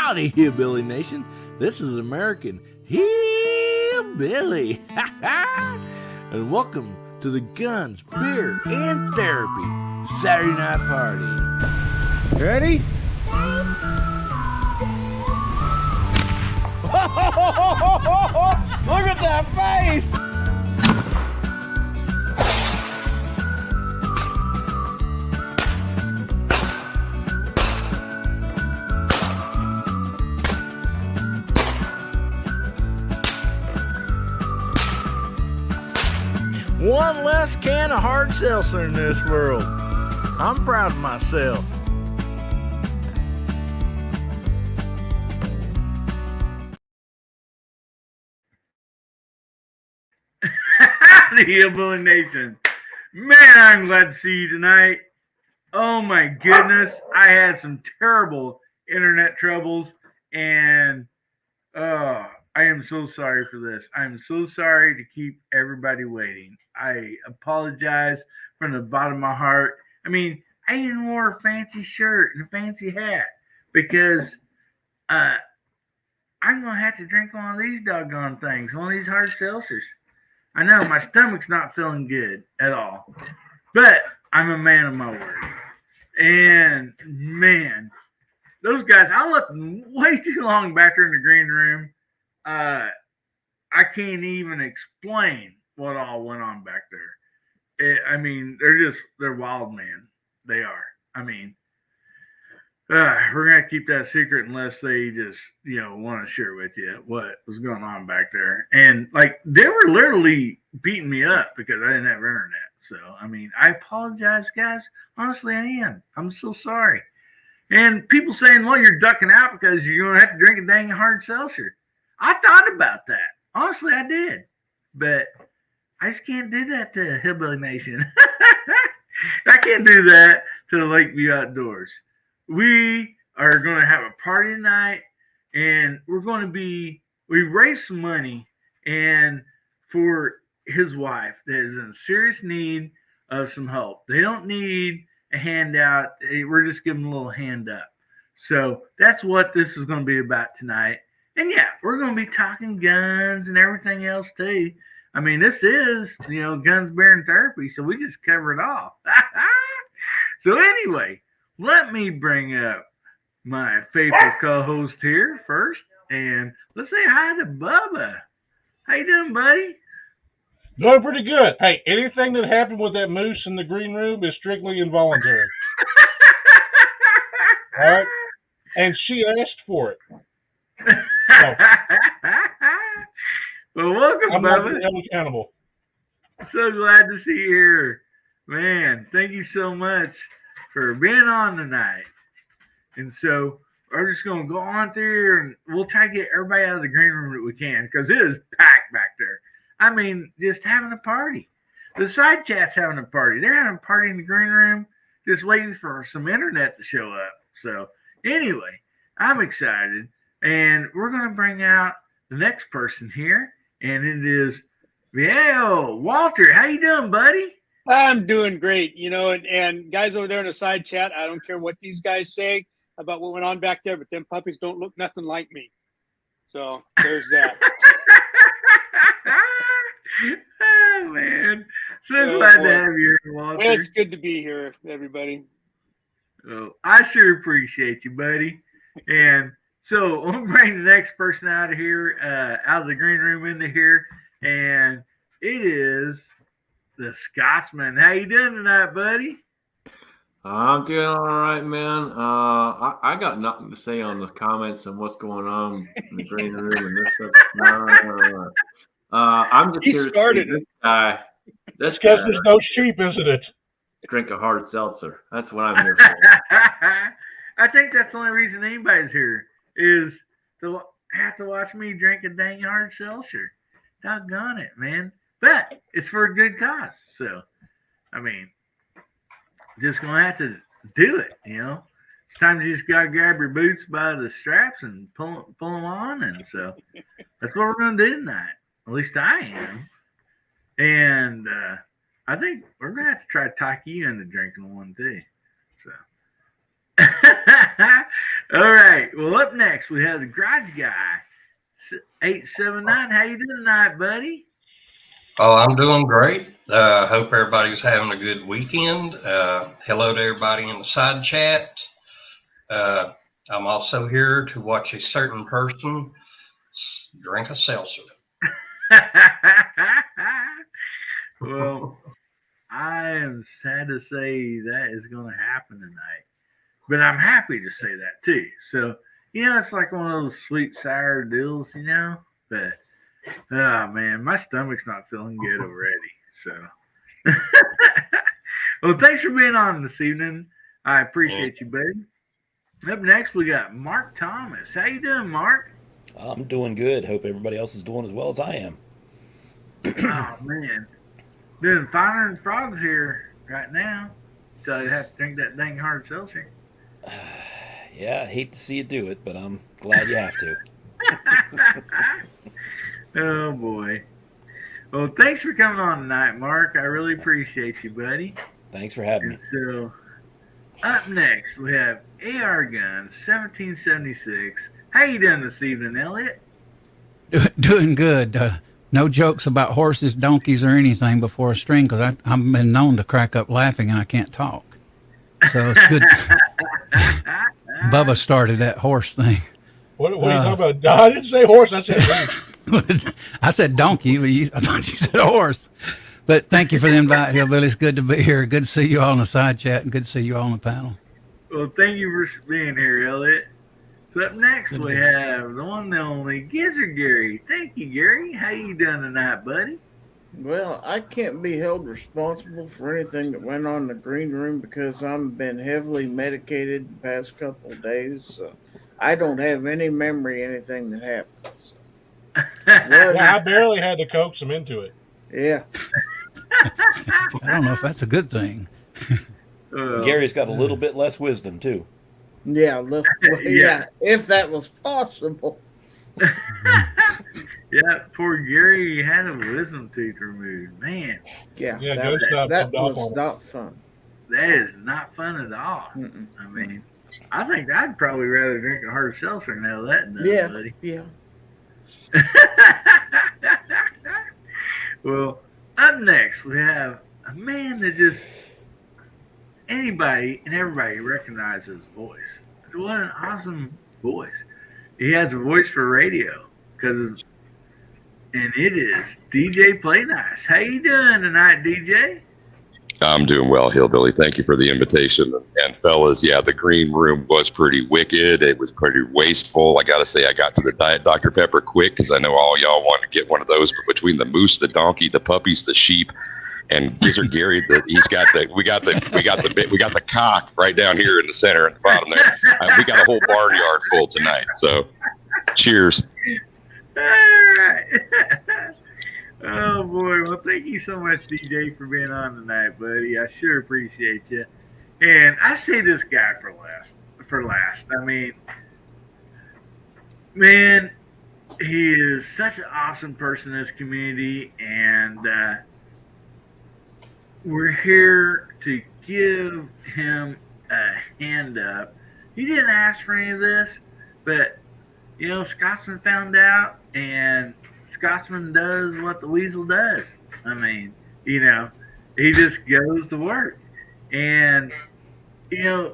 Howdy, Hillbilly Nation. This is American Hillbilly. And welcome to the Guns, Beer, and Therapy Saturday Night Party. Ready? Look at that face! One less can of hard seltzer in this world. I'm proud of myself. The Hillbilly Nation. Man, I'm glad to see you tonight. Oh my goodness. I had some terrible internet troubles and I am so sorry for this. I'm so sorry to keep everybody waiting. I apologize from the bottom of my heart. I mean, I even wore a fancy shirt and a fancy hat because I'm going to have to drink one of these doggone things, one of these hard seltzers. I know my stomach's not feeling good at all, but I'm a man of my word. And man, those guys, I left them way too long back there in the green room. I can't even explain what all went on back there. I mean, they're wild, man. They are. I mean, we're going to keep that secret unless they just, want to share with you what was going on back there. And, they were literally beating me up because I didn't have internet. So, I mean, I apologize, guys. Honestly, I am. I'm so sorry. And people saying, well, you're ducking out because you're going to have to drink a dang hard seltzer. I thought about that. Honestly, I did. But I just can't do that to Hillbilly Nation. I can't do that to the Lakeview Outdoors. We are going to have a party tonight, and we raised some money and for his wife that is in serious need of some help. They don't need a handout. We're just giving a little hand up. So that's what this is going to be about tonight. And yeah, we're going to be talking guns and everything else too. I mean, this is, Guns, Beer, and Therapy, so we just cover it all. So anyway, let me bring up my faithful co-host here first, and let's say hi to Bubba. How you doing, buddy? Doing pretty good. Hey, anything that happened with that moose in the green room is strictly involuntary. All right? And she asked for it. So, well, welcome, I'm Bubba. not accountable. So glad to see you here. Man, thank you so much for being on tonight. And so we're just going to go on through here and we'll try to get everybody out of the green room that we can because it is packed back there. I mean, just having a party. The side chat's having a party. They're having a party in the green room, just waiting for some internet to show up. So anyway, I'm excited. And we're going to bring out the next person here. And it is Viejo. Walter, how you doing, buddy? I'm doing great, and guys over there in the side chat, I don't care what these guys say about what went on back there, but them puppies don't look nothing like me. So there's that. Oh, man. So glad to have you here, Walter. Well, it's good to be here, everybody. Oh, I sure appreciate you, buddy. And so I'm going to bring the next person out of here, out of the green room into here, and it is the Scotsman. How you doing tonight, buddy? I'm doing all right, man. I got nothing to say on the comments and what's going on in the green room and this stuff. No. I'm just here to see this guy. This guy Because there's no sheep, isn't it? drink a hard seltzer. That's what I'm here for. I think that's the only reason anybody's here is to have to watch me drink a dang hard seltzer. Doggone it, man. But it's for a good cause. So, I mean, just going to have to do it, It's time you just got to grab your boots by the straps and pull them on. And so that's what we're going to do tonight. At least I am. And I think we're going to have to try to talk you into drinking one too. So All right. Well, up next we have the Garage Guy, 879. How you doing tonight, buddy? Oh, I'm doing great. Hope everybody's having a good weekend. Hello to everybody in the side chat. I'm also here to watch a certain person drink a seltzer. Well, I am sad to say that is going to happen tonight, but I'm happy to say that too. So, it's like one of those sweet sour deals, but oh man, my stomach's not feeling good already. So, well, thanks for being on this evening. I appreciate you, buddy. Up next, we got Mark Thomas. How you doing, Mark? I'm doing good. Hope everybody else is doing as well as I am. Oh man, doing finer than frogs here right now. So you have to drink that dang hard seltzer. Yeah, I hate to see you do it, but I'm glad you have to. Oh boy. Well, thanks for coming on tonight, Mark. I really appreciate you, buddy. Thanks for having me. So, up next we have AR Guns 1776. How you doing this evening, Elliot? Doing good. No jokes about horses, donkeys, or anything before a string because I've been known to crack up laughing and I can't talk. So it's good. Bubba started that horse thing. What are you talking about? I didn't say horse. I said I said donkey. But I thought you said horse. But thank you for the invite, Hillbilly. It's good to be here. Good to see you all in the side chat and good to see you all on the panel. Well, thank you for being here, Elliot. So up next we have the one and only Gizzard Gary. Thank you, Gary. How you doing tonight, buddy? Well, I can't be held responsible for anything that went on in the green room because I've been heavily medicated the past couple of days. So I don't have any memory of anything that happened. So. I barely had to coax him into it. Yeah. I don't know if that's a good thing. Gary's got a little bit less wisdom, too. Yeah, yeah, if that was possible. Yeah, poor Gary had a wisdom tooth removed. Man. Yeah, that was not fun. That is not fun at all. Mm-mm. I mean, I think I'd probably rather drink a hard seltzer than have that done, buddy. Yeah. Well, up next we have a man that just anybody and everybody recognizes his voice. So what an awesome voice. He has a voice for radio and it is DJ Play Nice. How you doing tonight, DJ? I'm doing well, Hillbilly. Thank you for the invitation. And fellas, yeah, the green room was pretty wicked. It was pretty wasteful. I got to say, I got to the Diet Dr. Pepper quick because I know all y'all want to get one of those. But between the moose, the donkey, the puppies, the sheep, and Gizzard Gary, we got the cock right down here in the center at the bottom there. We got a whole barnyard full tonight. So, cheers. All right. Oh boy, well thank you so much, DJ, for being on tonight, buddy. I sure appreciate you. And I say this guy for last. I mean, man, he is such an awesome person in this community, and we're here to give him a hand up. He didn't ask for any of this, but Scotsman found out, and Scotsman does what the weasel does. I mean, he just goes to work. And, I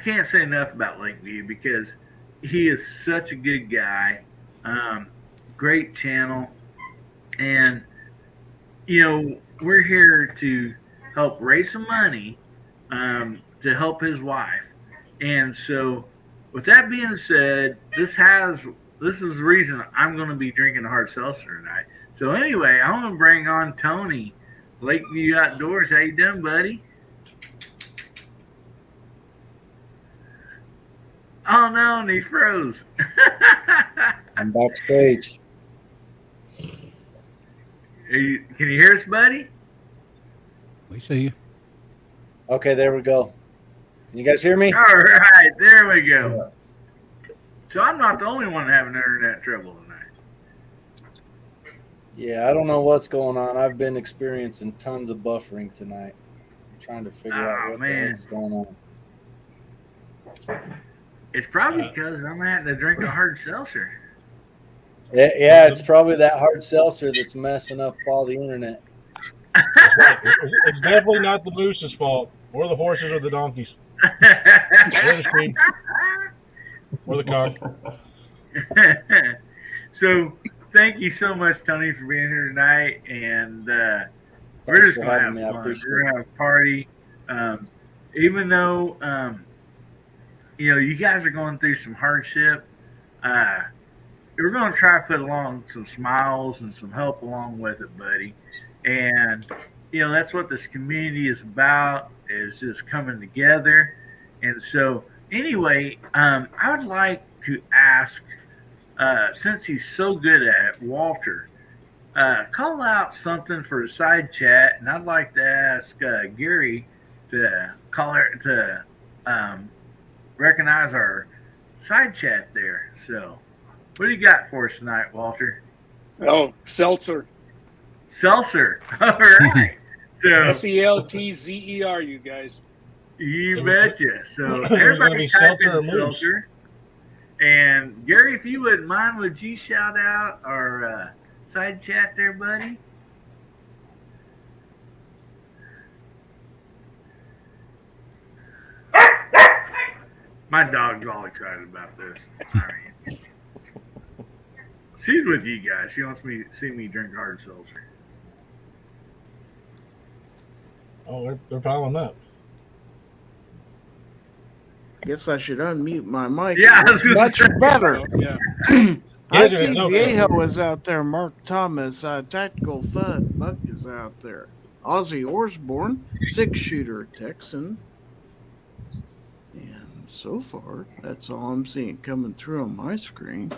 can't say enough about Lakeview because he is such a good guy. Great channel. And, we're here to help raise some money to help his wife. And so, with that being said, this is the reason I'm going to be drinking a hard seltzer tonight. So anyway, I'm going to bring on Tony, Lakeview Outdoors. How you doing, buddy? Oh no, and he froze. I'm backstage. Can you hear us, buddy? We see you. Okay, there we go. Can you guys hear me? All right, there we go. So I'm not the only one having internet trouble tonight. Yeah, I don't know what's going on. I've been experiencing tons of buffering tonight. I'm trying to figure out what the heck is going on. It's probably because I'm having to drink a hard seltzer. Yeah, it's probably that hard seltzer that's messing up all the internet. It's definitely not the moose's fault, or the horses, or the donkeys, or the sheep, or the cock. So, thank you so much, Tony, for being here tonight. And we're just going to have fun. We're going to have a party. Even though, you guys are going through some hardship, we're going to try to put along some smiles and some help along with it, buddy. And, that's what this community is about, is just coming together. And so, anyway, I would like to ask, since he's so good at it, Walter, call out something for a side chat, and I'd like to ask Gary to recognize our side chat there. So, what do you got for us tonight, Walter? Oh, Seltzer. Seltzer. All right. So SELTZER, you guys. You betcha. So everybody type in Seltzer. And Gary, if you wouldn't mind, would you shout out our side chat there, buddy? My dog's all excited about this. All right. She's with you guys. She wants me to see me drink hard seltzer. Oh, they're piling up. Guess I should unmute my mic. Yeah, much better. Yeah. I see Viejo is out there. Mark Thomas, Tactical Thud, Buck is out there. Ozzy Osbourne, 6-shooter Texan. And so far, that's all I'm seeing coming through on my screen.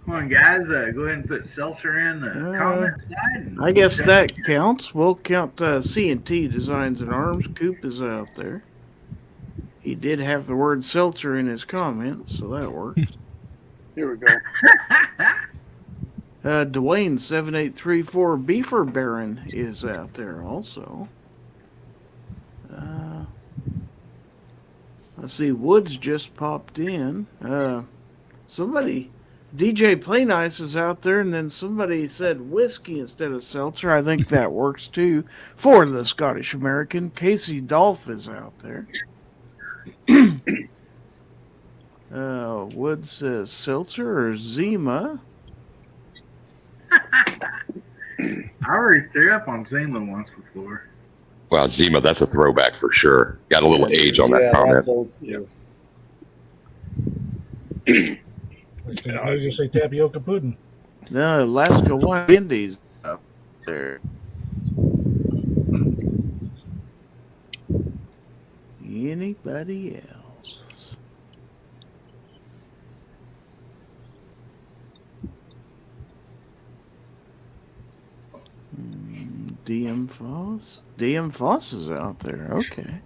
Come on, guys. Go ahead and put seltzer in the comment side. I guess that counts. We'll count C&T Designs and Arms. Coop is out there. He did have the word seltzer in his comment, so that works. Here we go. Dwayne 7834 Beefer Baron is out there also. Let's see, Woods just popped in. Somebody, DJ Play Nice is out there, and then somebody said whiskey instead of seltzer. I think that works too. For the Scottish American, Casey Dolph is out there. Woods says seltzer or Zima. I already threw up on Zima once before. Wow, Zima, that's a throwback for sure. Got a little age on that comment. That's old school. I was going to say tapioca pudding. No, Alaska Wine Indies up there. Anybody else? DM Foss? DM Foss is out there. Okay.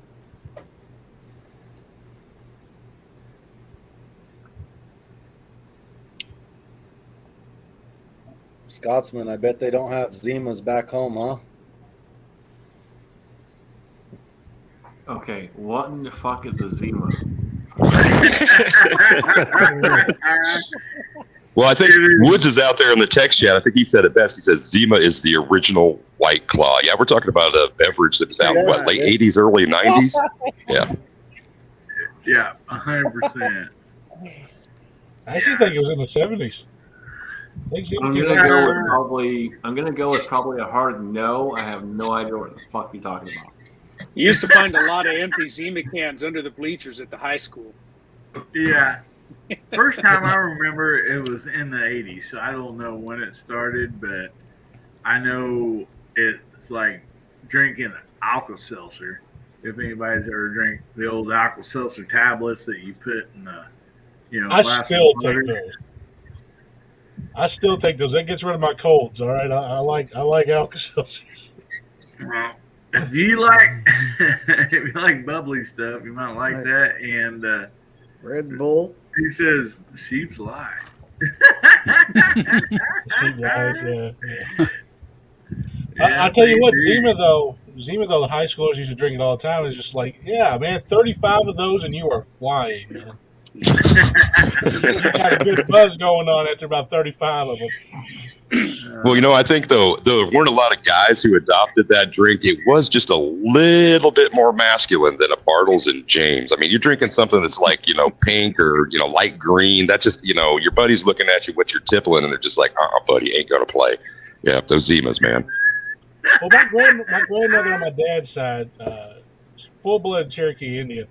Scotsman, I bet they don't have Zimas back home, huh? Okay, what in the fuck is a Zima? Well, I think Woods is out there in the text chat. I think he said it best. He said Zima is the original White Claw. Yeah, we're talking about a beverage that was out in late 80s, early 90s? Yeah. Yeah, 100%. I actually think it was in the 70s. I'm gonna go with probably a hard no. I have no idea what the fuck you're talking about. You used to find a lot of empty Zima cans under the bleachers at the high school. Yeah. First time I remember it was in the 80s, so I don't know when it started, but I know it's like drinking Alka-Seltzer. If anybody's ever drank the old Alka-Seltzer tablets that you put in the, glass of water. I still take those. That gets rid of my colds. All right, I like Alka-Seltzer. Well, if you like bubbly stuff, you might like that. And Red Bull. He says sheep's lie. I tell you what, Zima though, even though the high schoolers used to drink it all the time, it's just like, yeah, man, 35 of those and you are flying, man. You got a good buzz going on after about 35 of them. Well, I think though there weren't a lot of guys who adopted that drink. It was just a little bit more masculine than a Bartles and James. I mean, you're drinking something that's like, pink or, light green. That's just, your buddy's looking at you, what you're tippling, and they're just like, buddy, ain't going to play. Yeah, those Zimas, man. Well, my grandmother on my dad's side, full-blood Cherokee Indian,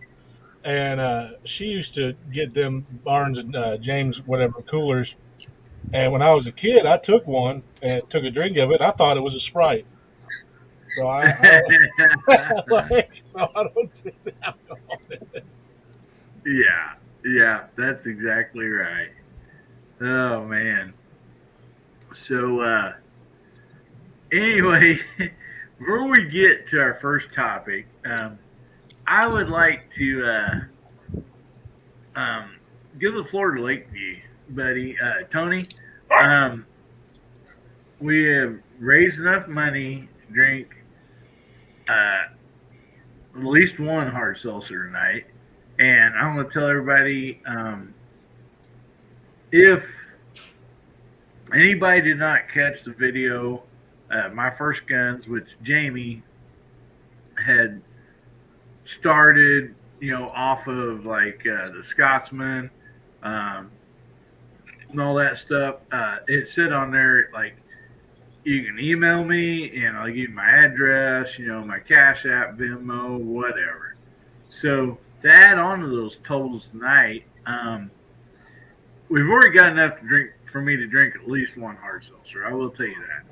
and she used to get them Barnes and James, whatever, coolers. And when I was a kid, I took one and took a drink of it. I thought it was a Sprite. So I don't drink the alcohol in it. Yeah, that's exactly right. Oh, man. So, anyway, before we get to our first topic, I would like to give the floor to Lakeview, buddy. Tony, we have raised enough money to drink at least one hard seltzer tonight. And I'm going to tell everybody, if anybody did not catch the video, my first guns, which Jamie had started, off of like the Scotsman, and all that stuff. It said on there, like, you can email me and I'll give you my address, my Cash App, Venmo, whatever. So to add on to those totals tonight, we've already got enough to drink for me to drink at least one hard seltzer. I will tell you that.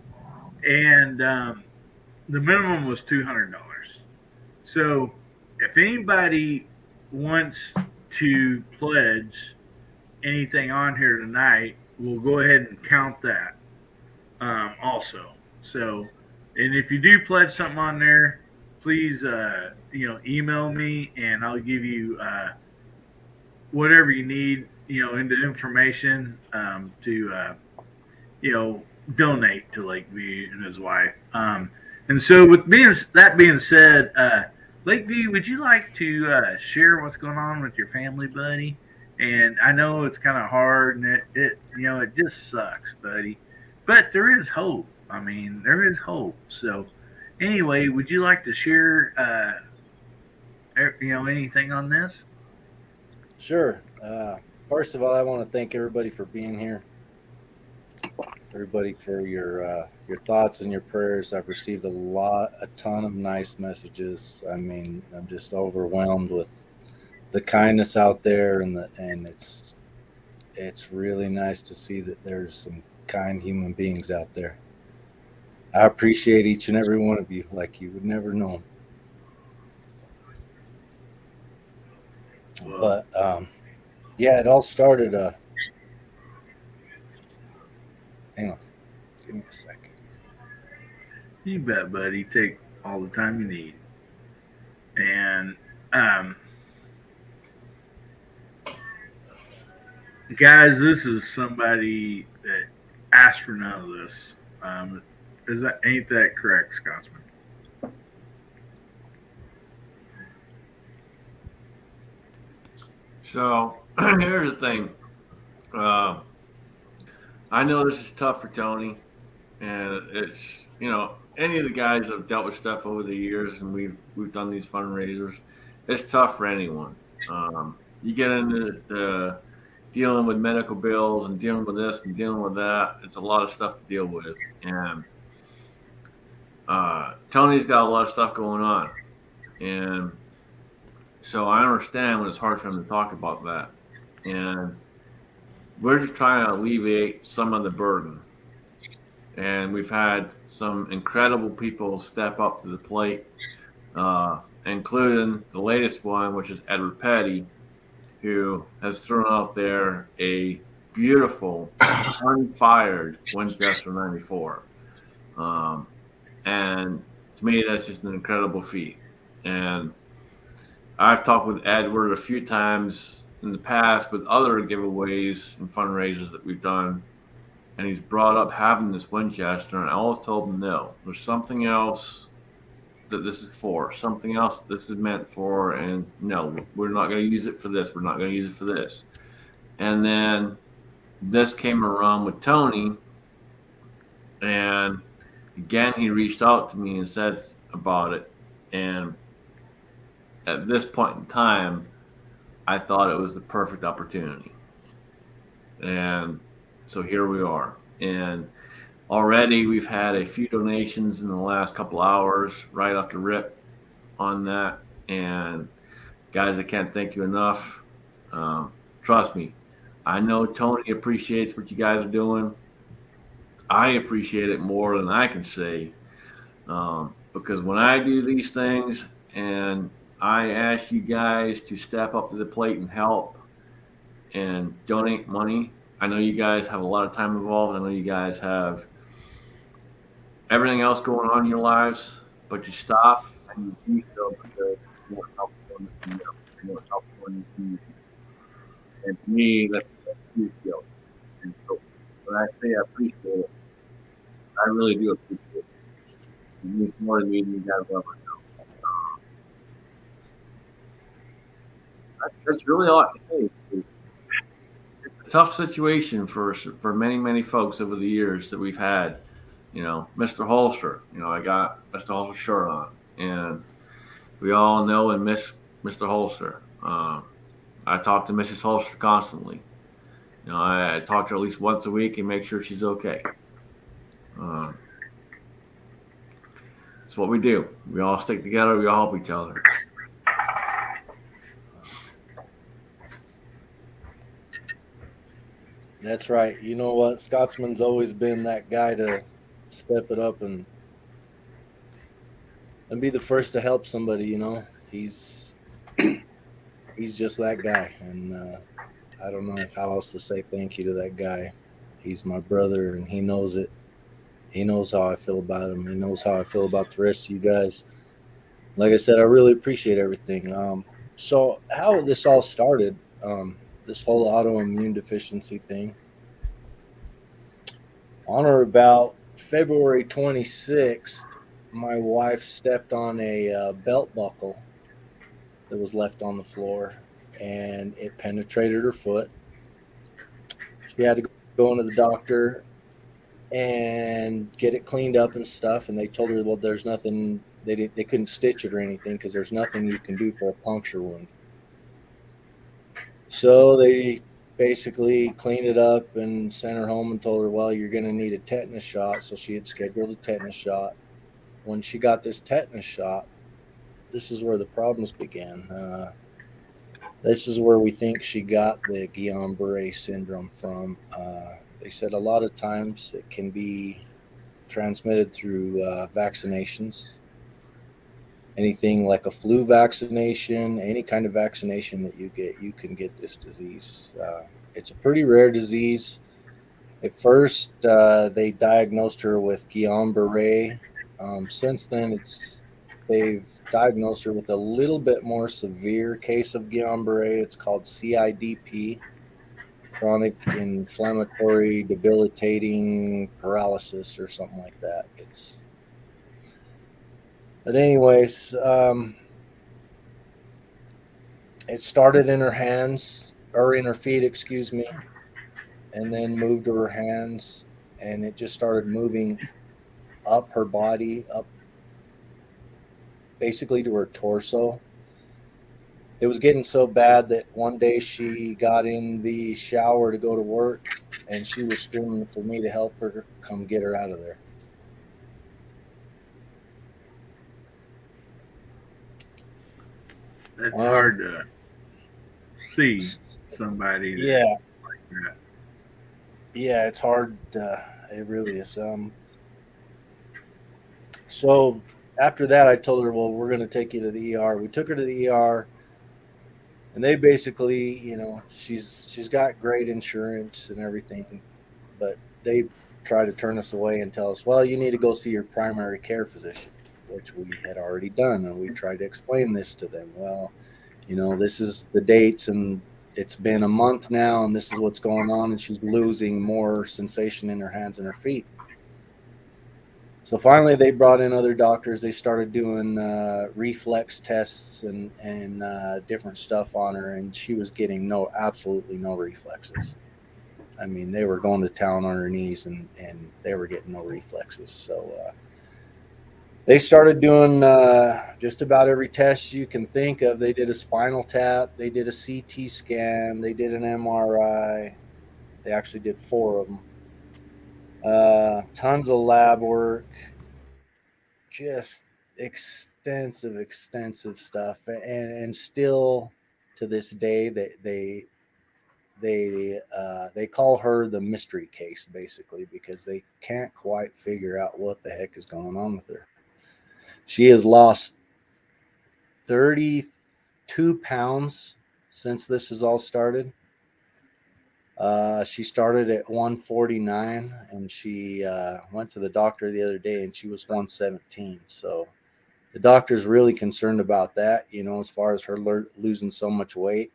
And the minimum was $200. So if anybody wants to pledge anything on here tonight, we'll go ahead and count that also. So, and if you do pledge something on there, please, email me and I'll give you whatever you need, into information to, donate to Lakeview and his wife. And so with that being said, Lakeview, would you like to share what's going on with your family, buddy? And I know it's kind of hard, and it just sucks, buddy. But there is hope. I mean, there is hope. So, anyway, would you like to share, anything on this? Sure. First of all, I want to thank everybody for being here. Everybody for your thoughts and your prayers. I've received a ton of nice messages. I mean, I'm just overwhelmed with the kindness out there, and it's really nice to see that there's some kind human beings out there. I appreciate each and every one of you like you would never know. But yeah, it all started. Hang on, give me a second. You bet, buddy. Take all the time you need. And guys, this is somebody that asked for none of this. Ain't that correct, Scotsman? So here's the thing. I know this is tough for Tony, and it's any of the guys that have dealt with stuff over the years, and we've done these fundraisers. It's tough for anyone. You get into the dealing with medical bills and dealing with this and dealing with that. It's a lot of stuff to deal with, and Tony's got a lot of stuff going on, and so I understand when it's hard for him to talk about that, and we're just trying to alleviate some of the burden. And we've had some incredible people step up to the plate, including the latest one, which is Edward Petty, who has thrown out there a beautiful, unfired Winchester 94. And to me, that's just an incredible feat. And I've talked with Edward a few times in the past with other giveaways and fundraisers that we've done. And he's brought up having this Winchester, and I always told him no. There's something else that this is for, something else that this is meant for, and no, we're not going to use it for this. We're not going to use it for this. And then this came around with Tony, and again, he reached out to me and said about it. And at this point in time, I thought it was the perfect opportunity. And so here we are. And already we've had a few donations in the last couple hours right off the rip on that. And guys, I can't thank you enough. Trust me, I know Tony appreciates what you guys are doing. I appreciate it more than I can say, because when I do these things and I ask you guys to step up to the plate and help and donate money, I know you guys have a lot of time involved. I know you guys have everything else going on in your lives, but you stop and you do so because you want help on the community. You want help on the community. And to me, that's a huge deal. And so when I say I appreciate it, I really do appreciate it. It means more to me than you guys ever know. That's really all I can say. It's a tough situation for many, many folks over the years that we've had. You know, Mr. Holster, I got Mr. Holster's shirt on, and we all know and miss Mr. Holster. I talk to Mrs. Holster constantly. I talk to her at least once a week and make sure she's okay. It's what we do. We all stick together. We all help each other. That's right. You know what? Scotsman's always been that guy to step it up and be the first to help somebody. He's just that guy, and I don't know how else to say thank you to that guy. He's my brother, and he knows it. He knows how I feel about him. He knows how I feel about the rest of you guys. Like I said, I really appreciate everything. So how this all started, this whole autoimmune deficiency thing, on or about February 26th, my wife stepped on a belt buckle that was left on the floor, and it penetrated her foot. She had to go into the doctor and get it cleaned up and stuff, and they told her, well, there's nothing, they couldn't stitch it or anything because there's nothing you can do for a puncture wound. So they basically cleaned it up and sent her home and told her, well, you're going to need a tetanus shot. So she had scheduled a tetanus shot. When she got this tetanus shot, this is where the problems began. This is where we think she got the Guillain-Barré syndrome from. They said a lot of times it can be transmitted through vaccinations. Anything like a flu vaccination, any kind of vaccination that you get, you can get this disease. It's a pretty rare disease. At first, they diagnosed her with Guillain-Barré. Since then, they've diagnosed her with a little bit more severe case of Guillain-Barré. It's called CIDP, chronic inflammatory debilitating paralysis or something like that. But anyways, it started in her hands, or in her feet, excuse me, and then moved to her hands, and it just started moving up her body, up basically to her torso. It was getting so bad that one day she got in the shower to go to work, and she was screaming for me to help her come get her out of there. That's hard to see somebody like that. Yeah, it's hard. It really is. So after that, I told her, well, we're going to take you to the ER. We took her to the ER, and they basically, she's got great insurance and everything, but they try to turn us away and tell us, well, you need to go see your primary care physician, which we had already done. And we tried to explain this to them. Well, this is the dates, and it's been a month now, and this is what's going on. And she's losing more sensation in her hands and her feet. So finally, they brought in other doctors. They started doing reflex tests and different stuff on her, and she was getting absolutely no reflexes. I mean, they were going to town on her knees, and they were getting no reflexes. So they started doing just about every test you can think of. They did a spinal tap, they did a CT scan, they did an MRI. They actually did 4 of them. Tons of lab work, just extensive stuff, and still to this day they call her the mystery case, basically, because they can't quite figure out what the heck is going on with her. She has lost 32 pounds since this has all started. She started at 149, and she went to the doctor the other day, and she was 117. So the doctor's really concerned about that, as far as her losing so much weight.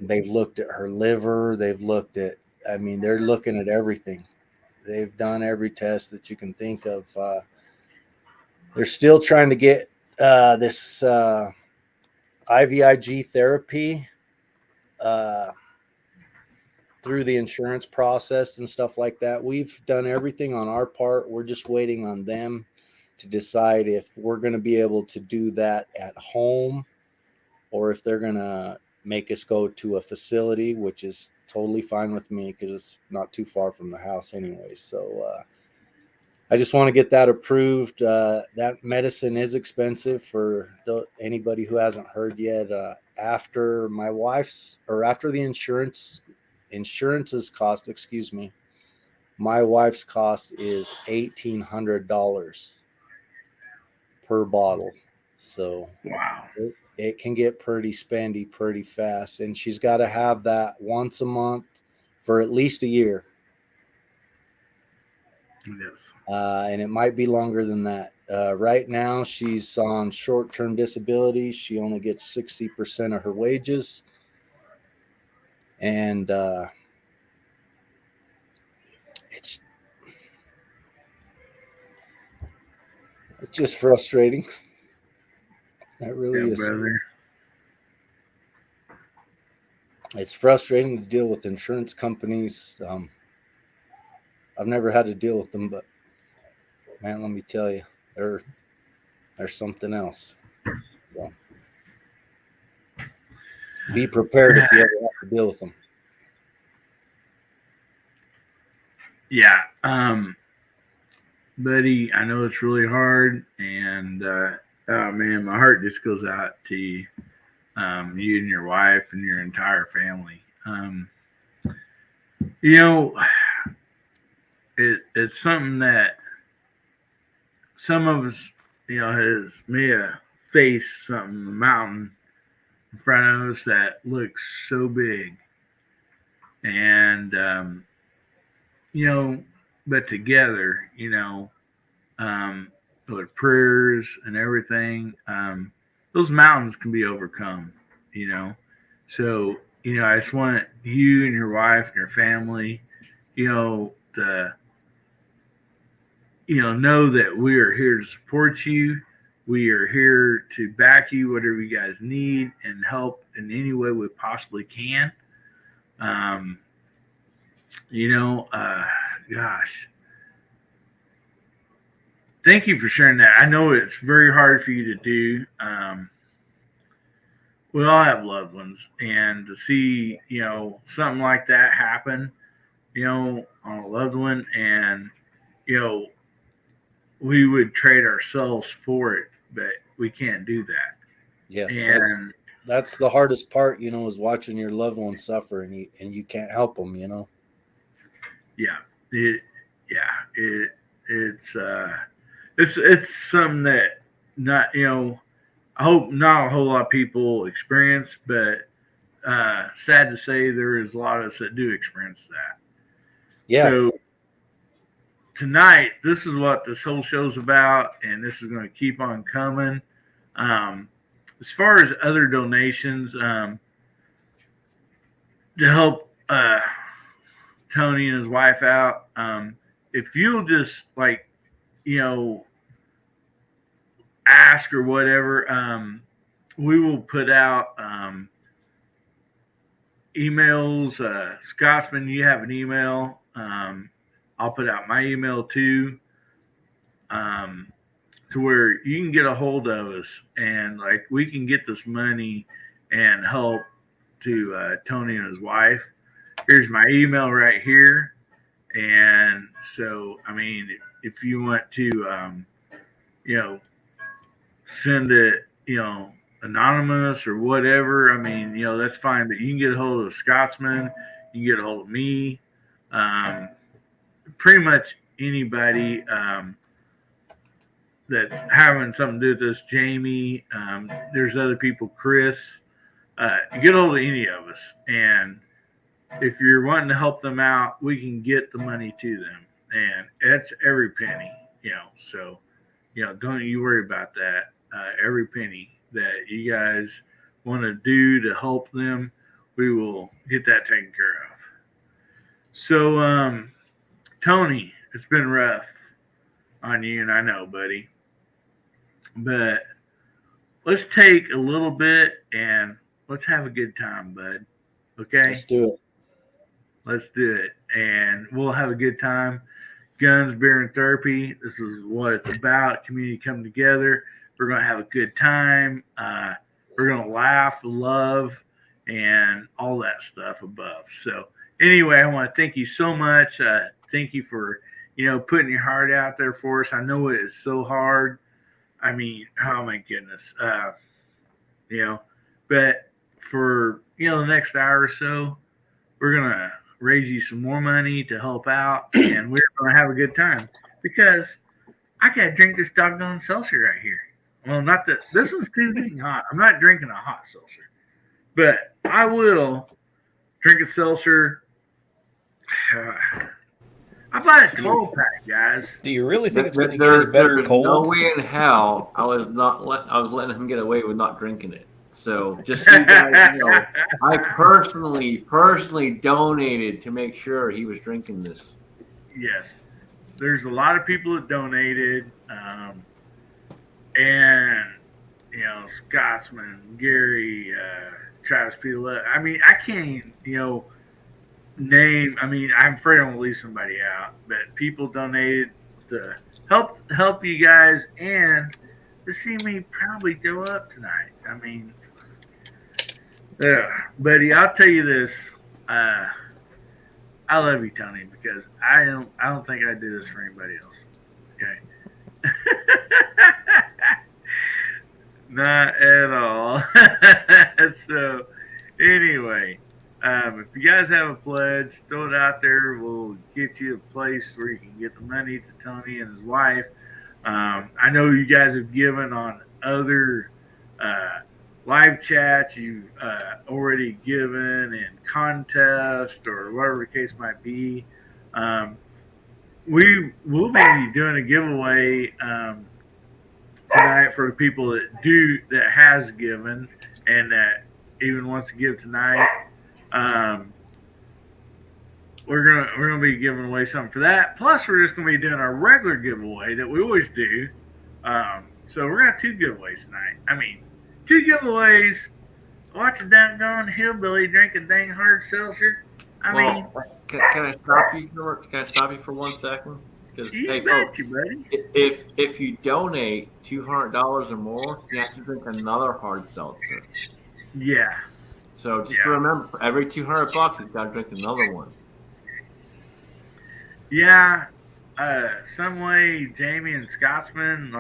They've looked at her liver. They're looking at everything. They've done every test that you can think of. They're still trying to get this IVIG therapy through the insurance process and stuff like that. We've done everything on our part. We're just waiting on them to decide if we're going to be able to do that at home, or if they're going to make us go to a facility, which is totally fine with me because it's not too far from the house anyway. So I just want to get that approved. That medicine is expensive for anybody who hasn't heard yet. After the insurance's cost, my wife's cost is $1,800 per bottle. So wow, it can get pretty spendy pretty fast, and she's got to have that once a month for at least a year. Yes. And it might be longer than that. Right now, she's on short-term disability. She only gets 60% of her wages. And it's just frustrating. It really is. Brother. It's frustrating to deal with insurance companies. I've never had to deal with them, but man, let me tell you, they're something else. So, be prepared if you ever have to deal with them. Yeah, buddy, I know it's really hard, and oh man, my heart just goes out to you, you and your wife and your entire family. It's something that some of us, may have faced something, a mountain in front of us that looks so big, and but together, with prayers and everything, those mountains can be overcome, So, I just want you and your wife and your family, to, know that we are here to support you. We are here to back you, whatever you guys need, and help in any way we possibly can. Gosh, thank you for sharing that. I know it's very hard for you to do. We all have loved ones, and to see, something like that happen, on a loved one, and, we would trade ourselves for it, but we can't do that. Yeah. And that's the hardest part, is watching your loved ones suffer, and you can't help them, Yeah. It's something that not, I hope not a whole lot of people experience, but sad to say there is a lot of us that do experience that. Yeah. So tonight, this is what this whole show's about, and this is going to keep on coming. As far as other donations, to help Tony and his wife out, if you'll just ask or whatever, we will put out emails. Scotsman, you have an email. I'll put out my email too, to where you can get a hold of us and we can get this money and help to Tony and his wife. Here's my email right here. And so, I mean, if you want to, send it, anonymous or whatever, I mean, that's fine. But you can get a hold of Scotsman, you can get a hold of me, pretty much anybody that's having something to do with this. Jamie, there's other people, Chris. Get a hold of any of us, and if you're wanting to help them out, we can get the money to them, and it's every penny, So, don't you worry about that. Every penny that you guys want to do to help them, we will get that taken care of. So, Tony, it's been rough on you, and I know, buddy, but let's take a little bit and let's have a good time, bud. Okay? Let's do it. Let's do it, and we'll have a good time. Guns, beer, and therapy. This is what it's about. Community coming together. We're going to have a good time. We're going to laugh, love, and all that stuff above. So anyway, I want to thank you so much. Thank you for, putting your heart out there for us. I know it is so hard. I mean, oh my goodness. But for, the next hour or so, we're going to raise you some more money to help out, and we're going to have a good time because I got to drink this doggone seltzer right here. Well, not that this is too dang hot. I'm not drinking a hot seltzer, but I will drink a seltzer. I bought a 12-pack, guys. Do you really think it's going to get any better cold? No way in hell I was letting him get away with not drinking it. So just so you guys know, I personally donated to make sure he was drinking this. Yes, there's a lot of people that donated, and Scotsman, Gary, Travis Pila. I mean, I can't name. I mean, I'm afraid I'm gonna leave somebody out, but people donated to help you guys and to see me probably go up tonight. I mean. Yeah, buddy, I'll tell you this. I love you, Tony, because I don't think I'd do this for anybody else. Okay. Not at all. So, anyway, if you guys have a pledge, throw it out there. We'll get you a place where you can get the money to Tony and his wife. I know you guys have given on other live chats you've already given in contest or whatever the case might be. We will be doing a giveaway tonight for the people that has given and that even wants to give tonight. We're gonna be giving away something for that. Plus, we're just gonna be doing our regular giveaway that we always do. So we're gonna have 2 giveaways tonight. I mean, 2 giveaways. Watch a doggone hillbilly drink a dang hard seltzer. I mean, can I stop you? Can I stop you for 1 second? Because you bet you, buddy. If you donate $200 or more, you have to drink another hard seltzer. Yeah. So just remember, for every $200, you've got to drink another one. Yeah. Some way, Jamie and Scotsman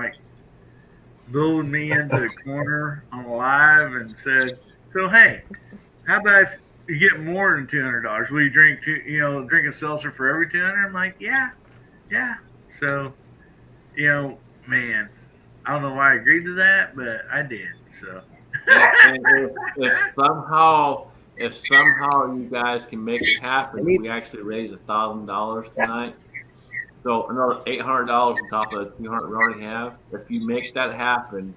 lulled me into the corner on live and said, "So hey, how about if you get more than $200? Will you drink drink a seltzer for every 200?" I'm like, yeah. So, man, I don't know why I agreed to that, but I did. So, and if somehow you guys can make it happen, we actually raise $1,000 tonight. So another $800 on top of the $200 we already have. If you make that happen,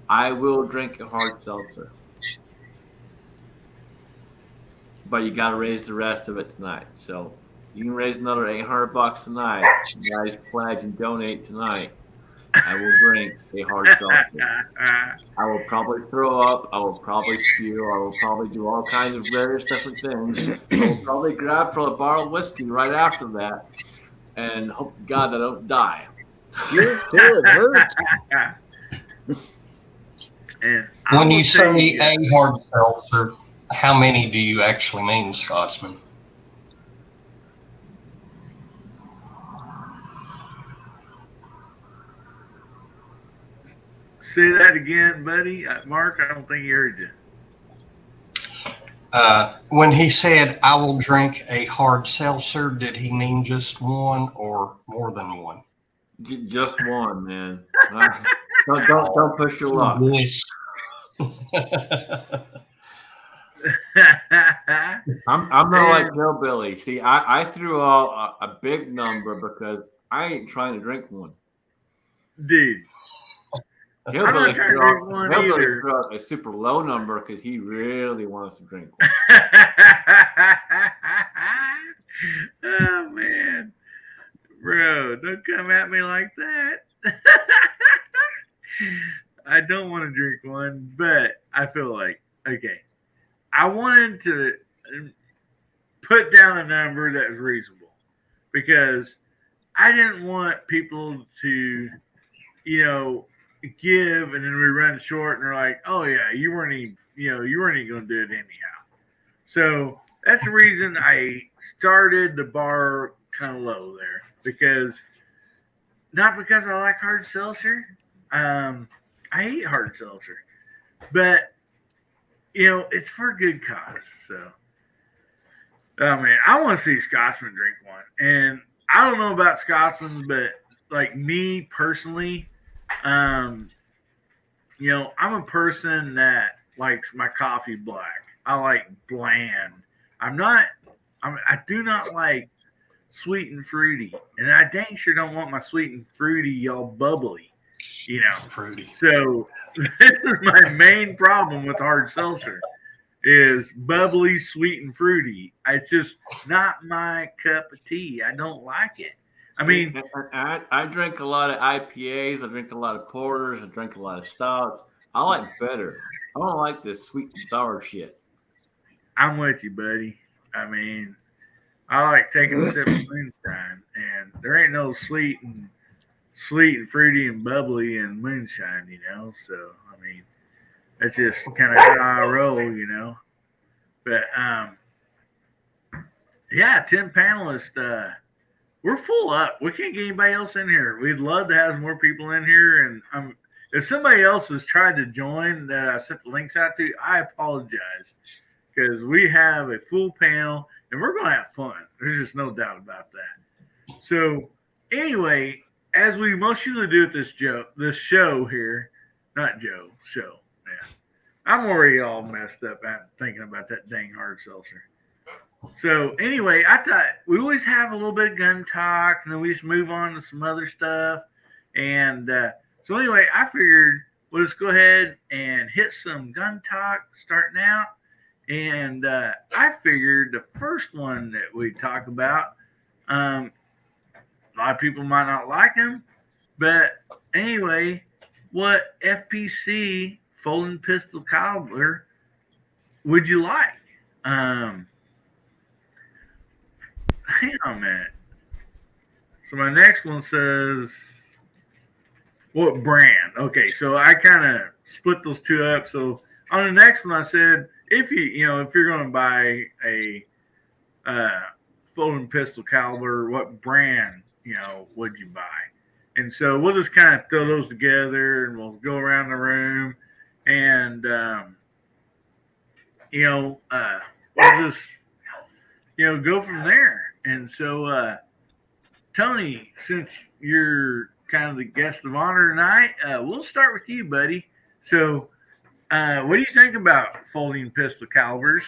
I will drink a hard seltzer. But you got to raise the rest of it tonight. So You can raise another $800 tonight. You guys pledge and donate tonight. I will drink a hard seltzer. I will probably throw up. I will probably spew. I will probably do all kinds of various different things. I will probably grab for a barrel of whiskey right after that and hope to God that I don't die. Just till it hurts. And when you say a hard seltzer, how many do you actually mean, Scotsman? Say that again, buddy. Mark, I don't think he heard you. When he said, I will drink a hard seltzer, did he mean just one or more than one? Just one, man. Don't push your luck. Yes. I'm not like Hillbilly. See, I threw out a big number because I ain't trying to drink one. Dude. Hillbilly threw out a super low number because he really wants to drink one. Oh, man. Bro, don't come at me like that. I don't want to drink one, but I feel like, okay, I wanted to put down a number that was reasonable because I didn't want people to, give and then we run short and they're like, oh yeah, you weren't even going to do it anyhow. So that's the reason I started the bar kind of low there not because I like hard seltzer. I hate hard seltzer, but it's for a good cause. So, oh man, I want to see Scotsman drink one, and I don't know about Scotsman, but like me personally, I'm a person that likes my coffee black. I like bland. I do not like sweet and fruity, and I dang sure don't want my sweet and fruity all bubbly, Fruity. So this is my main problem with hard seltzer is bubbly, sweet, and fruity. It's just not my cup of tea. I don't like it. I mean, I drink a lot of IPAs. I drink a lot of porters. I drink a lot of stouts. I like bitter. I don't like this sweet and sour shit. I'm with you, buddy. I mean, I like taking a sip of moonshine, and there ain't no sweet and fruity and bubbly and moonshine, So I mean, that's just kind of how I roll, But yeah, 10 panelists. We're full up. We can't get anybody else in here. We'd love to have some more people in here, and if somebody else has tried to join that I sent the links out to, I apologize because we have a full panel and we're going to have fun. There's just no doubt about that. So anyway, as we most usually do at this show here, show. Yeah, I'm already all messed up thinking about that dang hard seltzer. So anyway, I thought we always have a little bit of gun talk, and then we just move on to some other stuff. And so anyway, I figured we'll just go ahead and hit some gun talk starting out. And I figured the first one that we talk about, a lot of people might not like him, but anyway, what FPC folding pistol caliber would you like? Hang on a minute. So my next one says, what brand? Okay, so I kind of split those two up. So on the next one, I said, if you're going to buy a folding pistol caliber, what brand, would you buy? And so we'll just kind of throw those together, and we'll go around the room, and we'll just go from there. And so, Tony, since you're kind of the guest of honor tonight, we'll start with you, buddy. So, what do you think about folding pistol calibers?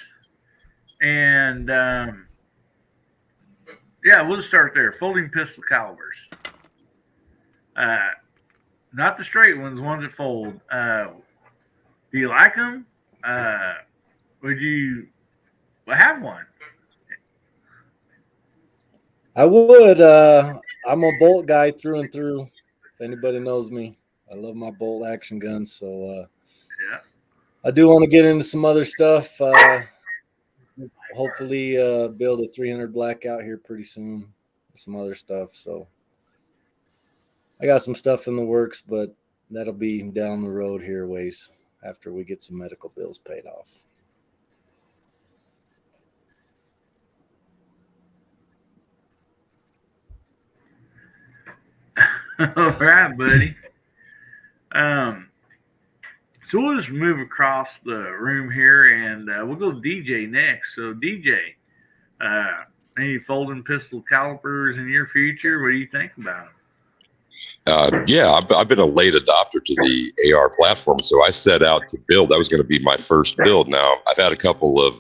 And we'll just start there. Folding pistol calibers. Not the straight ones that fold. Do you like them? Would you have one? I would. I'm a bolt guy through and through. If anybody knows me, I love my bolt action guns. So Yeah. I do want to get into some other stuff. Hopefully, build a 300 blackout here pretty soon. Some other stuff. So I got some stuff in the works, but that'll be down the road here ways after we get some medical bills paid off. All right, buddy. So we'll just move across the room here, and we'll go to DJ next. So DJ, any folding pistol calipers in your future? What do you think about them? Yeah, I've been a late adopter to the AR platform, so I set out to build. That was going to be my first build. Now, I've had a couple of,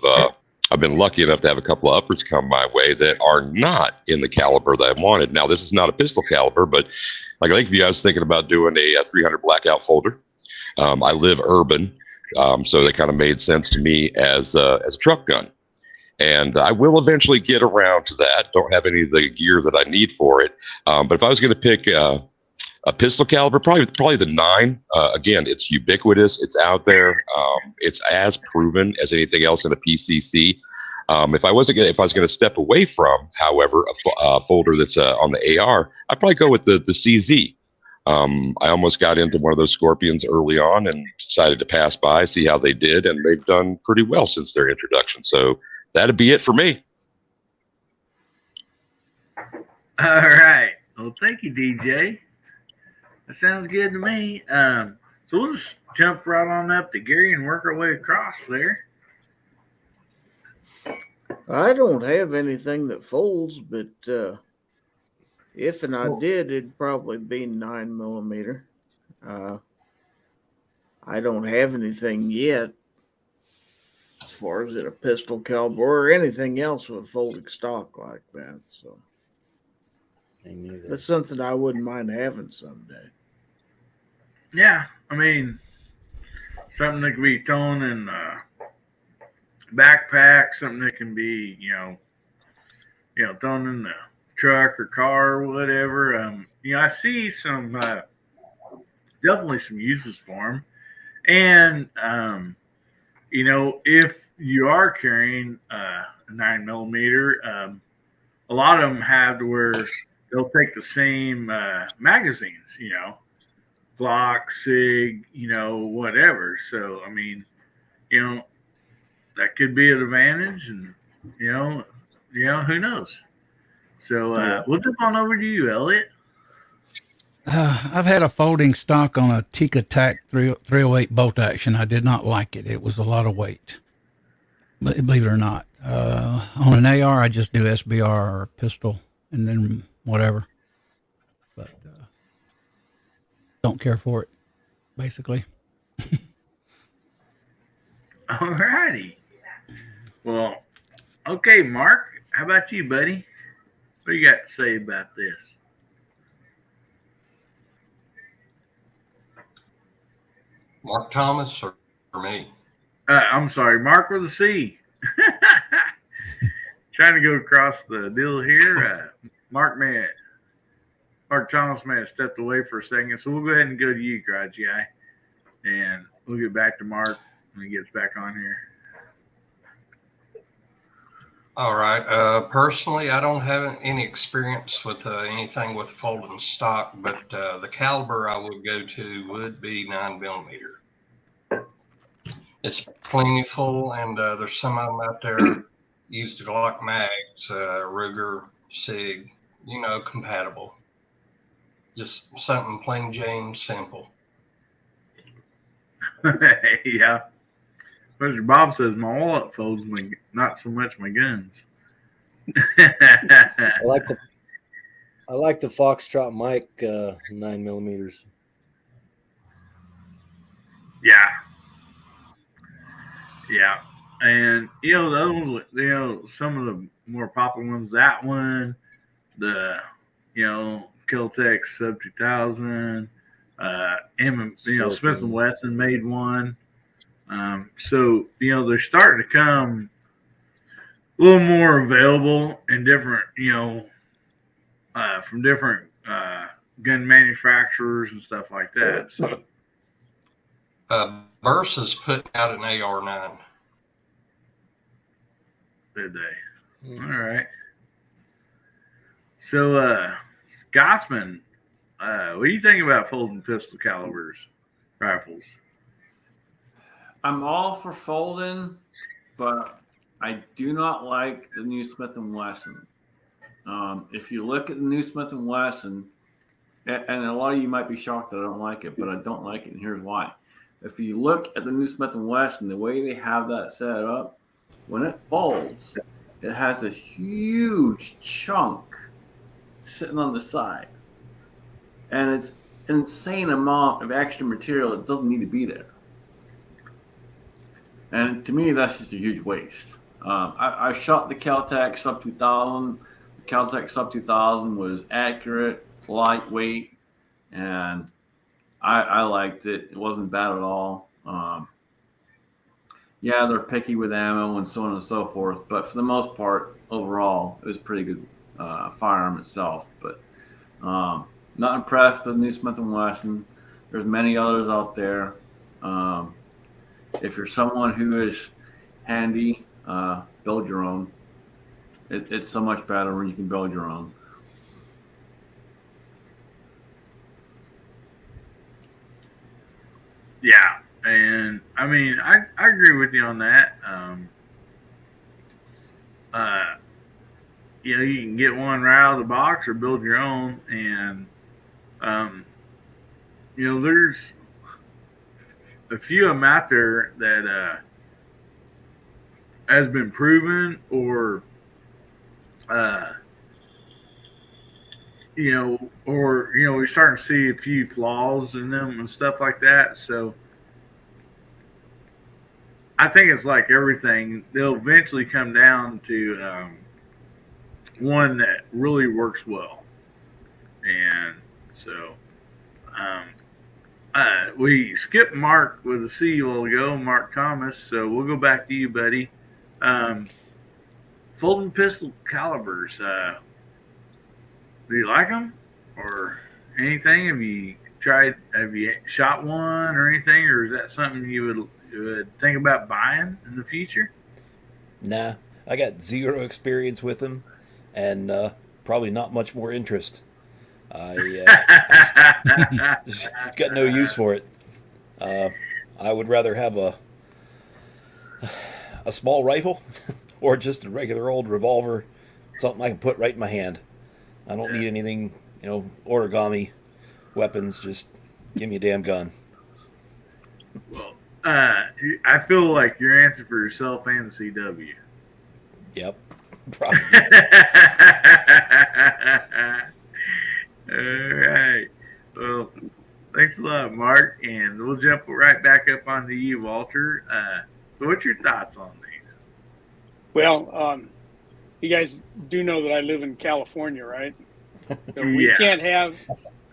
I've been lucky enough to have a couple of uppers come my way that are not in the caliber that I wanted. Now, this is not a pistol caliber, but like Lakeview, I was thinking about doing a 300 blackout folder. I live urban, so that kind of made sense to me as a truck gun. And I will eventually get around to that. Don't have any of the gear that I need for it. But if I was going to pick a pistol caliber, probably the 9. Again, it's ubiquitous. It's out there. It's as proven as anything else in a PCC. If I was going to step away from, however, a folder that's on the AR, I'd probably go with the CZ. I almost got into one of those Scorpions early on and decided to pass by, see how they did, and they've done pretty well since their introduction. So that'd be it for me. All right. Well, thank you, DJ. That sounds good to me. So we'll just jump right on up to Gary and work our way across there. I don't have anything that folds, but if and I did, it'd probably be 9mm. I don't have anything yet as far as a pistol caliber or anything else with folding stock like that. So that's something I wouldn't mind having someday. Yeah, I mean, something that can be thrown in backpack, something that can be, thrown in the truck or car or whatever. I see some definitely some uses for them, and if you are carrying a 9mm, a lot of them have to where they'll take the same magazines, Glock, Sig, whatever. So I mean, that could be an advantage, and who knows. So we'll jump on over to you, Elliot. I've had a folding stock on a Tika Tac 308 bolt action. I did not like it. It was a lot of weight, believe it or not. On an AR, I just do SBR or pistol and then whatever. But don't care for it, basically. All righty. Well, okay, Mark, how about you, buddy? What do you got to say about this? Mark Thomas or me? I'm sorry, Mark with a C. Trying to go across the deal here. Mark Thomas may have stepped away for a second, so we'll go ahead and go to you, Garage Guy, and we'll get back to Mark when he gets back on here. All right. Personally, I don't have any experience with anything with folding stock, but the caliber I would go to would be 9mm. It's plentiful, and there's some of them out there used Glock mags, Ruger, Sig, compatible. Just something plain Jane simple. Yeah. Mr. Bob says my wallet folds, not so much my guns. I like the Foxtrot Mike 9mm. Yeah. And the other ones, some of the more popular ones, that one, the Kel-Tec Sub 2000, Smith & Wesson made one. So they're starting to come a little more available in different from different gun manufacturers and stuff like that. So, Versus putting out an AR-9. did they? All right. So, Scotsman, what do you think about folding pistol calibers rifles? I'm all for folding, but I do not like the new Smith & Wesson. If you look at the new Smith & Wesson, and a lot of you might be shocked that I don't like it, but I don't like it, and here's why. If you look at the new Smith & Wesson, the way they have that set up, when it folds, it has a huge chunk sitting on the side. And it's an insane amount of extra material that doesn't need to be there. And to me, that's just a huge waste. I shot the Kel-Tec Sub 2000. The Kel-Tec Sub 2000 was accurate, lightweight, and I liked it. It wasn't bad at all. Yeah, they're picky with ammo and so on and so forth, but for the most part, overall, it was a pretty good firearm itself. But not impressed with the new Smith & Wesson. There's many others out there. If you're someone who is handy, build your own. It's so much better when you can build your own. Yeah, and I mean, I agree with you on that. You know, you can get one right out of the box or build your own, and you know, there's a few of them out there that has been proven, or you know, we're starting to see a few flaws in them and stuff like that. So I think it's like everything; they'll eventually come down to one that really works well. And so we skipped Mark with a C a while ago, Mark Thomas. So we'll go back to you, buddy. Folding pistol calibers. Do you like them or anything? Have you shot one or anything, or is that something you would think about buying in the future? Nah, I got zero experience with them, and probably not much more interest. I just got no use for it. I would rather have a small rifle or just a regular old revolver, something I can put right in my hand. I don't need anything, origami weapons. Just give me a damn gun. Well, I feel like you're answering for yourself and the CW. Yep, probably. All right. Well, thanks a lot, Mark, and we'll jump right back up onto you, Walter. So, what's your thoughts on these? Well, you guys do know that I live in California, right? So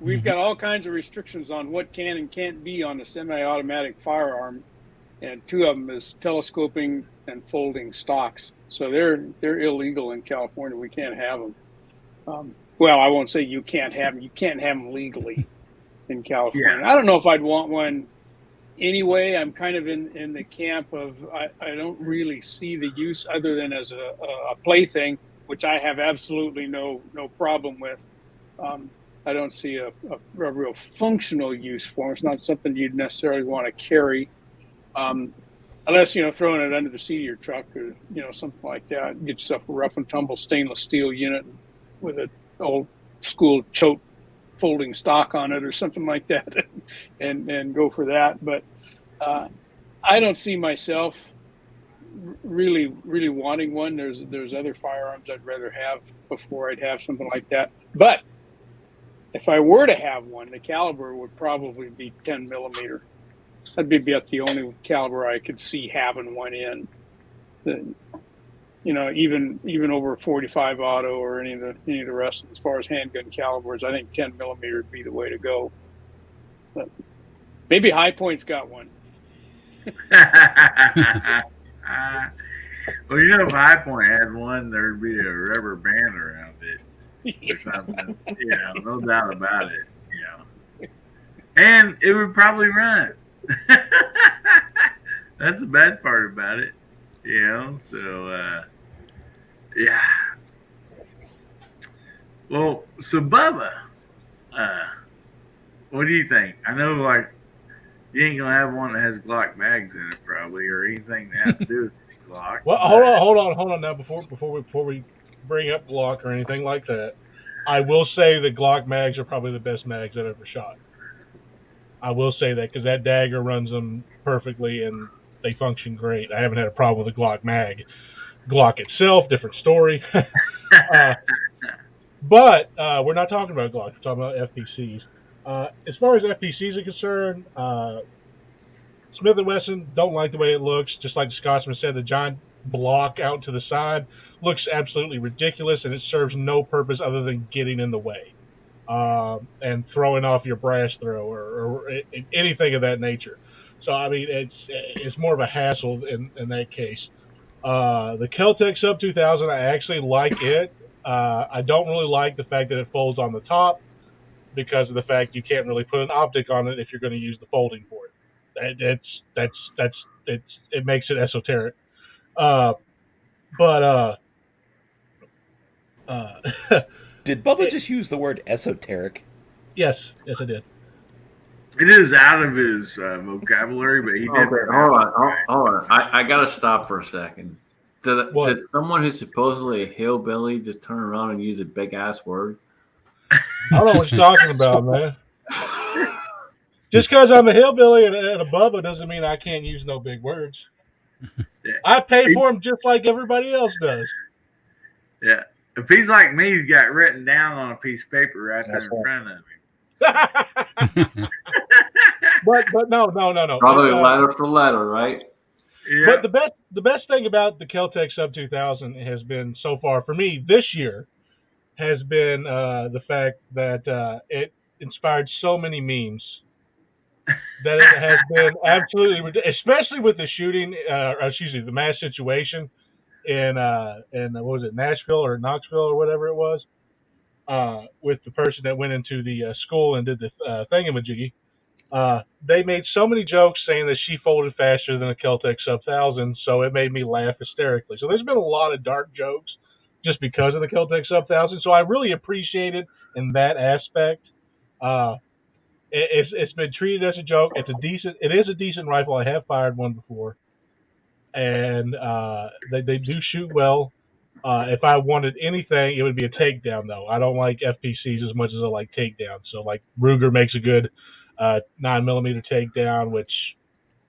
we've got all kinds of restrictions on what can and can't be on a semi-automatic firearm, and two of them is telescoping and folding stocks. So they're illegal in California. We can't have them. Well, I won't say you can't have them. You can't have them legally in California. Yeah. I don't know if I'd want one anyway. I'm kind of in the camp of I don't really see the use other than as a plaything, which I have absolutely no problem with. I don't see a real functional use for it. It's not something you'd necessarily want to carry, unless throwing it under the seat of your truck or something like that. Get yourself a rough and tumble stainless steel unit with a old school choke folding stock on it or something like that, and go for that. But I don't see myself really wanting one. There's other firearms I'd rather have before I'd have something like that. But if I were to have one, the caliber would probably be 10 millimeter. That'd be about the only caliber I could see having one in. Even over 45 auto or any of the rest, as far as handgun calibers, I think 10 millimeter would be the way to go. But maybe High Point's got one. Well, if High Point had one, there'd be a rubber band around it. or something. No doubt about it. And it would probably run. That's the bad part about it. So yeah. Well, so Bubba, what do you think? I know, like, you ain't gonna have one that has Glock mags in it, probably, or anything that has to do with Glock. Well, hold on now. Before we bring up Glock or anything like that, I will say that Glock mags are probably the best mags I've ever shot. I will say that because that dagger runs them perfectly and they function great. I haven't had a problem with the Glock mag. Glock itself, different story. But we're not talking about Glock. We're talking about FPCs. As far as FPCs are concerned, Smith & Wesson, don't like the way it looks. Just like the Scotsman said, the giant block out to the side looks absolutely ridiculous, and it serves no purpose other than getting in the way and throwing off your brass throw or anything of that nature. So, I mean, it's more of a hassle in that case. The Kel-Tec Sub 2000, I actually like it. I don't really like the fact that it folds on the top because of the fact you can't really put an optic on it if you're going to use the folding for it. It makes it esoteric. Did Bubba just use the word esoteric? Yes, I did. It is out of his vocabulary, but he did. Okay, hold on. I gotta stop for a second. Did someone who's supposedly a hillbilly just turn around and use a big ass word? I don't know what you're talking about, man. Just because I'm a hillbilly and a Bubba doesn't mean I can't use no big words. Yeah. I pay for them just like everybody else does. Yeah. If he's like me, he's got written down on a piece of paper right there in front of him. but no. Probably letter for letter, right? Yeah. But the best thing about the Kel-Tec Sub 2000 has been so far for me this year has been the fact that it inspired so many memes that it has been absolutely ridiculous, especially with the shooting, the mass situation in what was it, Nashville or Knoxville or whatever it was, with the person that went into the school and did the thingamajiggy. They made so many jokes saying that she folded faster than a Kel-Tec Sub 1000, so it made me laugh hysterically. So there's been a lot of dark jokes just because of the Kel-Tec Sub 1000, so I really appreciate it in that aspect. It's been treated as a joke. It is a decent rifle. I have fired one before, and they do shoot well. If I wanted anything, it would be a takedown, though. I don't like FPCs as much as I like takedowns. So, like, Ruger makes a good 9mm takedown, which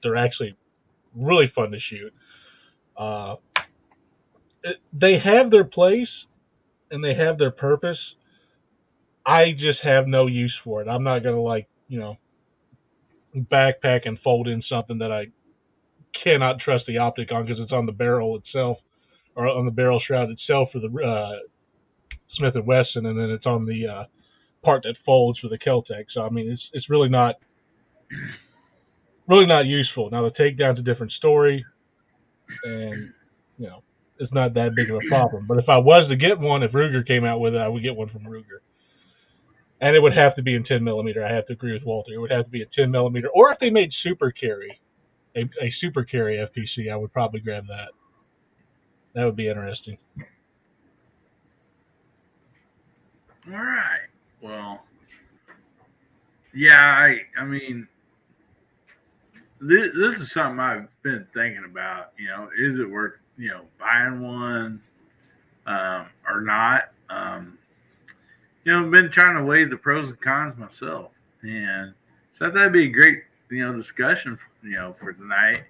they're actually really fun to shoot. They have their place, and they have their purpose. I just have no use for it. I'm not going to, backpack and fold in something that I cannot trust the optic on because it's on the barrel itself or on the barrel shroud itself for the Smith & Wesson, and then it's on the part that folds for the Kel-Tec. So, I mean, it's really not useful. Now, the takedown's a different story, and, it's not that big of a problem. But if I was to get one, if Ruger came out with it, I would get one from Ruger. And it would have to be in 10mm. I have to agree with Walter. It would have to be a 10mm. Or if they made Super Carry, a Super Carry FPC, I would probably grab that. That would be interesting. All right. Well, yeah, I mean, this is something I've been thinking about. Is it worth, buying one or not? I've been trying to weigh the pros and cons myself, and so I thought that'd be a great, discussion, for tonight.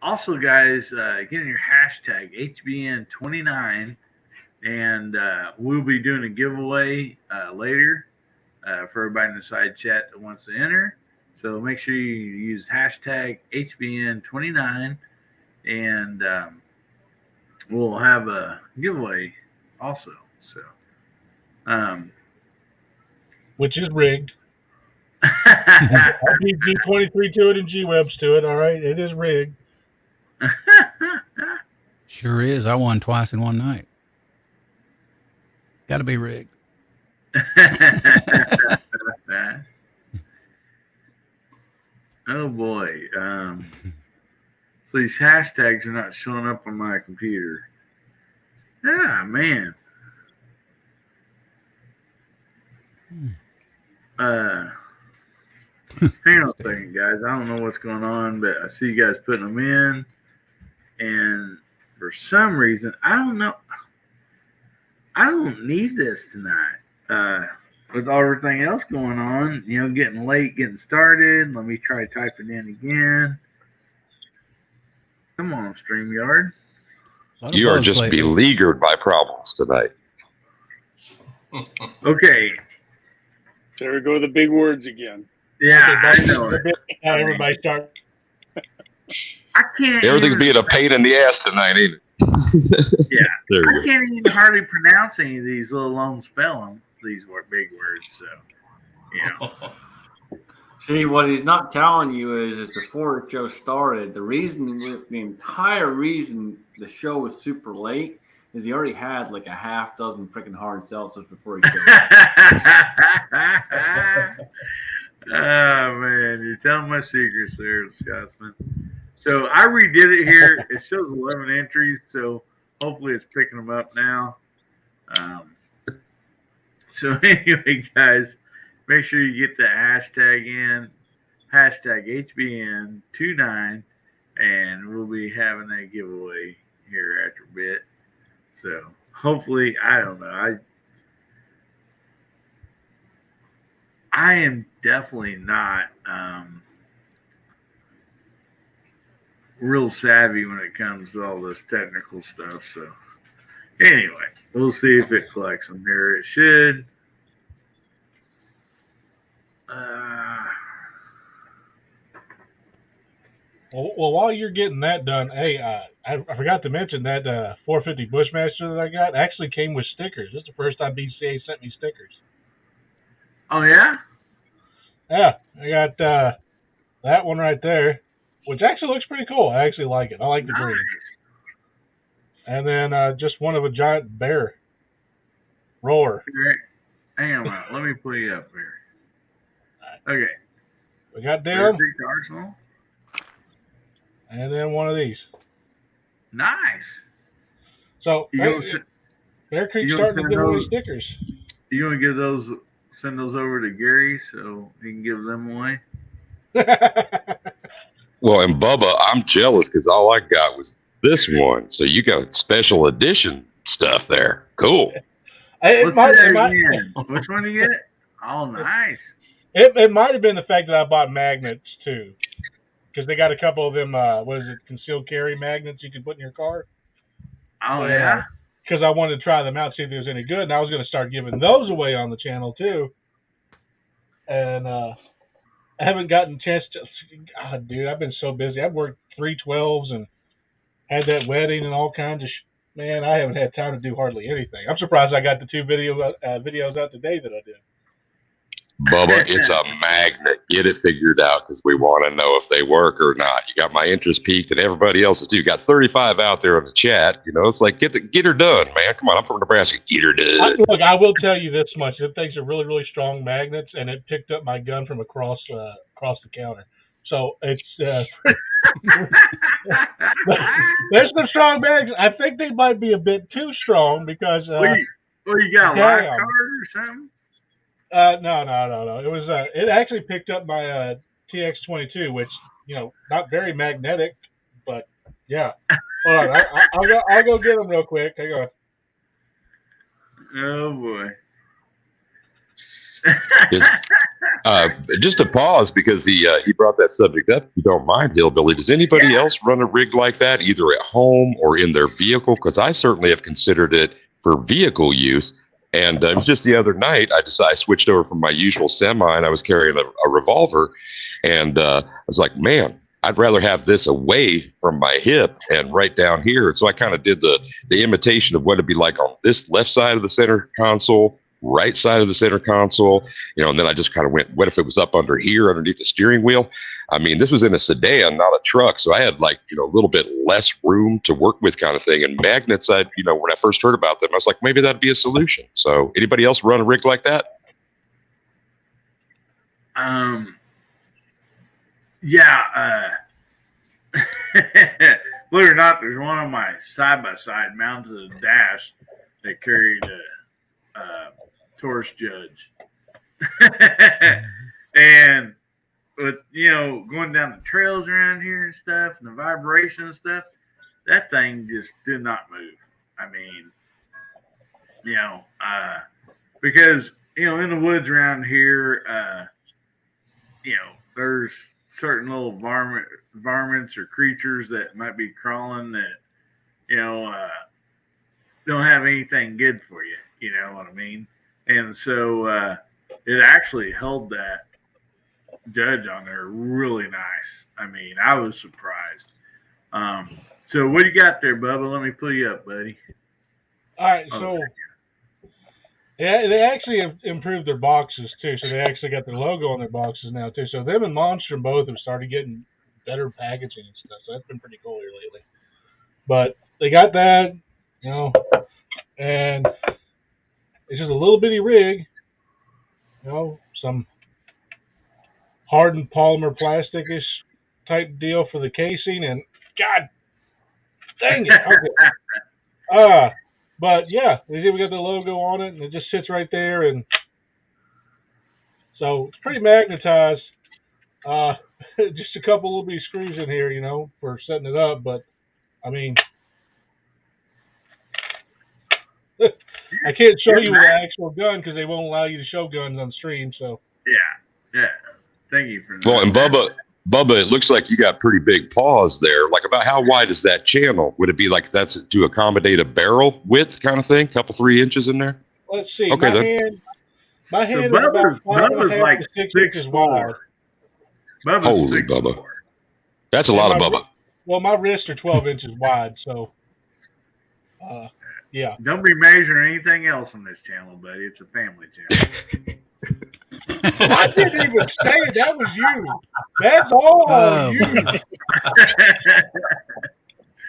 Also, guys, get in your hashtag HBN29, and we'll be doing a giveaway later for everybody in the side chat that wants to enter. So make sure you use hashtag HBN29, and we'll have a giveaway also. So, which is rigged. I'll beat G23 to it and G-Webs to it. All right, it is rigged. Sure is. I won twice in one night. Got to be rigged. Oh boy. So these hashtags are not showing up on my computer. Ah, man. Hang on a second, guys. I don't know what's going on, but I see you guys putting them in. And for some reason, I don't know. I don't need this tonight. With everything else going on, getting late, getting started. Let me try typing in again. Come on, StreamYard. You are just beleaguered by problems tonight. Okay. There we go, the big words again. Yeah, I know it. Everybody start. I can't. Everything's being a pain in the ass tonight, ain't it? Yeah. There you I can't even hardly pronounce any of these, let alone spell them. These were big words, so See, what he's not telling you is that before the show started, the entire reason the show was super late is he already had like a half dozen freaking hard seltzers before he showed up. Oh man, you're telling my secrets there, Scotsman. So I redid it here. It shows 11 entries, so hopefully it's picking them up now. So anyway, guys, make sure you get the hashtag in, hashtag HBN29, and we'll be having that giveaway here after a bit. So hopefully, I don't know. I am definitely not real savvy when it comes to all this technical stuff. So anyway, we'll see if it collects them here. It should. Well, while you're getting that done, hey, I forgot to mention that 450 Bushmaster that I got actually came with stickers. This is the first time BCA sent me stickers. Oh, yeah? Yeah, I got that one right there, which actually looks pretty cool. I actually like it. I like the green. And then just one of a giant bear roller. Hang on a minute. Let me pull you up here. Okay. We got them. Arsenal. And then one of these. Nice. So Bear Creek's starting to give away stickers. You want to send those over to Gary so he can give them away? Well, and Bubba, I'm jealous because all I got was this one. So you got special edition stuff there. Cool. Which one do you get? Oh, nice. It might have been the fact that I bought magnets too, because they got a couple of them. What is it? Concealed carry magnets you can put in your car. Oh yeah. Because I wanted to try them out, see if they was any good, and I was going to start giving those away on the channel too. And I haven't gotten a chance to. God, dude, I've been so busy. I've worked 3/12s and had that wedding and all kinds of. Man, I haven't had time to do hardly anything. I'm surprised I got the 2 videos out today that I did. Bubba, it's a magnet. Get it figured out because we want to know if they work or not. You got my interest peaked and everybody else's too. You got 35 out there in the chat. It's like get her done, man. Come on, I'm from Nebraska. Get her done. Look, I will tell you this much: them things are really, really strong magnets, and it picked up my gun from across the counter. So it's there's some strong magnets. I think they might be a bit too strong because. You got a live card or something? No. It was it actually picked up my TX22, which not very magnetic, but yeah. Hold on, I'll go get them real quick. Hang on. Oh boy. Just to pause because he brought that subject up. If you don't mind, Hillbilly, does anybody else run a rig like that, either at home or in their vehicle? Because I certainly have considered it for vehicle use. And it was just the other night, I switched over from my usual semi, and I was carrying a revolver. And I was like, man, I'd rather have this away from my hip and right down here. And so I kind of did the imitation of what it'd be like on this left side of the center console right side of the center console, and then I just kind of went, what if it was up under here underneath the steering wheel? I mean, this was in a sedan, not a truck. So I had a little bit less room to work with kind of thing. And magnets, when I first heard about them, I was like, maybe that'd be a solution. So anybody else run a rig like that? Yeah. Believe it or not, there's one on my side-by-side mounted to the dash that carried a Taurus Judge. And with, going down the trails around here and stuff, and the vibration and stuff, that thing just did not move. I mean, because, in the woods around here, there's certain little varmints or creatures that might be crawling that, don't have anything good for you. You know what I mean? And so it actually held that Judge on there really nice. I mean, I was surprised. So what do you got there, Bubba? Let me pull you up, buddy. All right, so yeah, they actually have improved their boxes too. So they actually got their logo on their boxes now too. So them and Monster both have started getting better packaging and stuff. So that's been pretty cool here lately. But they got that, and it's just a little bitty rig, some hardened polymer plasticish type deal for the casing, and God dang it. Okay. But yeah, we got the logo on it, and it just sits right there, and so it's pretty magnetized. Just a couple little bitty screws in here, for setting it up. But I mean, I can't show you the actual gun because they won't allow you to show guns on stream. So yeah. Thank you for that. Well, and Bubba, it looks like you got pretty big paws there. Like, about how wide is that channel? Would it be like that's to accommodate a barrel width kind of thing? Couple 3 inches in there? Let's see. Okay, My hand is about 5.5 like to 6 inches wide. Holy Bubba. That's a lot of Bubba. Well, my wrists are 12 inches wide, so yeah. Don't be measuring anything else on this channel, buddy. It's a family channel. I didn't even say it. That was you. That's all you.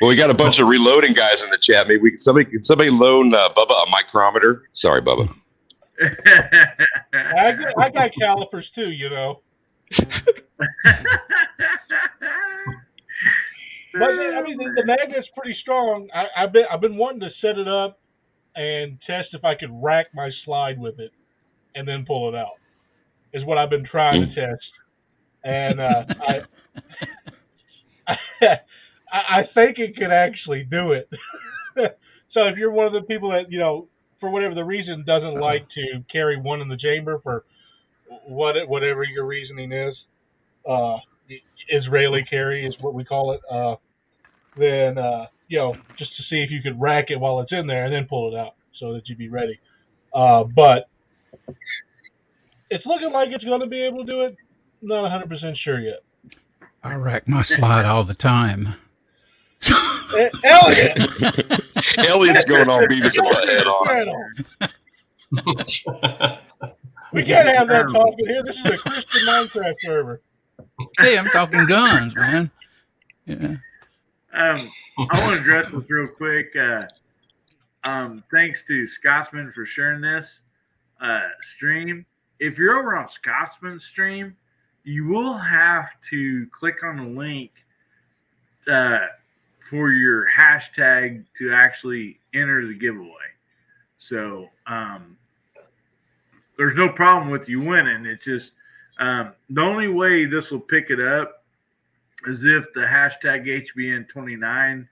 Well, we got a bunch of reloading guys in the chat. Maybe can somebody loan Bubba a micrometer? Sorry, Bubba. I got calipers too, But I mean, the magnet's pretty strong. I've been wanting to set it up and test if I could rack my slide with it and then pull it out. Is what I've been trying to test, and I think it could actually do it. So if you're one of the people that for whatever the reason doesn't like to carry one in the chamber for whatever your reasoning is, Israeli carry is what we call it. Then just to see if you could rack it while it's in there and then pull it out so that you'd be ready. But it's looking like it's going to be able to do it. Not 100% sure yet. I rack my slide all the time. Elliot! Elliot's going on Beavis and Butthead on us. We can't have that talking here. This is a Christian Minecraft server. Hey, I'm talking guns, man. Yeah. I want to address this real quick. Thanks to Scotsman for sharing this stream. If you're over on Scotsman's stream, you will have to click on the link for your hashtag to actually enter the giveaway. So there's no problem with you winning. It's just the only way this will pick it up is if the hashtag HBN29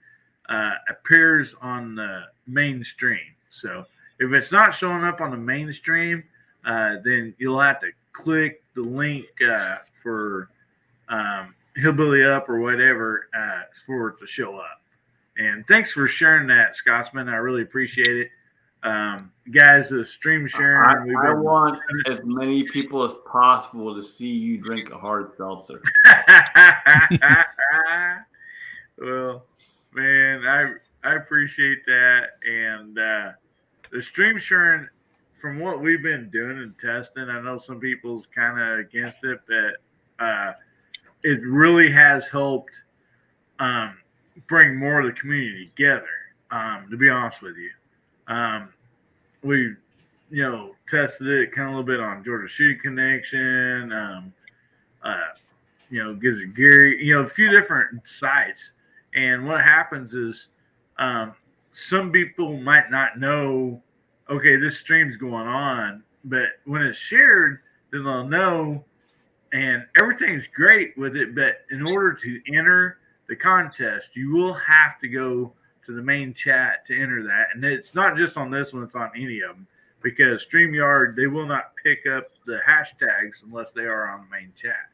appears on the mainstream. So if it's not showing up on the mainstream, then you'll have to click the link for Hillbilly Up or whatever for it to show up. And thanks for sharing that, Scotsman. I really appreciate it. Guys, the stream sharing. I want as many people as possible to see you drink a hard seltzer. Well, man, I appreciate that. And the stream sharing from what we've been doing and testing, I know some people's kind of against it, but it really has helped bring more of the community together. To be honest with you, we tested it kind of a little bit on Georgia Shooting Connection, Gizzard Gary, a few different sites. And what happens is some people might not know, okay, this stream's going on, but when it's shared, then they'll know, and everything's great with it. But in order to enter the contest, you will have to go to the main chat to enter that. And it's not just on this one, it's on any of them, because StreamYard, they will not pick up the hashtags unless they are on the main chat.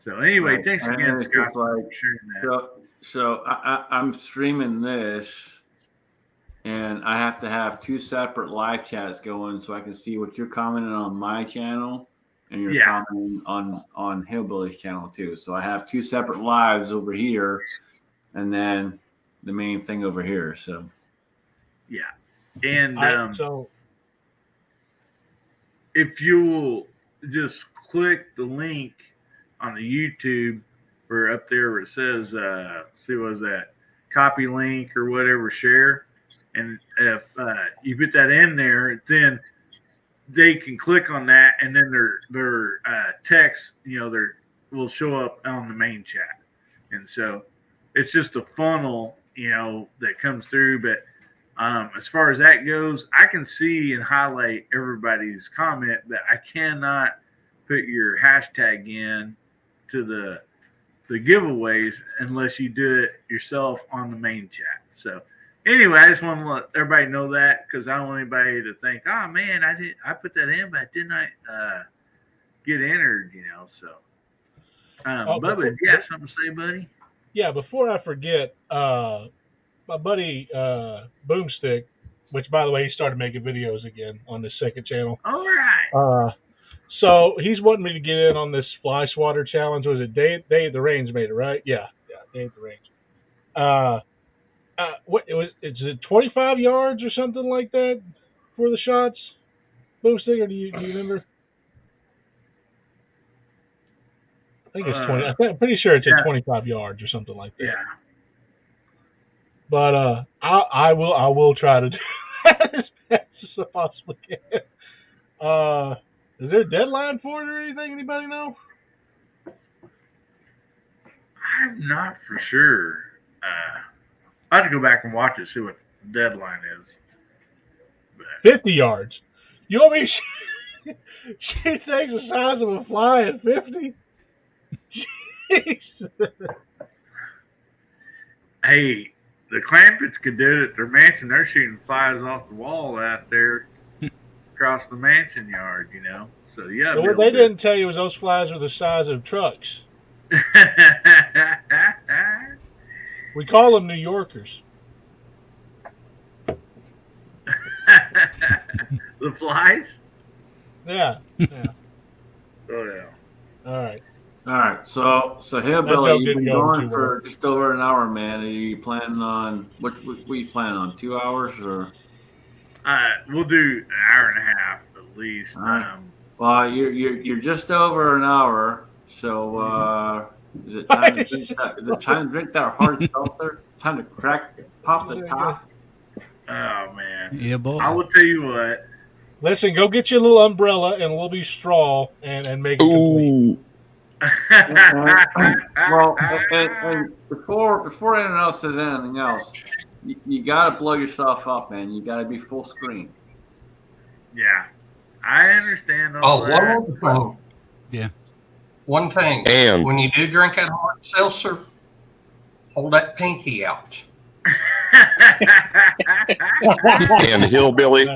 So anyway, Right. thanks again, Scott, for sharing that. So I'm streaming this, and I have to have 2 separate live chats going so I can see what you're commenting on my channel and you're commenting on Hillbilly's channel too. So I have 2 separate lives over here, and then the main thing over here. So yeah, and so if you'll just click the link on the YouTube or up there where it says, see, what is that? Copy link or whatever, share. And if you put that in there, then they can click on that, and then their text, will show up on the main chat. And so it's just a funnel, that comes through. But as far as that goes, I can see and highlight everybody's comment, but I cannot put your hashtag in to the giveaways unless you do it yourself on the main chat. So anyway, I just want to let everybody know that, because I don't want anybody to think, oh man, I put that in, but I did not get entered, So Bubba, do you have something to say, buddy? Yeah, before I forget, my buddy Boomstick, which by the way, he started making videos again on this second channel. All right. So he's wanting me to get in on this fly swatter challenge. Was it Day at the Range made it, right? Yeah, Day at the Range. Is it 25 yards or something like that for the shots? Boomstick, or do you remember? I think it's 20. I'm pretty sure it's at 25 yards or something like that. Yeah. But I will try to do that as fast as I possibly can. Is there a deadline for it or anything? Anybody know? I'm not for sure. I have to go back and watch it, see what the deadline is. But 50 yards. You want me to she takes the size of a fly at 50? Jeez. Hey, the Clampets could do it at their mansion. They're shooting flies off the wall out there across the mansion yard, So yeah. What they didn't tell you was those flies are the size of trucks. We call them New Yorkers. The flies? Yeah. Oh yeah. All right. So Hillbilly, you've been going for just over an hour, man. Are you planning on what you planning on? 2 hours or? We'll do an hour and a half at least. Right. Well, you're just over an hour, so is it time to drink that? Is it time to drink that hard seltzer? Time to pop the top. Oh man. Yeah, boy. I will tell you what. Listen, go get you a little umbrella and we'll be straw and make it complete. Well, and before anyone else says anything else, you got to blow yourself up, man. You got to be full screen. Yeah, I understand. One other thing. Yeah. One thing. And when you do drink that hard seltzer, hold that pinky out. And Hillbilly,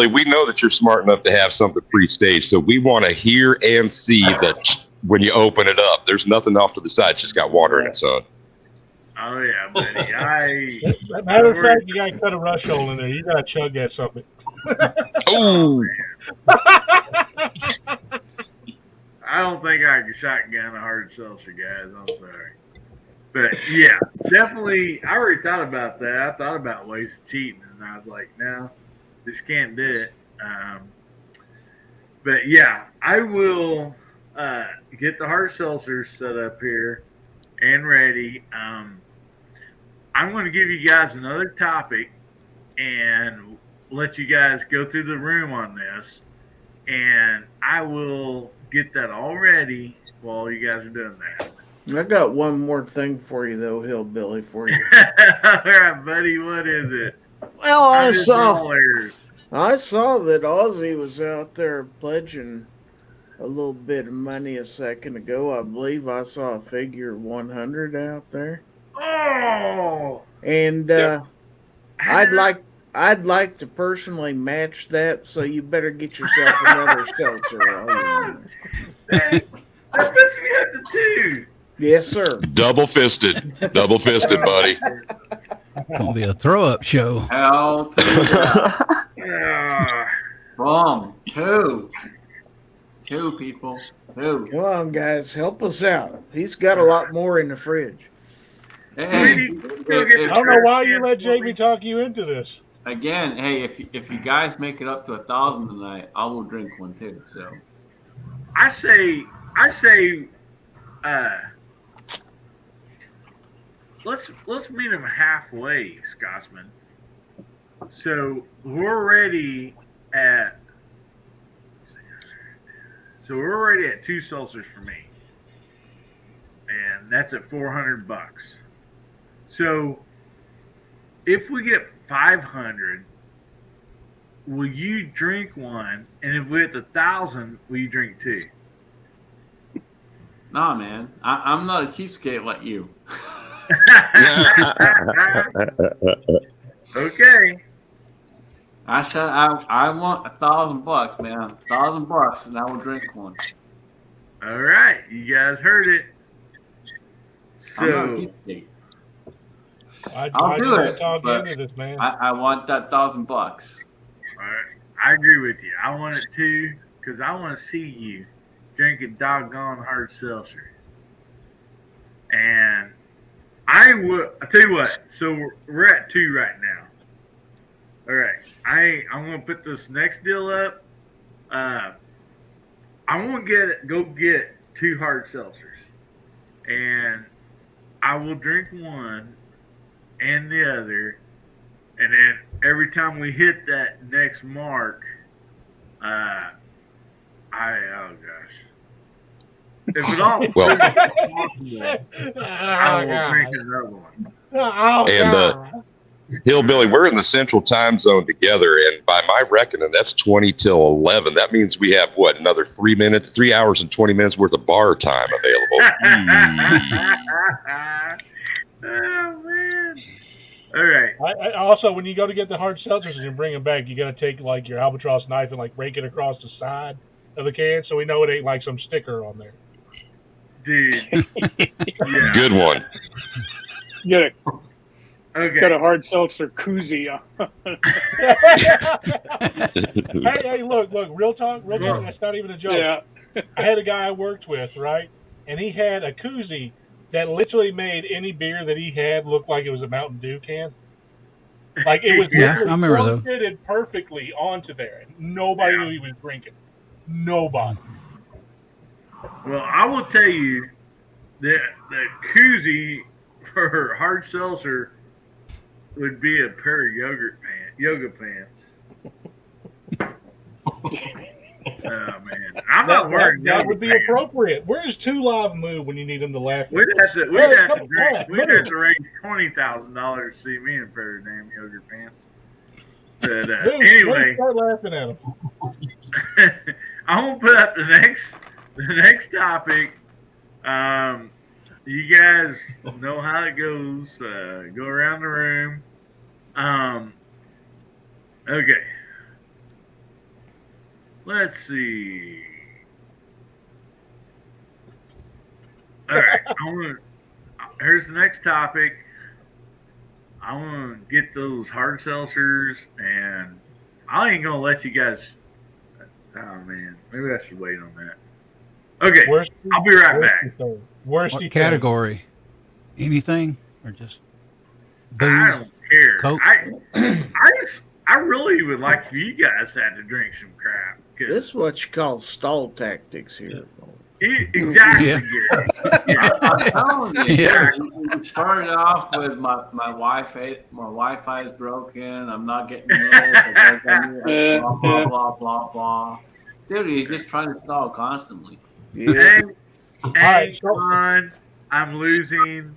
we know that you're smart enough to have something pre-staged, so we want to hear and see that when you open it up, there's nothing off to the side. It's just got water in it, son. Oh yeah, buddy. Matter of fact, you got to cut a rush hole in there. You got to chug that something. Oh. I don't think I can shotgun a hard seltzer, guys. I'm sorry. But yeah, definitely. I already thought about that. I thought about ways of cheating, and I was like, no, just can't do it. But yeah, I will get the hard seltzers set up here and ready. I'm going to give you guys another topic and let you guys go through the room on this. And I will get that all ready while you guys are doing that. I got one more thing for you, though, Hillbilly, for you. All right, buddy, what is it? Well, I saw that Ozzy was out there pledging a little bit of money a second ago. I believe I saw a figure 100 out there. Oh! And I'd like to personally match that, so you better get yourself another seltzer while you're That puts me up to 2. Yes, sir. Double fisted, buddy. It's gonna be a throw-up show. Hell to the boom. 2 people. 2. Come on, guys, help us out. He's got a lot more in the fridge. Hey, I don't know why you let Jamie talk you into this. Again, hey, if you guys make it up to 1,000 tonight, I will drink one too. So I say let's meet him halfway, Scotsman. So we're already at 2 seltzers for me, and that's at $400. So if we get 500, will you drink one? And if we hit 1,000, will you drink 2? nah, man, I'm not a cheapskate like you. Okay. I said I want $1,000, man. $1,000, and I will drink one. All right, you guys heard it. I'm not a So cheapskate. I'll do it, talk but into this, man. I want that $1,000. all right, I agree with you. I want it too because I want to see you drink a doggone hard seltzer. And I tell you what. So we're at 2 right now. All right, I'm gonna put this next deal up. I won't go get 2 hard seltzers, and I will drink one and the other, and then every time we hit that next mark, oh gosh. If it all Well, I will drink another one. and Hillbilly, we're in the central time zone together, and by my reckoning, that's 20 till 11. That means we have another 3 hours and 20 minutes worth of bar time available. Oh man! All right. I also, when you go to get the hard seltzers and bring them back, you got to take like your albatross knife and like rake it across the side of the can, so we know it ain't like some sticker on there. Dude. Yeah. Good one. Get Okay. Got a hard seltzer koozie. hey, look, real talk, that's not even a joke. Yeah. I had a guy I worked with, right? And he had a koozie that literally made any beer that he had look like it was a Mountain Dew can. Like it was Yeah, I remember those. fitted perfectly onto there. Nobody knew he was drinking. Nobody. Well, I will tell you that the koozie for hard seltzer would be a pair of yoga pants. Oh man, I'm not wearing that yoga would be pants. appropriate. Where's 2 Live move when you need them to laugh? We'd have to raise $20,000 to see me in a pair of damn yoga pants. But anyway, start laughing at them. I won't put up the next topic. You guys know how it goes. Go around the room. Okay. Let's see. All right. Here's the next topic. I want to get those hard seltzers, and I ain't gonna let you guys. Oh man, maybe I should wait on that. Okay, I'll be right back. What category? Anything or just booze? I don't care. Coke? I really would like for you guys to have to drink some crap. This is what you call stall tactics here. Exactly. Yeah. Yeah. I'm telling you, Yeah. you started off with my Wi-Fi is broken. I'm not getting this. Blah blah blah blah blah. Dude, he's just trying to stall constantly. Yeah. Hang on, I'm losing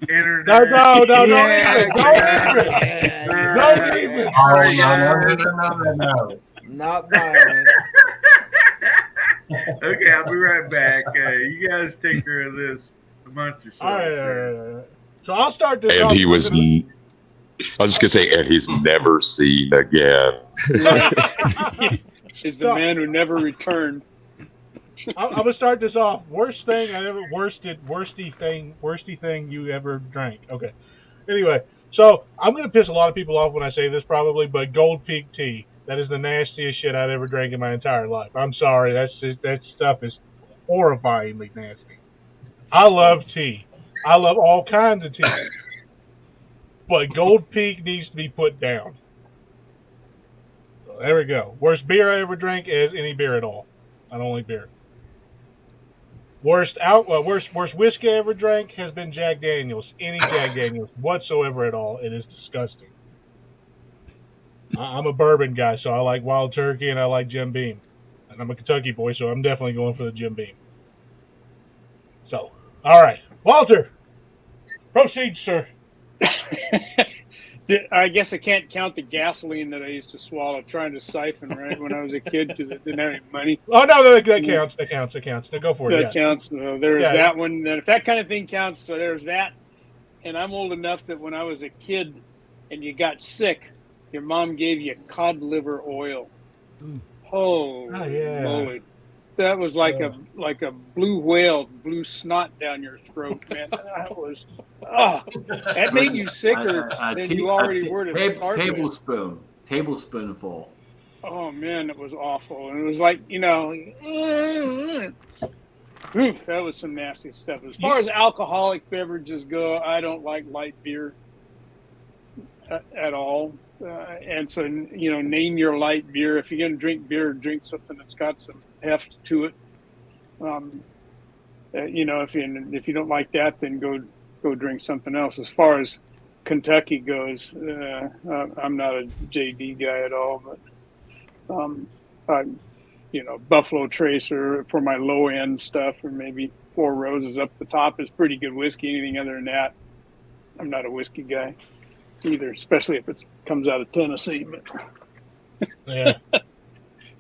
internet. No, Yeah, don't even. No. Not buying it. Okay, I'll be right back. You guys take care of this amongst yourselves. All right. So I'll start this. And off he was, with I was just going to say, and he's never seen again. Is the man who never returned. I'm gonna start this off. Worst thing I ever worsty thing you ever drank. Okay. Anyway, so I'm gonna piss a lot of people off when I say this probably, but Gold Peak tea. That is the nastiest shit I've ever drank in my entire life. I'm sorry, that stuff is horrifyingly nasty. I love tea. I love all kinds of tea. But Gold Peak needs to be put down. So there we go. Worst beer I ever drank is any beer at all. I don't like beer. Worst whiskey I ever drank has been Jack Daniels. Any Jack Daniels whatsoever at all. It is disgusting. I'm a bourbon guy, so I like Wild Turkey and I like Jim Beam. And I'm a Kentucky boy, so I'm definitely going for the Jim Beam. So, all right. Walter, proceed, sir. I guess I can't count the gasoline that I used to swallow trying to siphon, right, when I was a kid because I didn't have any money. Oh, no, that counts. That counts. Now go for it. That counts. There's that one. If that kind of thing counts, so there's that. And I'm old enough that when I was a kid and you got sick, your mom gave you cod liver oil. Holy moly. That was like a blue whale blew snot down your throat, man. That was that made you sicker than you already were to start with. Tablespoonful. Oh man, it was awful. And it was like, that was some nasty stuff. As far as alcoholic beverages go, I don't like light beer at all. And so, name your light beer. If you're going to drink beer, drink something that's got some heft to it. If you don't like that, then go drink something else. As far as Kentucky goes, I'm not a JD guy at all, but Buffalo Tracer for my low end stuff, or maybe Four Roses up the top is pretty good whiskey. Anything other than that, I'm not a whiskey guy either, especially if it comes out of Tennessee. But yeah.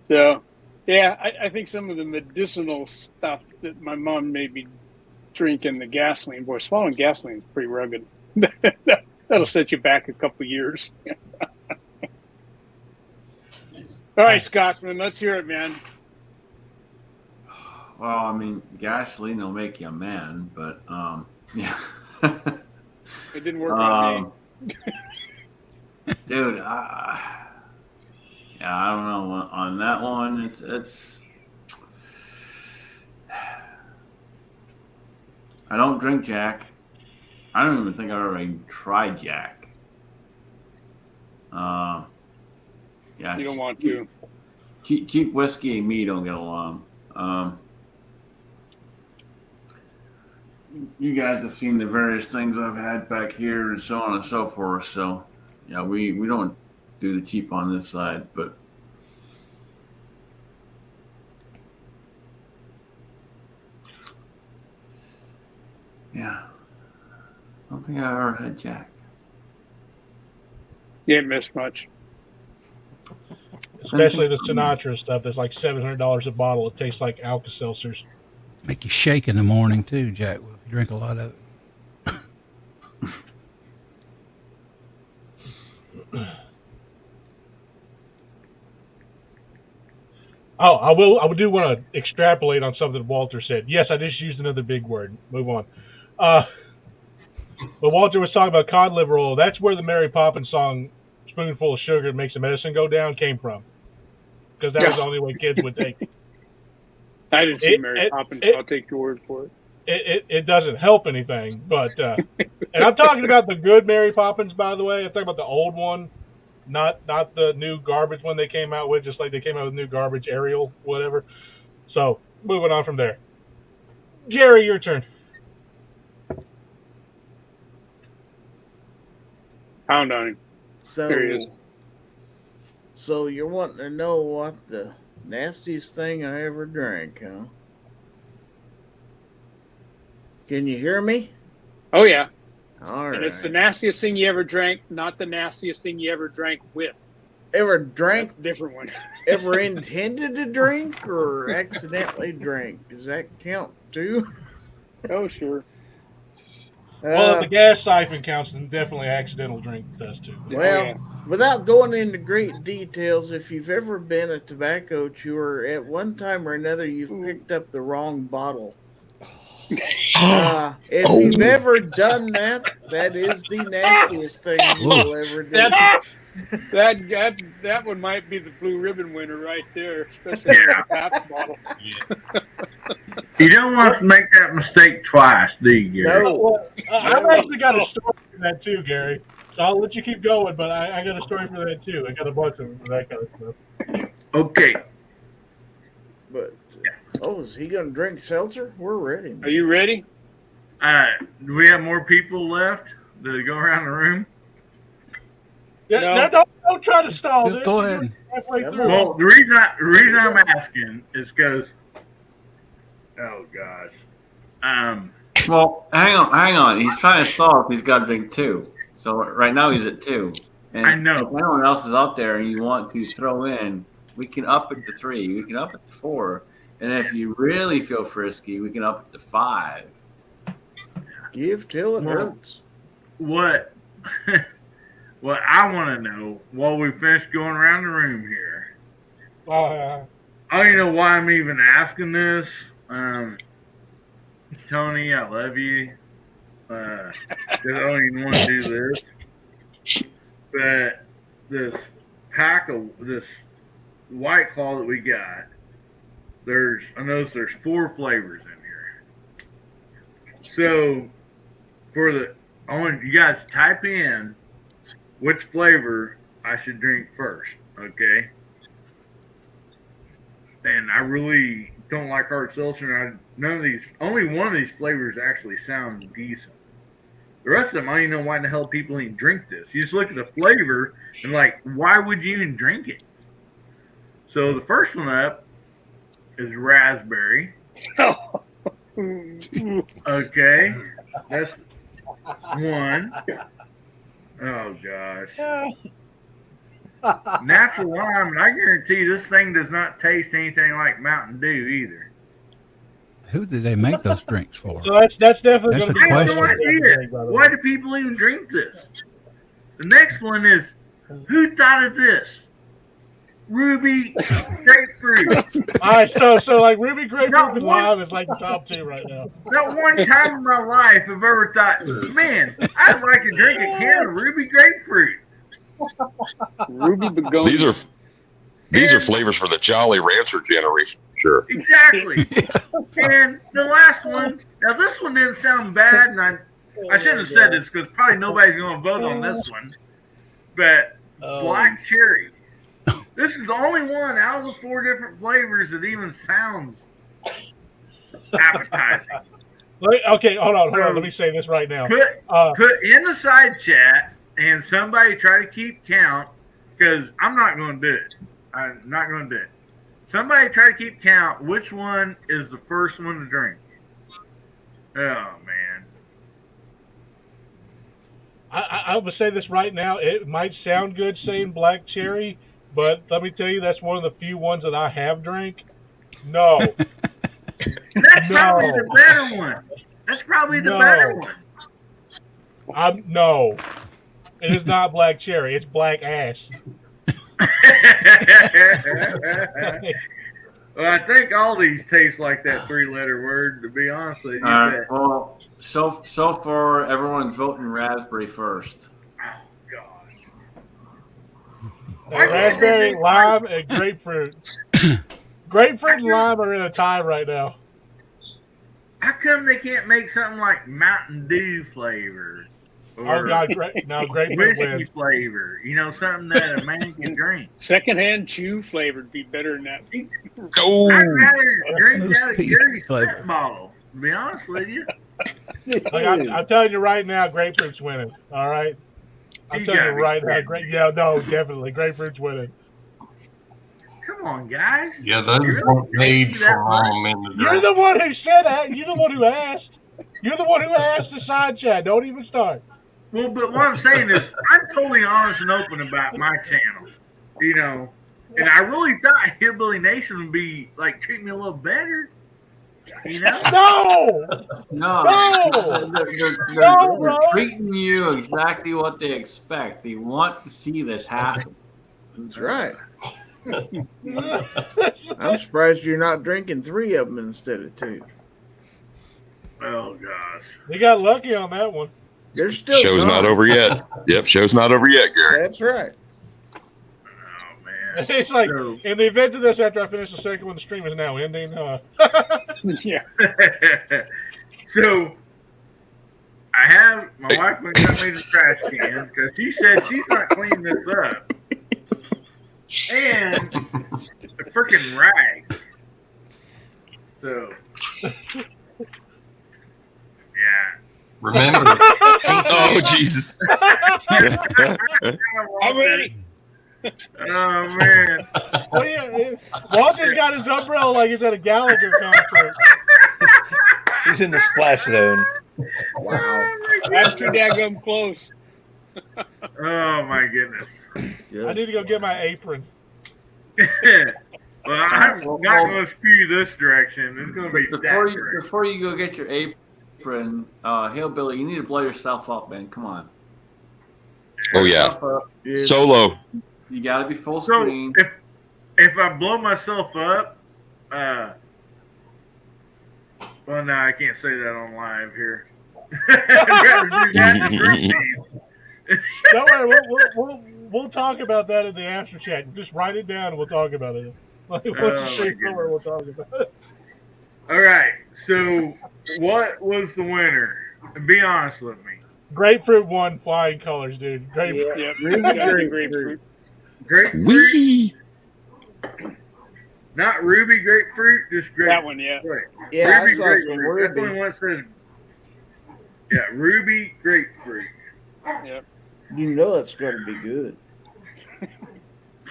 So, yeah, I think some of the medicinal stuff that my mom made me drink in the gasoline. Boy, swallowing gasoline is pretty rugged. That'll set you back a couple years. All right, Scotsman, let's hear it, man. Well, I mean, gasoline will make you a man, but yeah. It didn't work on me. Dude, I don't know. On that one, it's. I don't drink Jack. I don't even think I've ever even tried Jack. Yeah. You don't want to. Cheap whiskey and me don't get along. You guys have seen the various things I've had back here and so on and so forth. So, yeah, we don't do the cheap on this side, but yeah, I don't think I've ever had Jack. You ain't missed much. Especially the Sinatra stuff that's like $700 a bottle. It tastes like Alka-Seltzers. Make you shake in the morning too, Jack. If you drink a lot of it. Oh, I do want to extrapolate on something Walter said. Yes, I just used another big word. Move on. But Walter was talking about cod liver oil. That's where the Mary Poppins song, "Spoonful of Sugar Makes the Medicine Go Down," came from. Because that was the only way kids would take it. I didn't see Mary Poppins, so I'll take your word for it. It doesn't help anything, but and I'm talking about the good Mary Poppins, by the way. I'm talking about the old one not the new garbage one they came out with, just like they came out with new garbage Ariel, whatever. So moving on from there. Jerry, your turn. Pound on him. There he is. So you're wanting to know what the nastiest thing I ever drank, huh? Can you hear me? Oh, yeah. All right. And it's the nastiest thing you ever drank, not the nastiest thing you ever drank with. Ever drank? That's a different one. Ever intended to drink or accidentally drank? Does that count too? Oh, sure. Well, if the gas siphon counts, then definitely accidental drink does too. Well, without going into great details, if you've ever been a tobacco chewer, at one time or another, you've picked up the wrong bottle. If you've ever done that, that is the nastiest thing you will ever do. That one might be the blue ribbon winner right there, especially the Pabst bottle. You don't want to make that mistake twice, do you, Gary? No. I've actually got a story for that too, Gary. So I'll let you keep going, but I got a story for that too. I got a bunch of that kind of stuff. Okay. But is he gonna drink seltzer? We're ready. Are you ready? Do we have more people left to go around the room? Yeah, no, don't try to stall Just this. go ahead. Well, the reason I'm asking is because, oh gosh, Well, hang on. He's trying to stall if he's got to drink 2. So right now he's at 2. And I know. if anyone else is out there and you want to throw in, we can up it to 3. We can up it to 4. And if you really feel frisky, we can up it to 5. Give till it hurts. What I want to know while we finish going around the room here. I don't even know why I'm even asking this. Tony, I love you. I don't even want to do this. But this pack of this White Claw that we got, I noticed there's 4 flavors in here. So I want you guys to type in which flavor I should drink first, okay? And I really don't like hard seltzer. Only one of these flavors actually sound decent. The rest of them, I don't even know why the hell people even drink this. You just look at the flavor and why would you even drink it? So the first one up is raspberry. Okay, that's one. Oh gosh. Natural lime, and I guarantee you this thing does not taste anything like Mountain Dew either. Who did they make those drinks for? So that's definitely That's going to be I have no idea. Why do people even drink this? The next one is, who thought of this? Ruby grapefruit. All right, so like Ruby grapefruit and lime is like the top 2 right now. Not one time in my life I've ever thought, man, I'd like to drink a can of Ruby grapefruit. Ruby begonia. These are flavors for the Jolly Rancher generation, sure. Exactly. And the last one, now this one didn't sound bad, and I shouldn't have said this because probably nobody's going to vote on this one, but black cherry. This is the only one out of the 4 different flavors that even sounds appetizing. Okay, hold on. Let me say this right now. Put in the side chat and somebody try to keep count because I'm not going to do it. I'm not going to do it. Somebody try to keep count which one is the first one to drink. Oh, man. I would say this right now. It might sound good saying black cherry, but let me tell you, that's one of the few ones that I have drank. No. That's probably the better one. That's probably the better one. No. It is not black cherry. It's black ass. Well, I think all these taste like that 3-letter word, to be honest with you. Well, so far, everyone's voting raspberry first. Raspberry, lime, and grapefruit. Grapefruit and lime are in a tie right now. How come they can't make something like Mountain Dew flavor Or grapefruit whiskey wins. flavor. You know, something that a man can drink. Secondhand chew flavor would be better than that. Oh, I'd rather drink Moose out of pea Gary's flavor. flat bottle, to be honest with you. I'm telling you right now, grapefruit's winning. All right. I'm You telling you gotta be right now, kidding. definitely, grapefruit's winning. Come on, guys. Yeah, those You really weren't drink made that for much? them in the You're the one who said that. You're the one who asked. You're the one who asked the side chat. Don't even start. Well, but what I'm saying is, I'm totally honest and open about my channel. You know, and I really thought Hillbilly Nation would be like treat me a little better. You know? No, They're treating you exactly what they expect. They want to see this happen. That's right. I'm surprised you're not drinking 3 of them instead of 2. Oh gosh. you got lucky on that one. They're still show's not gone. over yet. Yep, show's not over yet, Gary. That's right. Oh man. It's like So- in the event of this, after I finish the second one, the stream is now ending. Yeah. So I have my wife went and got me the trash can because she said she's not cleaning this up. And the freaking rag. So yeah. Remember, Oh, Jesus. I'm ready. Oh man. Walter's got his umbrella like he's at a Gallagher concert. He's in the splash zone. Wow. I'm too daggum close. Oh my goodness. I need to go get my apron. Well, I'm not going to spew this direction. It's going to be that direction. Before you go get your apron, Hillbilly, you need to blow yourself up, man. Come on. Oh, yeah. Yeah. Solo. You got to be full So screen. if I blow myself up, well, no, I can't say that on live here. I'd rather do that than drink these. Don't worry, we'll talk about that in the after chat. Just write it down and we'll talk about it. Like, Oh, once the my stream's over, we'll talk about it. All right. So what was the winner? Be honest with me. Grapefruit won flying colors, dude. Grapefruit. Yep. Ruby Grapefruit. Grapefruit. Wee. Not ruby grapefruit, just grapefruit. That one, yeah. Right. Yeah, Ruby I saw some grapefruit. That's the only ruby. one that says. Yeah, ruby grapefruit. Yep. You know it's going to be good.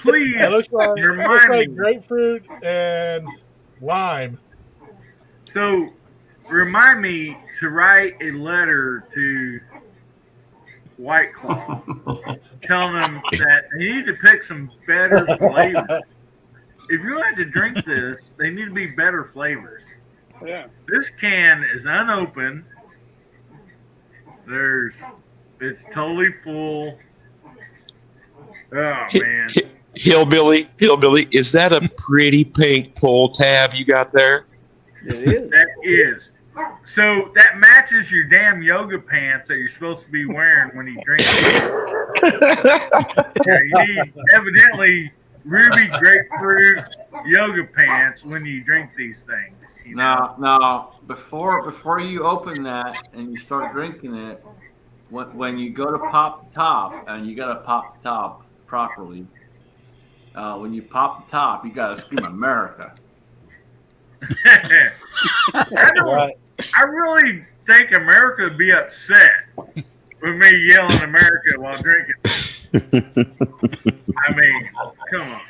Please It looks like remind me. grapefruit and lime. So, remind me to write a letter to White Claw, telling them that they need to pick some better flavors. If you had to drink this, they need to be better flavors. Yeah. This can is unopened. It's totally full. Oh man. Hillbilly, is that a pretty pink pull tab you got there? It is. That is. So that matches your damn yoga pants that you're supposed to be wearing when you drink. Yeah, you need evidently ruby grapefruit yoga pants when you drink these things. You know? Now, before you open that and you start drinking it, when you go to pop the top, and you got to pop the top properly, when you pop the top, you got to scream America. I really think America would be upset with me yelling America while drinking. I mean, come on.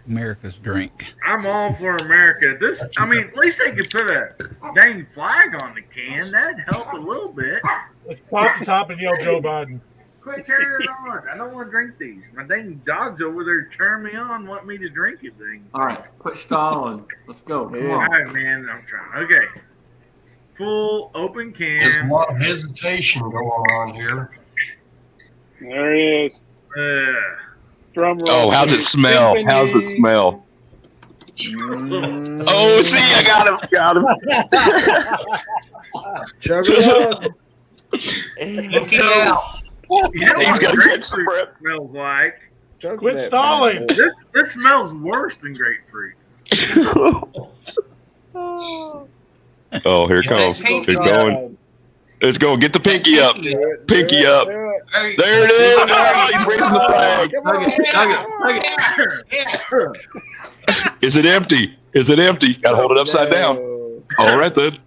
America's drink. I'm all for America. I mean, at least they could put a dang flag on the can. That'd help a little bit. Let's pop the top and yell Joe Biden. Quit turning it on. I don't want to drink these. My dang dog's over there cheering me on, want me to drink it. Thing. All right, quit stalling. Let's go. Come All on. right, man. I'm trying. Okay. Full open there's a can. lot of hesitation going on here. There he is. Drum roll. Oh, how's it smell? Symphony. How's it smell? Oh, see, I got him. Chug it up. Look it out. You know He's what got to catch grapefruit some breath. smells like? Chug Quit that stalling. bad boy. This smells worse than grapefruit. Oh, here it comes. Pink It's going. Let's go. Get the pinky up. Pinky up. There it is. Oh, he's raising the flag. Is it empty? Is it empty? Gotta hold it upside down. All right then.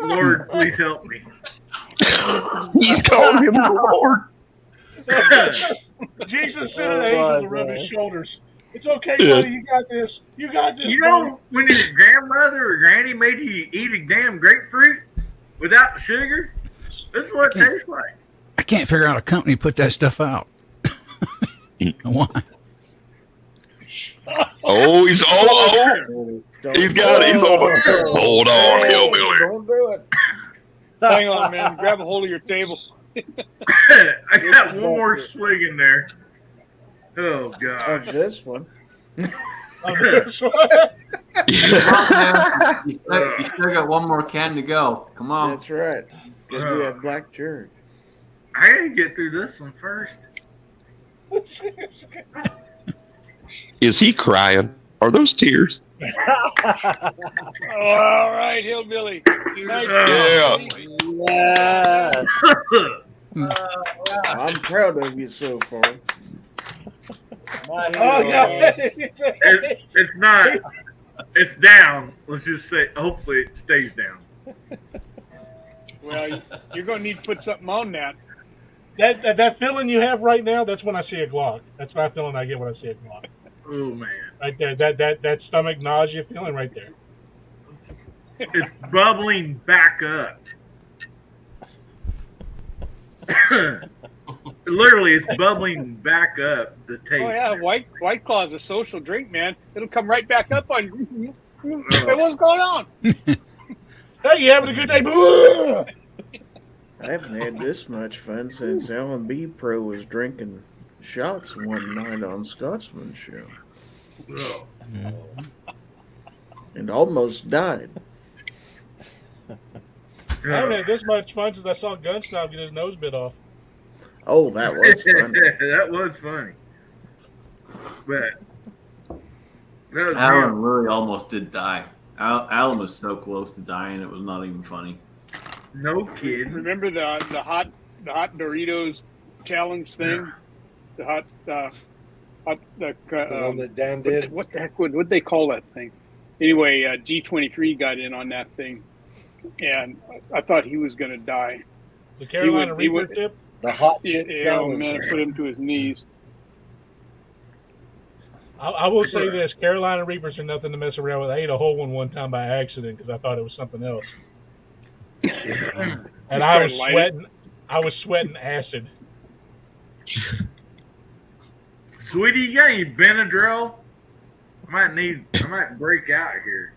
Lord, please help me. He's calling him the Lord. Jesus sent an angel to rub his shoulders. It's okay, buddy. You got this. You got this. You know, when your grandmother or granny made you eat a damn grapefruit without the sugar, this is what it tastes like. I can't figure out a company put that stuff out. Why? Oh, he's he's got it. He's over. Hold on, hillbilly. Don't do it. Hang on, man. Grab a hold of your table. I got one more swig in there. Oh God! Of this one. You still got one more can to go. Come on. That's right. Gotta do that black jerk. I gotta get through this one first. Is he crying? Are those tears? All right, hillbilly. Nice Yeah. Yes. I'm proud of you so far. It's not. It's down. Let's just say. Hopefully, it stays down. Well, you're going to need to put something on that. That feeling you have right now, that's when I see a Glock. That's my feeling I get when I see a Glock. Oh man! Right there, that stomach nausea feeling right there. It's bubbling back up. Literally, it's bubbling back up. The taste. Oh yeah, White Claw's a social drink, man. It'll come right back up on you. Hey, what's going on? Hey, you having a good day? I haven't had this much fun since Alan B. Pro was drinking shots one night on Scotsman's show. Oh. And almost died. I haven't had this much fun since I saw Gunsnob get his nose bit off. Oh, that was fun. That was funny. But that was Alan really almost did die. Alan was so close to dying, it was not even funny. No kidding. Remember the hot Doritos challenge thing? Yeah. The one that Dan did. What the heck would they call that thing? Anyway, G23 got in on that thing, and I thought he was going to die. The Carolina Reaper tip. The hot Yeah, challenge. man, put him to his knees. I will say this: Carolina Reapers are nothing to mess around with. I ate a whole one time by accident because I thought it was something else, and I was sweating. I was sweating acid. Sweetie, you got any Benadryl? I might break out here.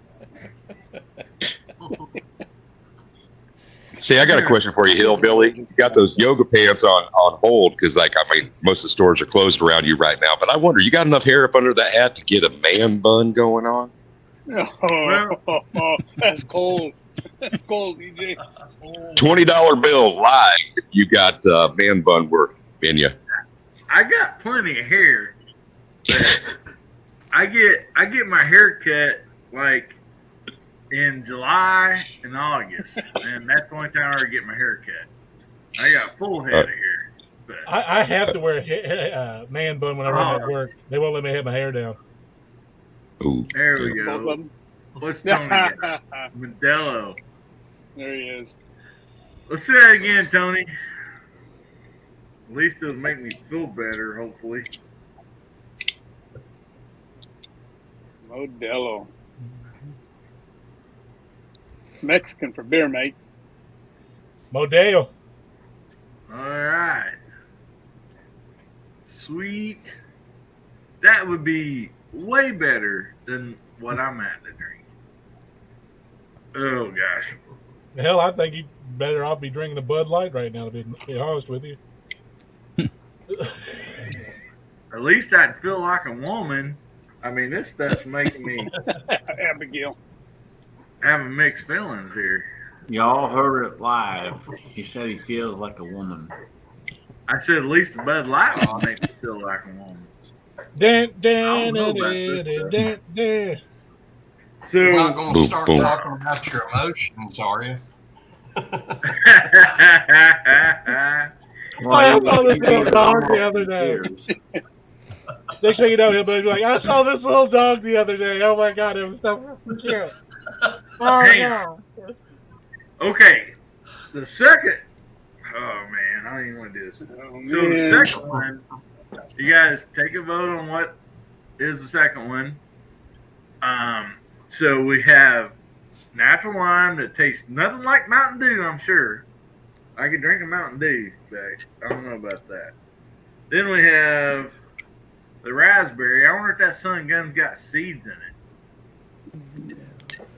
See, I got a question for you, Hillbilly. You got those yoga pants on hold because, most of the stores are closed around you right now. But I wonder, you got enough hair up under that hat to get a man bun going on? Oh, that's cold. That's cold, DJ. $20 bill live. You got man bun worth in you. I got plenty of hair. But I get my hair cut like in July and August, and that's the only time I ever get my hair cut. I got full head of hair. But I have to wear a man bun whenever I'm at work. They won't let me have my hair down. Ooh. There we Both of go. them. What's Tony get? Modelo. There he is. Let's see that again, Tony. At least it'll make me feel better, hopefully. Modelo. Mexican for beer, mate. Modelo. All right. Sweet. That would be way better than what I'm at to drink. Oh, gosh. Hell, I think you'd better off be drinking a Bud Light right now, to be honest with you. At least I'd feel like a woman. I mean, this stuff's making me Abigail. having mixed feelings here. Y'all heard it live. He said he feels like a woman. I said at least the Bud Light will make me feel like a woman. You're not So going to start talking about your emotions, are you? I saw this little dog the other day. Next thing you know, he'll be like, I saw this little dog the other day. Oh my God, it was so cute. Oh, yeah. Okay, the second. Oh man, I don't even want to do this. So the second one, you guys take a vote on what is the second one. So we have natural lime that tastes nothing like Mountain Dew, I'm sure. I could drink a Mountain Dew, but I don't know about that. Then we have the raspberry. I wonder if that Sun Gun's got seeds in it.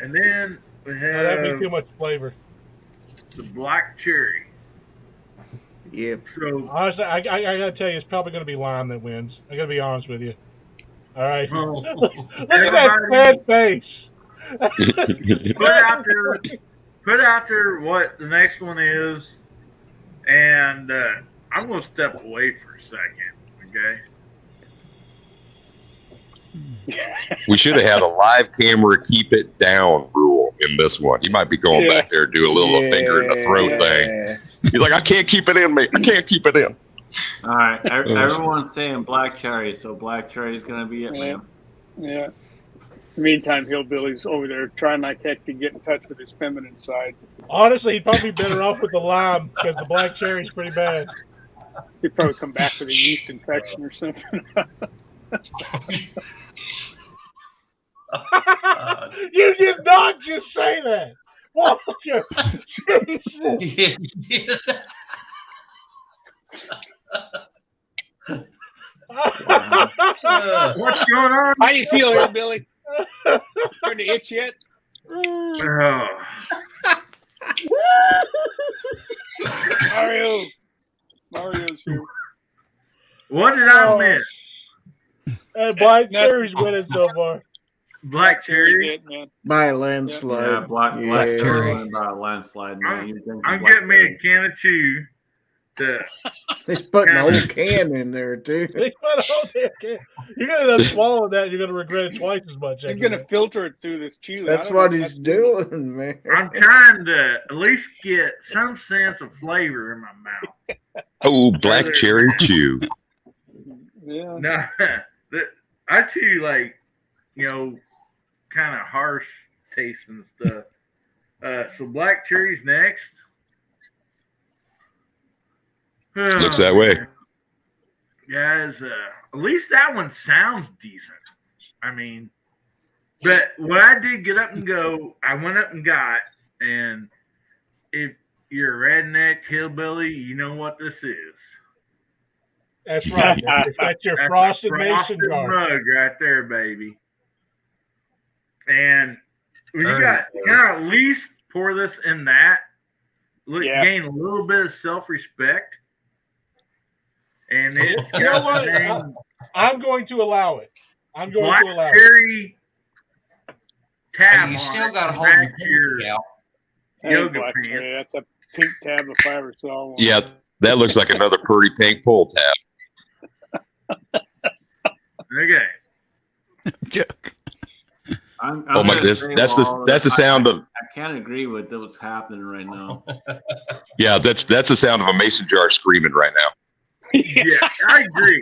And then we have that'd be too much flavor. The black cherry. Yep. So honestly, I gotta tell you, it's probably gonna be lime that wins. I gotta be honest with you. All right. Well, look at that sad face. put out there what the next one is, and I'm gonna step away for a second. Okay. We should have had a live camera keep it down rule in this one. You might be going back there and do a little finger in the throat thing. He's like, I can't keep it in me. I can't keep it in. All right. Everyone's saying black cherry, so black cherry is going to be it, man. Yeah. Meantime, Hillbilly's over there trying like heck to get in touch with his feminine side. Honestly, he'd probably be better off with the lime because the black cherry's pretty bad. He'd probably come back with a yeast infection or something. You did not just say that. Walter. Jesus. What's going on? How you feel, Hillbilly? Starting to itch yet? Mario's here. What did I miss? Black cherry's winning so far. Black cherry by a landslide. Yeah, black cherry by a landslide, man. I'm getting me a can of chew. He's putting a whole can in there too. You're gonna end up swallowing that. You're gonna regret it twice as much. He's gonna filter it through this chew. That's what he's doing, man. I'm trying to at least get some sense of flavor in my mouth. Oh, black cherry chew. Yeah. No, I chew like, kind of harsh taste and stuff. So black cherry's next. Looks that way. Guys, at least that one sounds decent. I mean, but what I did get up and go, I went up and got, and if you're a redneck hillbilly, you know what this is. That's right. That's your frosted mason jar mug right there, baby. And when you got at least pour this in that, gain a little bit of self-respect. And it's I'm going to allow it. I'm going to allow cherry tab. You still got to hold your out. Yoga pants. That's a pink tab if I ever saw one. Yeah, that looks like another pretty pink pull tab. Okay. Joke. Oh my! That's the sound of. I can't agree with what's happening right now. Yeah, that's the sound of a mason jar screaming right now. Yeah, I agree.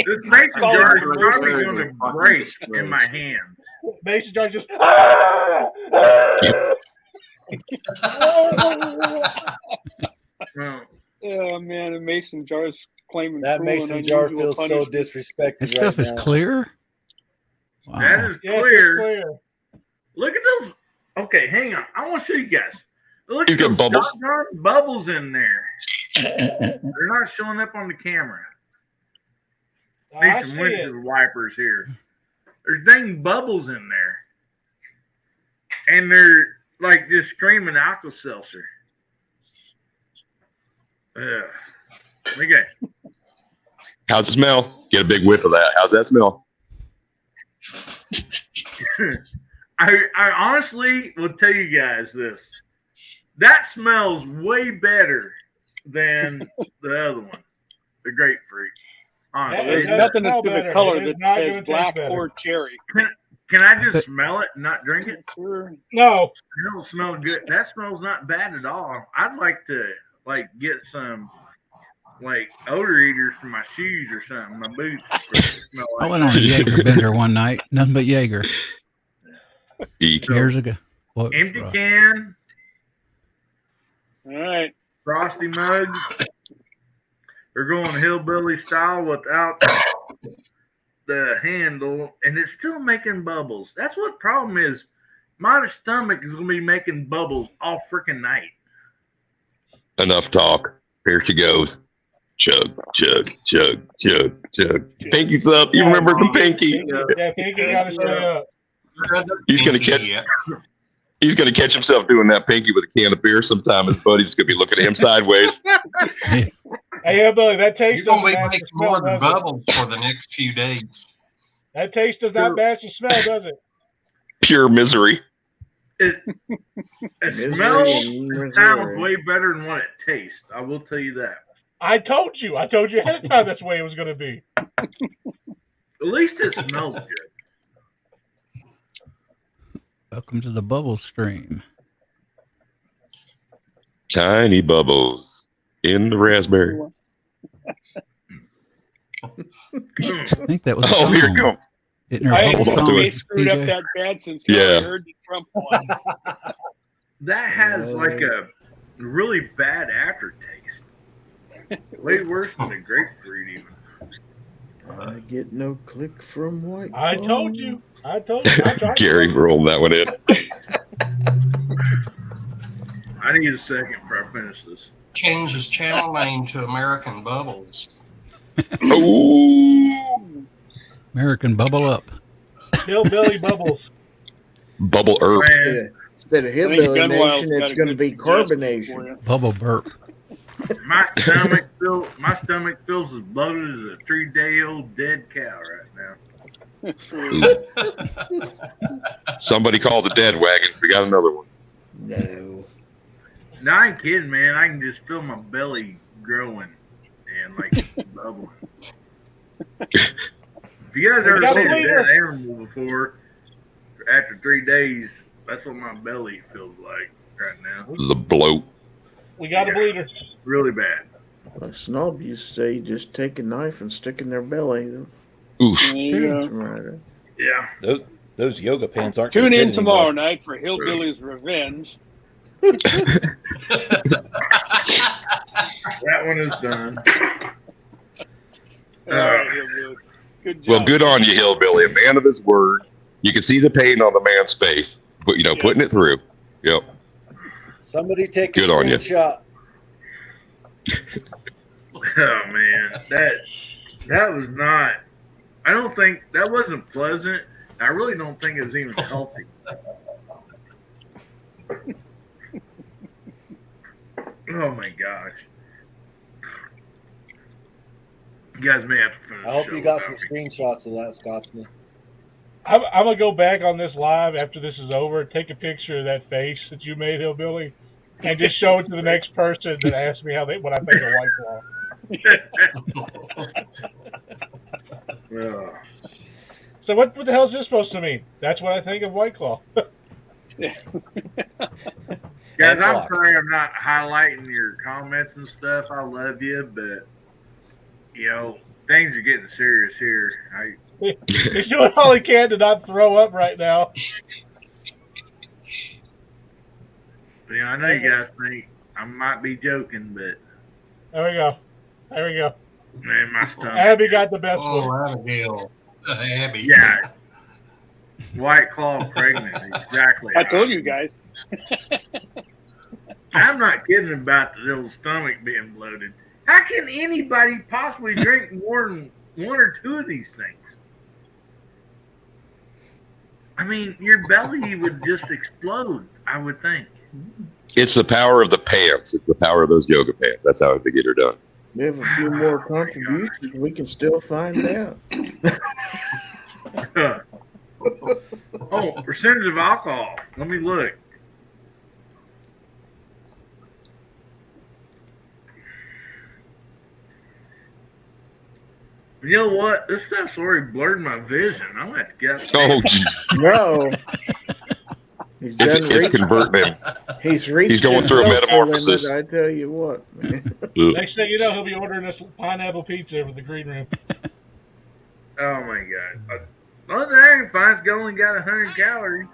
This mason jar is probably going to break in my hands. Mason jar just. Oh man, a mason jar is claiming that mason jar feels so disrespected. That stuff is clear. Wow. That is clear. Look at those. Okay, hang on. I want to show you guys. Look at those bubbles in there. They're not showing up on the camera. Need some windshield wipers here. There's dang bubbles in there. And they're like just screaming Alka-Seltzer. Okay. How's it smell? Get a big whiff of that. How's that smell? I honestly will tell you guys this. That smells way better than the other one, the grapefruit. Honestly, there's nothing to the color that says black or cherry. Can I just smell it and not drink it? Sure. No. It don't smell good. That smells not bad at all. I'd like to get some odor eaters for my shoes or something, my boots. I went on a Jaeger bender one night. Nothing but Jaeger. Years ago. Empty can. All right. Frosty mugs. They're going hillbilly style without the handle, and it's still making bubbles. That's what the problem is. My stomach is going to be making bubbles all freaking night. Enough talk. Here she goes. Chug, chug, chug, chug, chug. Pinky's up. You remember the pinky? Yeah, pinky got to stay up. He's gonna catch himself doing that pinky with a can of beer sometime. His buddy's gonna be looking at him sideways. Hey, Billy, that taste You're gonna be making more than bubbles for the next few days. That taste does not match the smell, does it? Pure misery. It smells and sounds way better than what it tastes. I will tell you that. I told you ahead of time that's the way it was going to be. At least it smells good. Welcome to the bubble stream. Tiny bubbles in the raspberry. I think that was. Oh, here it comes. I ain't screwed up that bad since I heard the Trump one. That has like a really bad aftertaste. Way worse than the grapefruit even. I get no click from White Claw. I told you. Gary rolled that one in. I need a second before I finish this. Change his channel name to American Bubbles. Ooh. American Bubble Up. Hillbilly Bubbles. Bubble Earth. Instead of Hillbilly Nation, it's going to be Carbonation. Bubble Burp. My stomach feels as bloated as a 3-day-old dead cow right now. Somebody call the dead wagon. We got another one. No, I ain't kidding, man. I can just feel my belly growing and bubbling. If you guys ever seen a dead animal before, after 3 days, that's what my belly feels like right now. The bloat. We got a bleeder. Really bad. like Snob used to say, just take a knife and stick in their belly. Oof. Right. Yeah. Those yoga pants aren't. Tune in tomorrow night for Hillbilly's Revenge. That one is done. All right, Hillbilly. Good job. Well, good on you, Hillbilly. A man of his word. You can see the pain on the man's face, but putting it through. Yep. Somebody take good a on you. screenshot. Oh man, that was not. I don't think that wasn't pleasant. I really don't think it was even healthy. Oh my gosh. You guys may have to finish. I hope you got some screenshots of that, Scotsman. I'm going to go back on this live after this is over, take a picture of that face that you made, Hillbilly, and just show it to the next person that asks me what I think of White Claw. Yeah. So what the hell is this supposed to mean? That's what I think of White Claw. Guys, I'm sorry I'm not highlighting your comments and stuff. I love you, but things are getting serious here. He's doing all he can to not throw up right now. I know you guys think I might be joking, but there we go. Man, my stomach. Abby got the best one. Abigail. Abby. Yeah. White Claw pregnant, exactly. I told you guys. I'm not kidding about the little stomach being bloated. How can anybody possibly drink more than one or two of these things? I mean, your belly would just explode, I would think. It's the power of the pants. It's the power of those yoga pants. That's how they get her done. We have a few more contributions. We can still find out. Oh, percentage of alcohol. Let me look. You know what? This stuff's already blurred my vision. I'm gonna have to get. Oh, geez. No. He's It's converting him. He's reached. He's going his through a seltzer metamorphosis. limit, I tell you what, man. Next thing you know, he'll be ordering us pineapple pizza over the green room. Oh my god! Well, there, fine. It's only got 100 calories.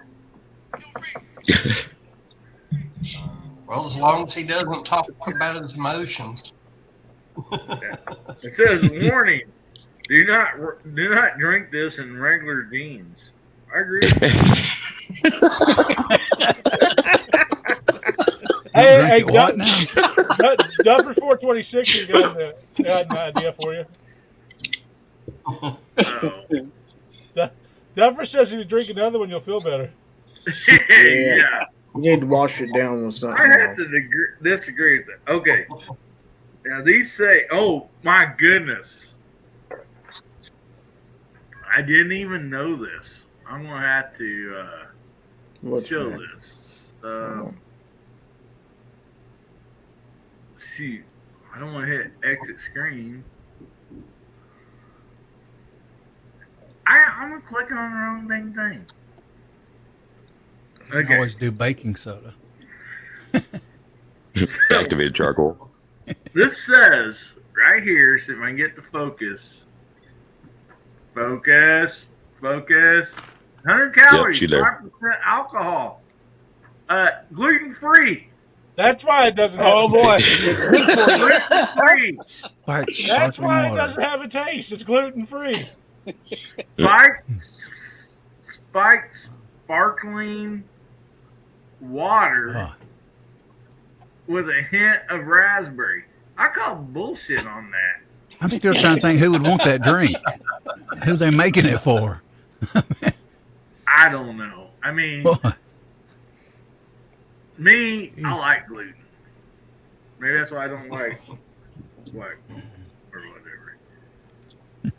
Well, as long as he doesn't talk about his emotions. It says, "Warning: Do not drink this in regular jeans." I agree. Hey, Duffer 426 has got an idea for you. Duffer says if you drink another one, you'll feel better. Yeah. You need to wash it down with something. I have to disagree with that. Okay. Now these say, "Oh my goodness, I didn't even know this." I'm gonna have to show this. Shoot, I don't want to hit exit screen. I'm gonna click on the wrong dang thing. You can always do baking soda. Activated charcoal. This says right here, see if I can get the focus. Focus. 100 calories, 5% alcohol. Gluten free. That's why it doesn't have Oh, a boy. taste. It's good for you. Gluten free. That's why it doesn't have a taste. It's gluten free. Spiked sparkling water with a hint of raspberry. I call bullshit on that. I'm still trying to think who would want that drink. Who they making it for? I don't know. I mean, me, I like gluten. Maybe that's why I don't like what or whatever.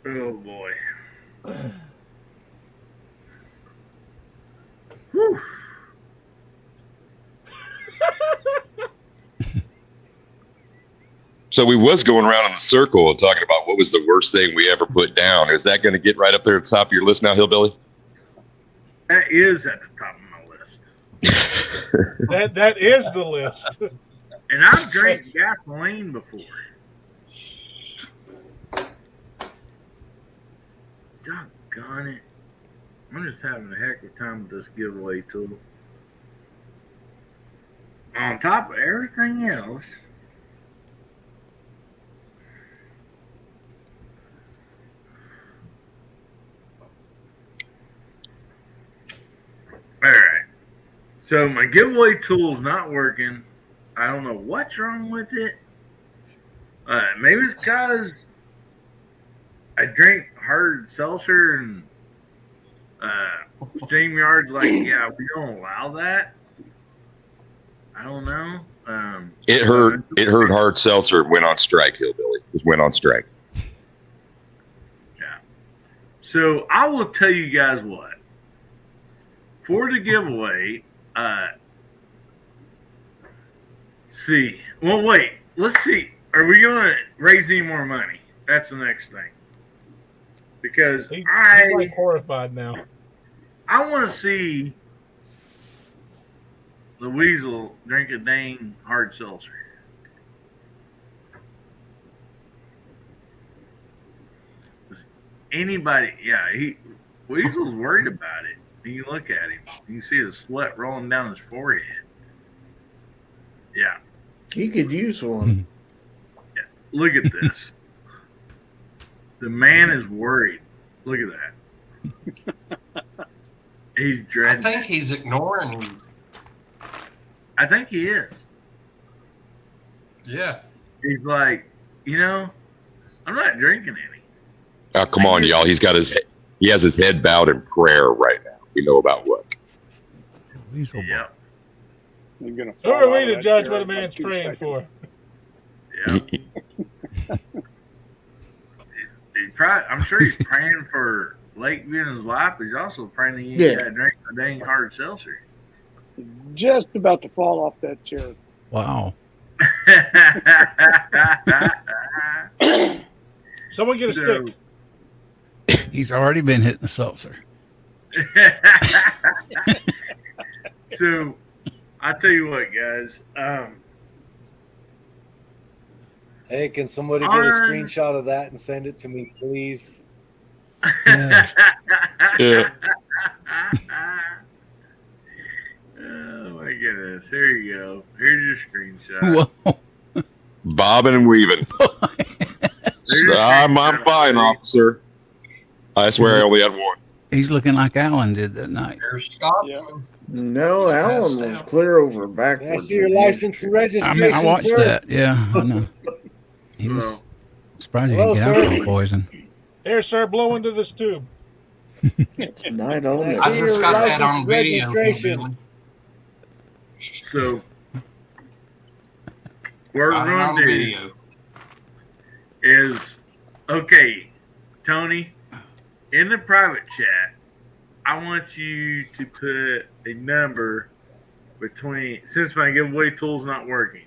Oh boy. Whew. So we was going around in the circle and talking about what was the worst thing we ever put down. Is that going to get right up there at the top of your list now, Hillbilly? That is at the top of my list. That is the list. And I've drank gasoline before. Doggone it. I'm just having a heck of a time with this giveaway tool. On top of everything else, all right. So my giveaway tool is not working. I don't know what's wrong with it. Maybe it's because I drink hard seltzer and StreamYard's like, yeah, we don't allow that. I don't know. It heard hard seltzer and went on strike, Hillbilly. Just went on strike. Yeah. So I will tell you guys what. For the giveaway, see. Well, wait. Let's see. Are we going to raise any more money? That's the next thing. Because He's like horrified now. I want to see the weasel drink a dang hard seltzer. Anybody, yeah, Weasel's worried about it. You look at him, you can see the sweat rolling down his forehead. Yeah. He could use one. Yeah. Look at this. The man is worried. Look at that. He's dreading. I think he's ignoring you. I think he is. Yeah. He's like, I'm not drinking any. Oh, come on, y'all. He has his head bowed in prayer right now. We know about what. Yep. Who are we to judge what a man's praying for? Yeah. I'm sure he's praying for Lakeview and his wife, but he's also praying that he ain't got to drink a dang hard seltzer. Just about to fall off that chair. Wow. Someone get a stick. He's already been hitting the seltzer. So, I'll tell you what, guys. Hey, can somebody get a screenshot of that and send it to me, please? Yeah. Yeah. Oh my goodness! Here you go. Here's your screenshot. Whoa. Bobbing and weaving. I'm fine, officer. I swear I only had one. He's looking like Alan did that night. There's Scott. Yeah. No, Alan was clear over Can backwards. I see your license and registration, I watched sir? that. Yeah, I know. He was Well, surprised he Hello, didn't get sir. alcohol poison. Here, sir, blow into this tube. Night on I it. see I your just got that license on video. registration. so what we're Got it going on to do video. is, okay, Tony, in the private chat, I want you to put a number between, since my giveaway tool's not working,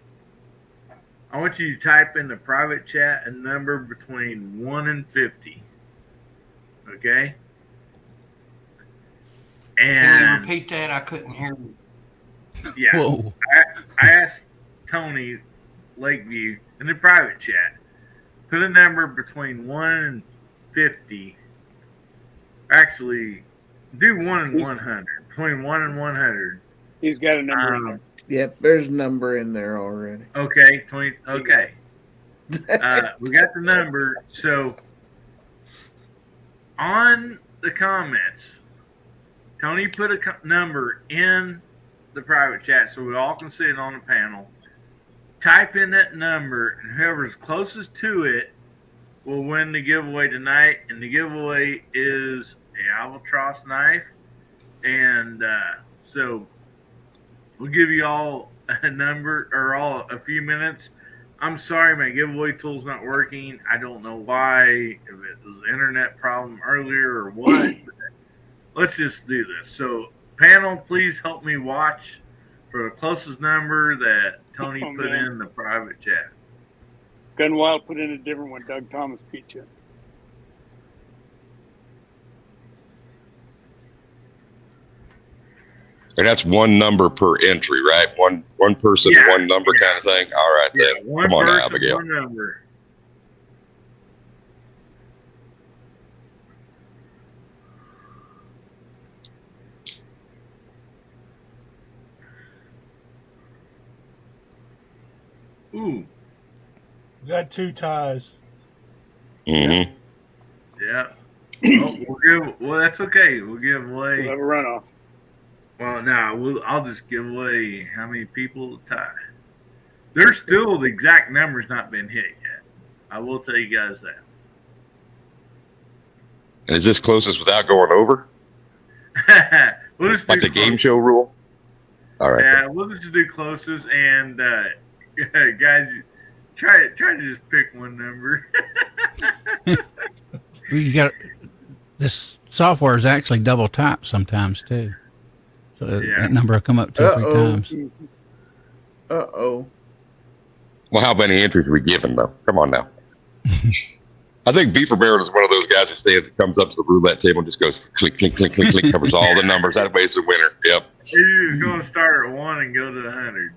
I want you to type in the private chat a number between 1 and 50. Okay? Can you And repeat that? I couldn't hear you. yeah, Whoa. I asked Tony Lakeview in the private chat, put a number between 1 and 50. Actually, do 1 and 100. Between 1 and 100. He's got a number in there. Yep, there's a number in there already. Okay, 20. Okay. We got the number. So, on the comments, Tony put a number in the private chat so we all can see it on the panel. Type in that number, and whoever's closest to it will win the giveaway tonight. And the giveaway is a albatross knife. And so we'll give you all a number, or all a few minutes. I'm sorry, my giveaway tool's not working. I don't know why, if it was an internet problem earlier or what. Let's just do this. So, panel, please help me watch for the closest number that Tony put in the private chat. Gunwild put in a different one. Doug Thomas beat you. And that's one number per entry, right? One person, one number kind of thing. All right, then. Come on now, Abigail. One number. Ooh. We got 2 ties. Mm-hmm. Yeah. Well, that's okay. We'll give away. We'll have a runoff. Well, no, I'll just give away how many people to tie. There's still the exact number's not been hit yet. I will tell you guys that. And is this closest without going over? We'll just Like do the game show rule? All right. Yeah, we'll just do closest, and guys, try to just pick one number. You got this software is actually double typed sometimes too, so that number will come up 2 or 3 times. Well, how many entries are we giving, though? Come on now. I think Beaver Baron is one of those guys who stands, comes up to the roulette table and just goes click, click, click, click, click, covers all the numbers. That way it's a winner. Yep. You're just going to start at 1 and go to 100.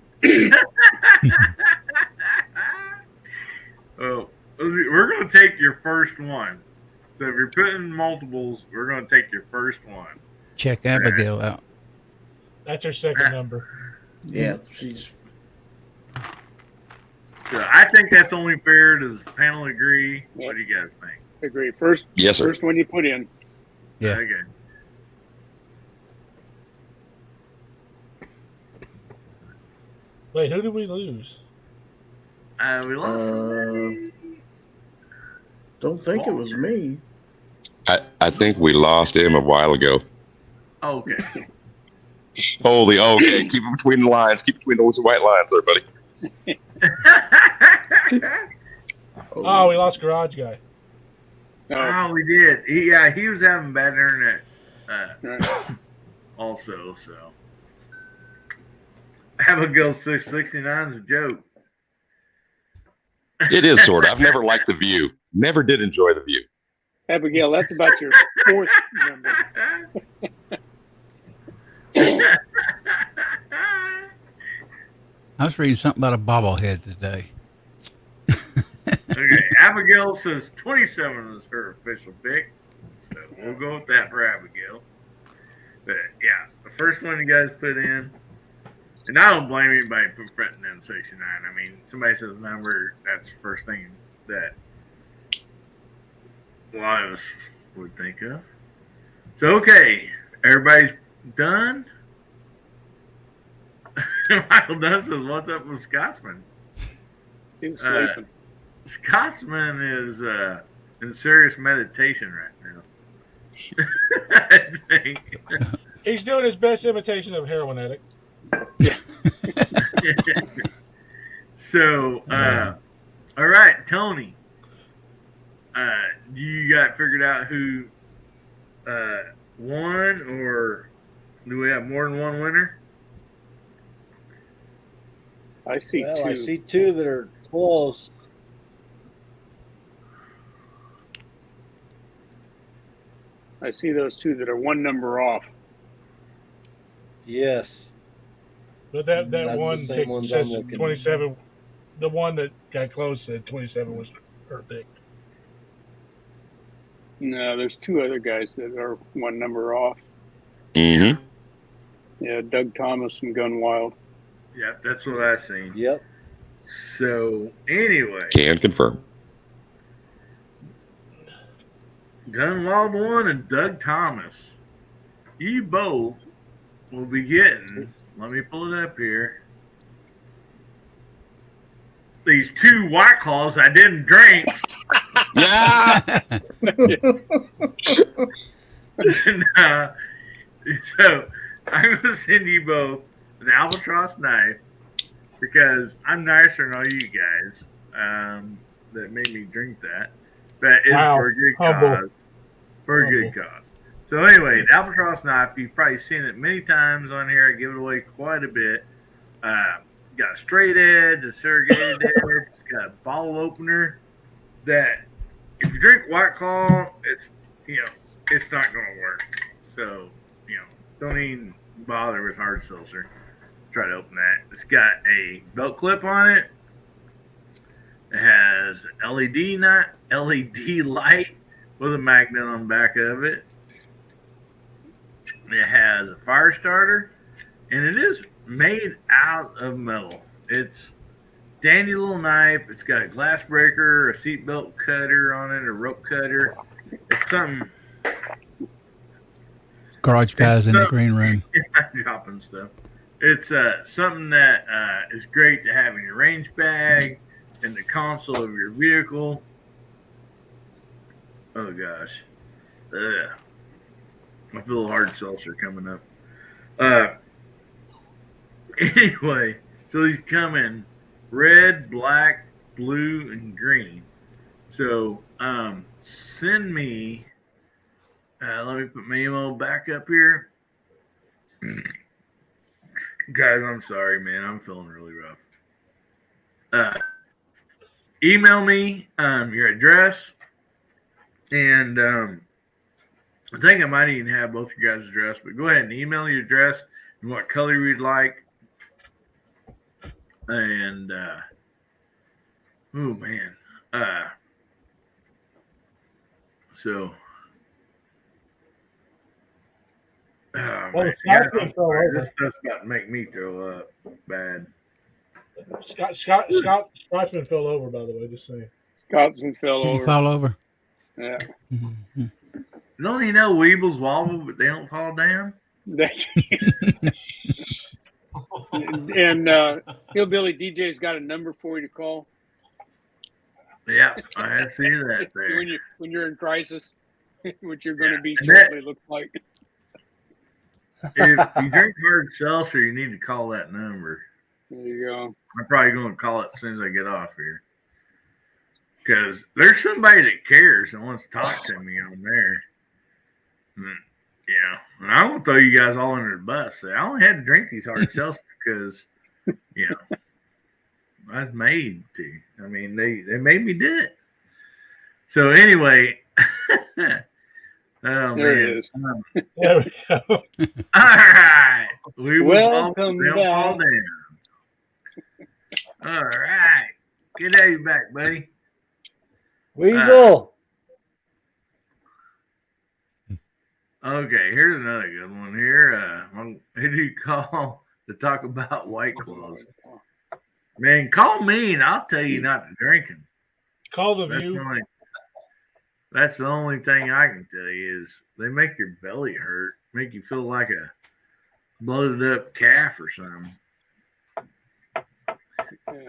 Oh, we're going to take your first one. So if you're putting multiples, we're going to take your first one. Check Abigail out. That's her second number. Yeah, she's. So I think that's only fair. Does the panel agree? Yep. What do you guys think? Agree. First, yes, sir. First one you put in. Yeah. Okay. Wait, who did we lose? We lost. Don't think it was me. I think we lost him a while ago. Okay. Holy, okay. Keep it between the lines. Keep it between those white lines there, buddy. Oh, we lost Garage Guy. Oh, we did. He was having bad internet also, so. Abigail 669 is a joke. It is sort of. I've never liked the view. Never did enjoy the view. Abigail, that's about your fourth number. I was reading something about a bobblehead today. Okay, Abigail says 27 is her official pick. So we'll go with that for Abigail. But yeah, the first one you guys put in, and I don't blame anybody for putting in 69. I mean, somebody says number, that's the first thing that a lot of us would think of. So, okay, everybody's done. Michael Dunn says, "What's up with Scotsman?" He was sleeping. Scotsman is in serious meditation right now. I think. He's doing his best imitation of a heroin addict. So, all right, Tony. You got figured out who won, or do we have more than one winner? I see two. I see two that are close. I see those two that are one number off. Yes. But that That's one the same pick ones says I'm looking. 27. The one that got close said 27 was her pick. No, there's two other guys that are one number off. Mm-hmm. Yeah, Doug Thomas and Gun Wild. Yep, that's what I seen. Yep. So anyway, Can confirm. Gunwald won and Doug Thomas. You both will be getting, let me pull it up here, these two White Claws I didn't drink. Yeah. And, so I'm going to send you both an albatross knife because I'm nicer than all you guys that made me drink that. But it's for a good cause. For a good cause. So anyway, the albatross knife, you've probably seen it many times on here. I give it away quite a bit. Got a straight edge, a surrogated edge. It's got a bottle opener that if you drink White Claw, it's not going to work. So, don't even bother with hard seltzer. Try to open that. It's got a belt clip on it. It has LED light with a magnet on the back of it. It has a fire starter, and it is made out of metal. It's a dandy little knife. It's got a glass breaker, a seatbelt cutter on it, a rope cutter. It's something. Garage guys in the green room. Dropping stuff. It's something that is great to have in your range bag, in the console of your vehicle. Oh gosh. I feel a hard seltzer coming up. Anyway, so these come in red, black, blue, and green. So send me, let me put my email back up here. Guys, I'm sorry, man. I'm feeling really rough. Email me your address, and I think I might even have both of you guys' address, but go ahead and email your address and what color you'd like. And, oh, man. So, man. This stuff's about to make me throw up bad. Scotsman fell over, by the way, just saying. Scotsman fell over. He fell over? Yeah. Mm-hmm. Don't you know weebles wobble, but they don't fall down? And Hillbilly DJ's got a number for you to call. Yeah, I see that there. when you're in crisis, which you're going to be shortly, looks like. If you drink hard seltzer, you need to call that number. There you go. I'm probably going to call it as soon as I get off here. Because there's somebody that cares and wants to talk to me on there. And I won't throw you guys all under the bus. I only had to drink these hard seltzers because, I was made to. I mean, they made me do it. So anyway, Oh, There man. it is. There we go. All right. We will Welcome fall back. down. All right. Good to have you back, buddy. Weasel. Okay, here's another good one here. Who do you call to talk about White Claws? Man, call me and I'll tell you not to drink them. Call the view. That's the only thing I can tell you is they make your belly hurt, make you feel like a bloated up calf or something.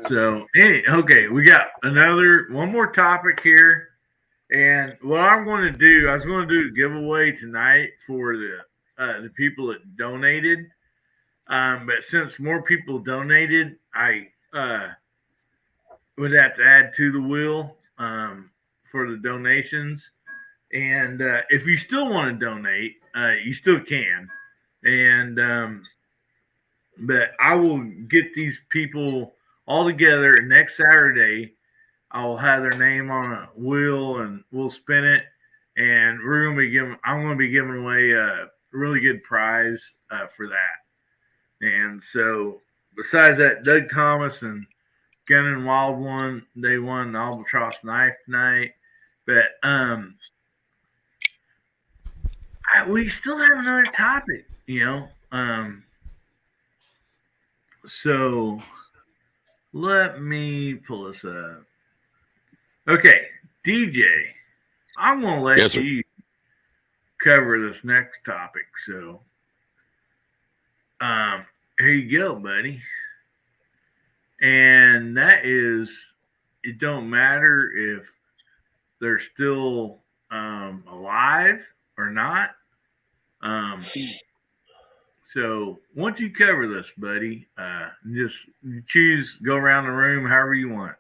So, okay, we got one more topic here. And what I'm going to do, I was going to do a giveaway tonight for the people that donated. But since more people donated, I would have to add to the wheel for the donations. And if you still want to donate, you still can. And but I will get these people all together next Saturday. I'll have their name on a wheel and we'll spin it. And I'm going to be giving away a really good prize for that. And so besides that, Doug Thomas and Gun and Wild they won the Albatross knife tonight. But we still have another topic, so let me pull this up. Okay, DJ, I'm going to let you cover this next topic. So here you go, buddy. And that is, it don't matter if they're still alive or not. So once you cover this, buddy, just go around the room however you want.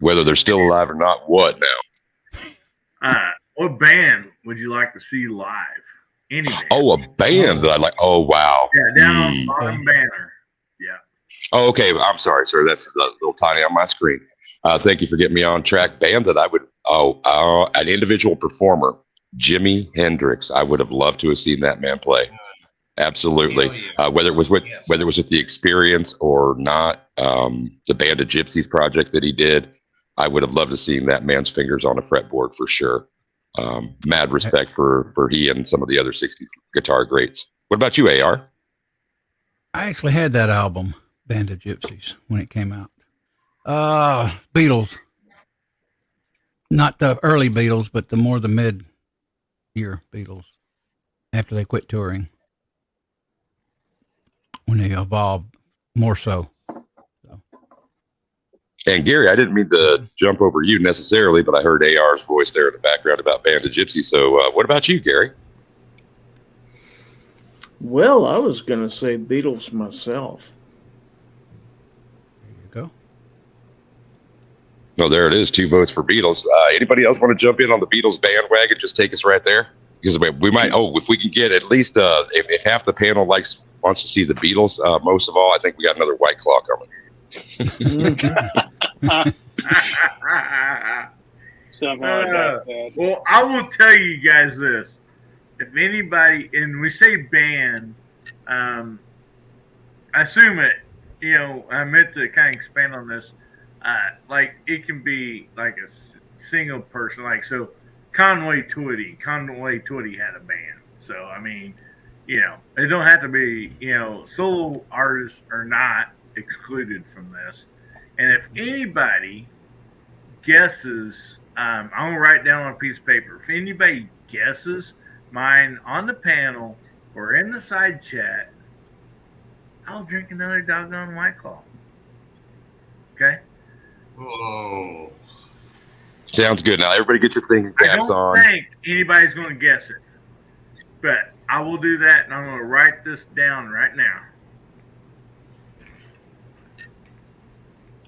Whether they're still alive or not, what now? What band would you like to see live? Any band? Oh, a band that I like. Oh, wow. Yeah, down on the bottom banner. Yeah. Oh, okay. I'm sorry, sir. That's a little tiny on my screen. Thank you for getting me on track. Band that I would, an individual performer, Jimi Hendrix. I would have loved to have seen that man play. Absolutely. Whether it was with the Experience or not, the Band of Gypsies project that he did, I would have loved to have seen that man's fingers on a fretboard for sure. Mad respect for he and some of the other 60s guitar greats. What about you, AR? I actually had that album, Band of Gypsies, when it came out. Beatles. Not the early Beatles, but the mid-year Beatles, after they quit touring, when they evolved more so. And Gary, I didn't mean to jump over you necessarily, but I heard AR's voice there in the background about Band of Gypsies. So what about you, Gary? Well, I was going to say Beatles myself. There you go. No, there it is. 2 votes for Beatles. Anybody else want to jump in on the Beatles bandwagon? Just take us right there. Because we might, if we can get at least, if half the panel wants to see the Beatles, most of all, I think we got another White Claw coming. Well, I will tell you guys this. If anybody, and we say band, I assume it, I meant to kind of expand on this. Like it can be like a single person, like so Conway Twitty had a band. So I mean, it don't have to be, solo artists are not excluded from this. And if anybody guesses, I'm gonna write down on a piece of paper. If anybody guesses mine on the panel or in the side chat, I'll drink another doggone White Claw. Okay. Oh. Sounds good. Now everybody get your thinking caps on. I don't think anybody's going to guess it, but I will do that, and I'm going to write this down right now.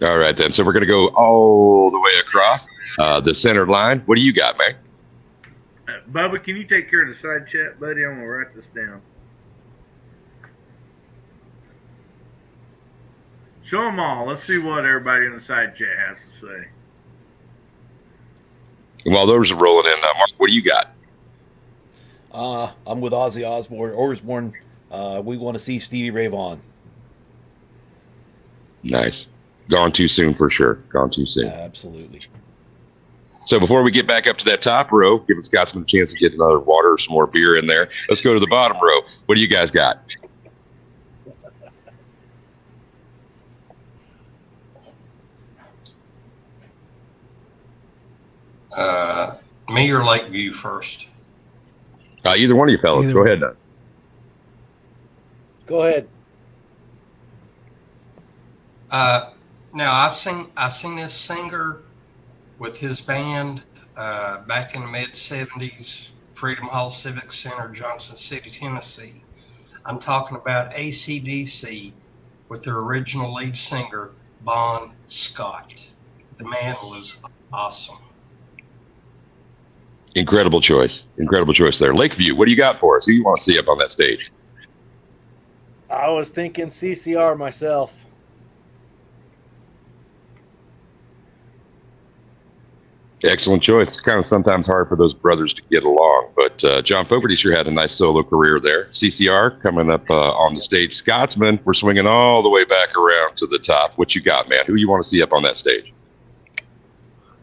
All right, then. So we're going to go all the way across the center line. What do you got, man? Bubba, can you take care of the side chat, buddy? I'm going to write this down. Show them all. Let's see what everybody in the side chat has to say. And while those are rolling in, Mark, what do you got? I'm with Ozzy Osbourne. We want to see Stevie Ray Vaughan. Nice. Gone too soon for sure. Gone too soon. Absolutely. So before we get back up to that top row, giving Scotsman a chance to get another water or some more beer in there, let's go to the bottom row. What do you guys got? Me or Lakeview first? Either one of you fellas. Go ahead, Doug. Go ahead. Now I've seen this singer with his band back in the mid '70s, Freedom Hall Civic Center, Johnson City, Tennessee. I'm talking about AC/DC with their original lead singer, Bon Scott. The man was awesome. Incredible choice. Incredible choice there. Lakeview, what do you got for us? Who you want to see up on that stage? I was thinking CCR myself. Excellent choice. It's kind of sometimes hard for those brothers to get along, but John Fogerty sure had a nice solo career there. CCR coming up on the stage. Scotsman, we're swinging all the way back around to the top. What you got, man? Who you want to see up on that stage?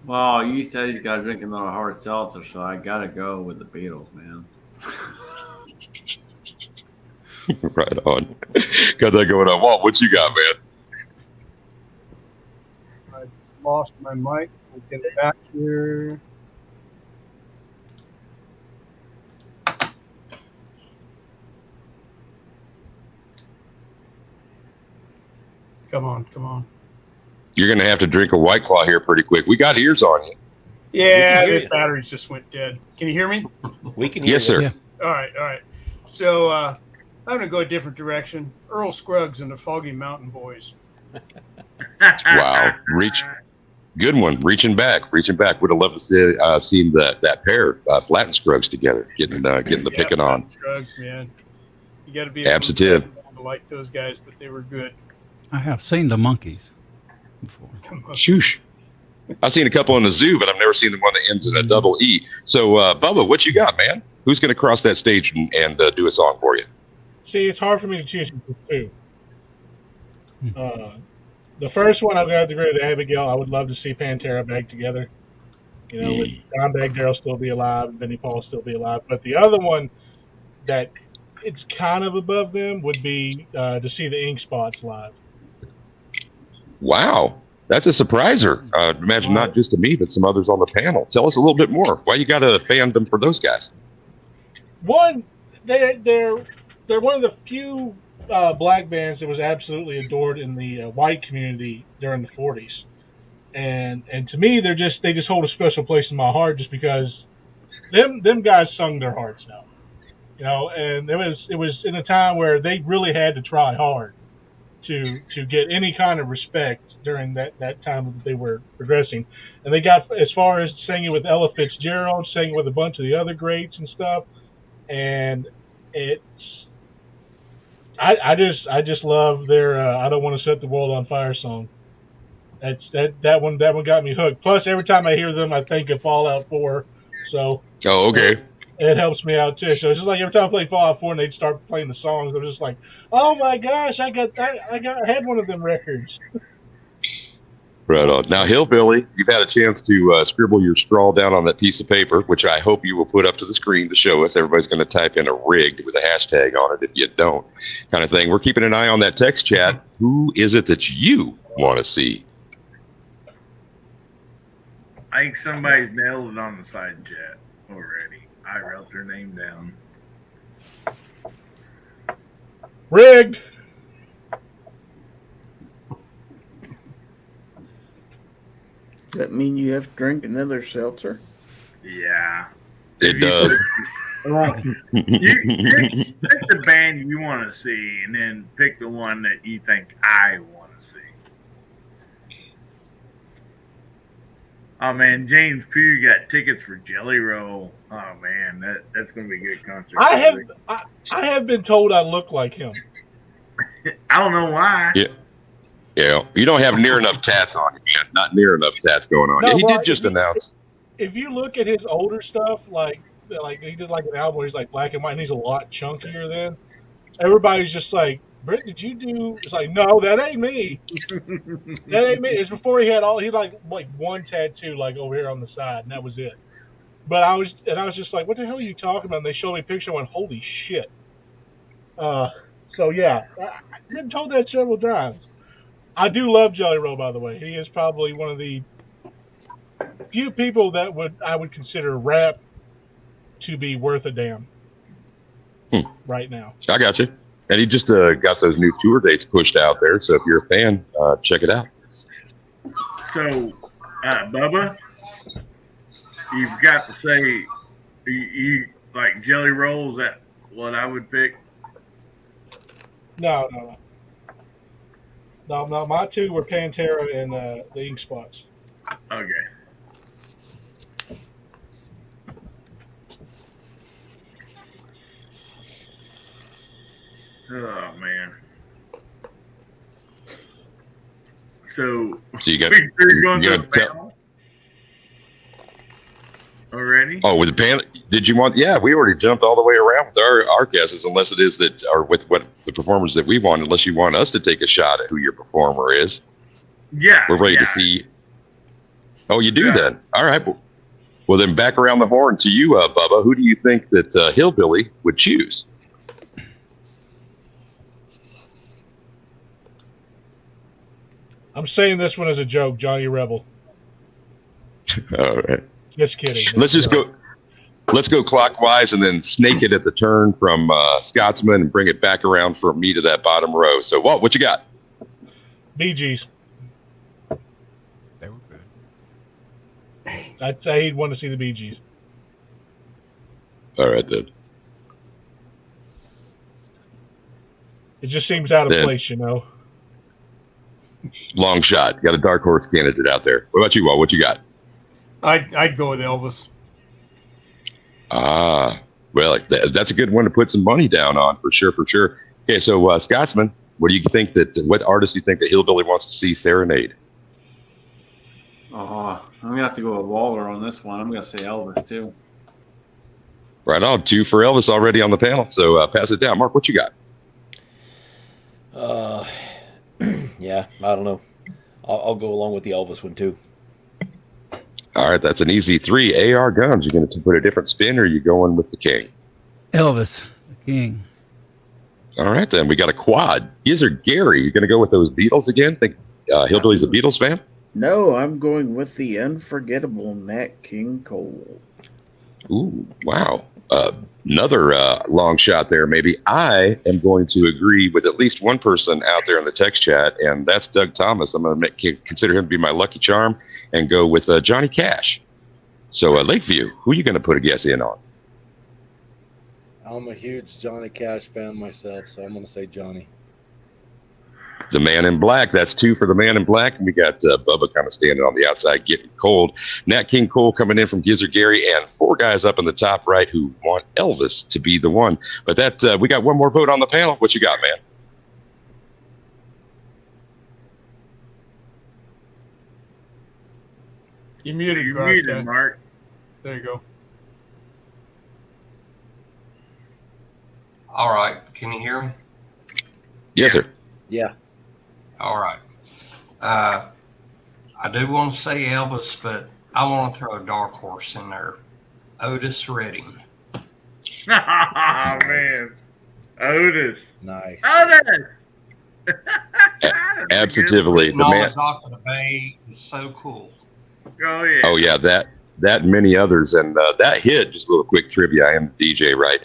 Well, you said he's got to drink another hard seltzer, so I got to go with the Beatles, man. Right on. Got that going on. Walt, what you got, man? I lost my mic. We'll get it back here. Come on. You're going to have to drink a White Claw here pretty quick. We got ears on you. Yeah, the batteries just went dead. Can you hear me? We can hear Yes, sir. you. All right. So I'm going to go a different direction. Earl Scruggs and the Foggy Mountain Boys. Wow. Good one. Reaching back. Would have loved to see seen that pair, Flat and Scruggs, together, getting the picking on. Scruggs, man. You got to be Absentive. to like those guys, but they were good. I have seen the monkeys before. Shoosh. I've seen a couple in the zoo, but I've never seen the one that ends in a double E. So, Bubba, what you got, man? Who's going to cross that stage and do a song for you? See, it's hard for me to choose between two. The first one, I'm going to have to agree with Abigail. I would love to see Pantera back together. You know, with Don Bagdale still be alive, and Vinnie Paul still be alive. But the other one that it's kind of above them would be to see the Ink Spots live. Wow. That's a surpriser. Imagine not just to me, but some others on the panel. Tell us a little bit more. Why you got a fandom for those guys? One, they're one of the few black bands that was absolutely adored in the white community during the 40s, and to me they just hold a special place in my heart just because them guys sung their hearts out, you know, and it was in a time where they really had to try hard to get any kind of respect during that time that they were progressing, and they got as far as singing with Ella Fitzgerald, singing with a bunch of the other greats and stuff, and I just love their I Don't Want to Set the World on Fire song. That one got me hooked. Plus, every time I hear them, I think of Fallout 4. So okay. It helps me out too. So it's just like every time I play Fallout 4 and they'd start playing the songs, I'm just like, oh my gosh, I had one of them records. Right on. Now, Hillbilly, you've had a chance to scribble your scrawl down on that piece of paper, which I hope you will put up to the screen to show us. Everybody's going to type in a rigged with a hashtag on it if you don't, kind of thing. We're keeping an eye on that text chat. Who is it that you want to see? I think somebody's nailed it on the side chat already. I wrote their name down. Rigged. Does that mean you have to drink another seltzer? Yeah. It does. You pick the band you want to see, and then pick the one that you think I want to see. Oh man, James Pugh got tickets for Jelly Roll. Oh man, that's gonna be a good concert. I have been told I look like him. I don't know why. Yeah, you don't have near enough tats on you, man. Not near enough tats going on. No, He did just announce. if you look at his older stuff, like he did like an album where he's like black and white, and he's a lot chunkier then. Everybody's just like, Britt, did you do? It's like, no, that ain't me. That ain't me. It's before he had like one tattoo like over here on the side, and that was it. But I was just like, what the hell are you talking about? And they showed me a picture. I went, holy shit. So yeah, I've been told that several times. I do love Jelly Roll, by the way. He is probably one of the few people that I would consider rap to be worth a damn right now. I got you. And he just got those new tour dates pushed out there. So if you're a fan, check it out. So, Bubba, you've got to say you like Jelly Rolls. That what I would pick. No. My two were Pantera and the Ink Spots. Okay. Oh man. So you got going to the panel already? Oh, with the panel, did you want? Yeah, we already jumped all the way around with our guesses, unless it is that, or with what the performers that we want, unless you want us to take a shot at who your performer is. Yeah, we're ready to see. Oh, you do then? All right. Well, then back around the horn to you, Bubba. Who do you think that Hillbilly would choose? I'm saying this one as a joke, Johnny Rebel. All right. Just kidding. Let's go clockwise and then snake it at the turn from Scotsman and bring it back around for me to that bottom row. So, Walt, what you got? Bee Gees. They were good. I'd say he'd want to see the Bee Gees. All right, then. It just seems out of place, you know. Long shot. Got a dark horse candidate out there. What about you, Walt? What you got? I'd go with Elvis. Well, that's a good one to put some money down on for sure. Okay, so Scotsman, what do you think what artist do you think that Hillbilly wants to see serenade? Oh, I'm gonna have to go with Waller on this one. I'm gonna say Elvis too. Right on, 2 for Elvis already on the panel. So pass it down, Mark. What you got? Yeah, I don't know. I'll go along with the Elvis one too. All right, that's an easy 3. AR Guns. You're going to put a different spin, or are you going with the king? Elvis, the king. All right, then we got a quad. Giz or Gary? You're going to go with those Beatles again? Think Hillbilly's a Beatles fan? No, I'm going with the unforgettable Nat King Cole. Ooh, wow. Another long shot there, maybe. I am going to agree with at least one person out there in the text chat, and that's Doug Thomas. I'm going to consider him to be my lucky charm and go with Johnny Cash. So, Lakeview, who are you going to put a guess in on? I'm a huge Johnny Cash fan myself, so I'm going to say Johnny. The Man in Black. That's 2 for the Man in Black. And we got Bubba kind of standing on the outside getting cold. Nat King Cole coming in from Gizzard Gary, and 4 guys up in the top right who want Elvis to be the one. But that we got one more vote on the panel. What you got, man? You muted, you muted, Mark. There you go. All right. Can you hear me? Yes, sir. Yeah. All right. I do want to say Elvis, but I want to throw a dark horse in there. Otis Redding. Oh, man. Otis. Nice. Otis! Absolutely. The man. Off of the Bay is so cool. Oh, yeah. Oh, yeah. That and many others. And that hit, just a little quick trivia. I am the DJ, right?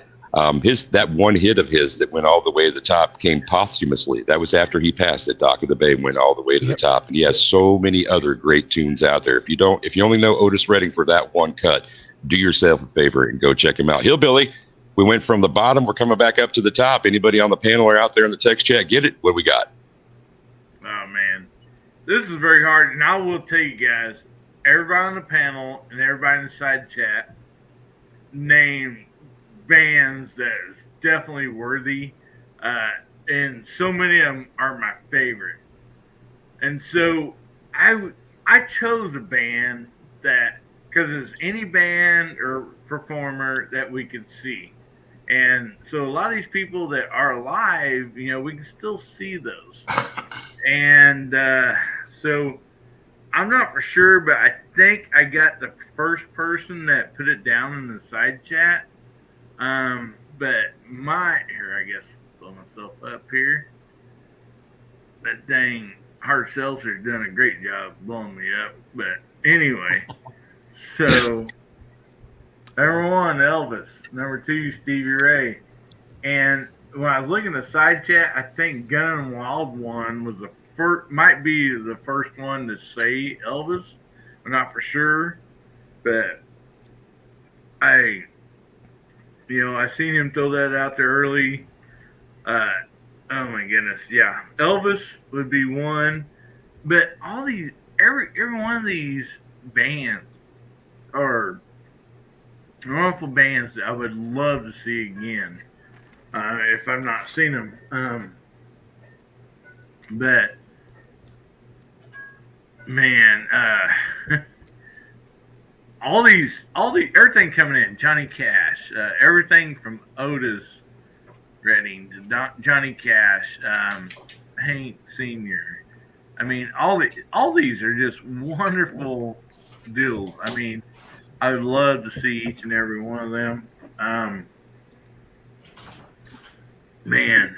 That one hit of his that went all the way to the top came posthumously. That was after he passed at Dock of the Bay and went all the way to the top. And he has so many other great tunes out there. If you only know Otis Redding for that one cut, do yourself a favor and go check him out. Hillbilly, we went from the bottom. We're coming back up to the top. Anybody on the panel or out there in the text chat, get it? What do we got? Oh, man. This is very hard. And I will tell you guys, everybody on the panel and everybody in the side chat name bands that is definitely worthy, and so many of them are my favorite. And so I chose a band that because it's any band or performer that we could see. And so a lot of these people that are alive, we can still see those. And so I'm not for sure, but I think I got the first person that put it down in the side chat. But here, I guess, blow myself up here. That dang hard seltzer's done a great job blowing me up. But anyway, so number 1, Elvis. Number 2, Stevie Ray. And when I was looking at the side chat, I think Gun and Wild one was might be the first one to say Elvis. I'm not for sure, but I seen him throw that out there early. Oh my goodness, yeah, Elvis would be one, but every one of these bands are wonderful bands that I would love to see again if I've not seen them. But man, everything coming in, Johnny Cash, everything from Otis Redding to Johnny Cash, Hank Sr. I mean, all these are just wonderful deals. I mean, I would love to see each and every one of them. Man,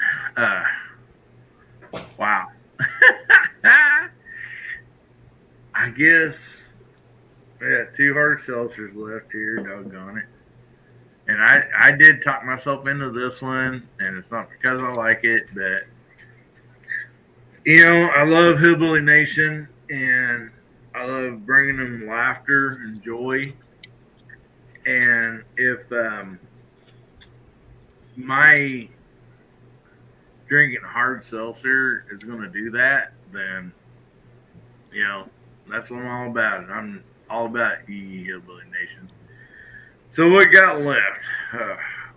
wow. I guess we got 2 hard seltzers left here, doggone it. And I did talk myself into this one, and it's not because I like it, but I love Hillbilly Nation, and I love bringing them laughter and joy. And if my drinking hard seltzer is going to do that, then that's what I'm all about. I'm all about Hillbilly Nation. So what got left?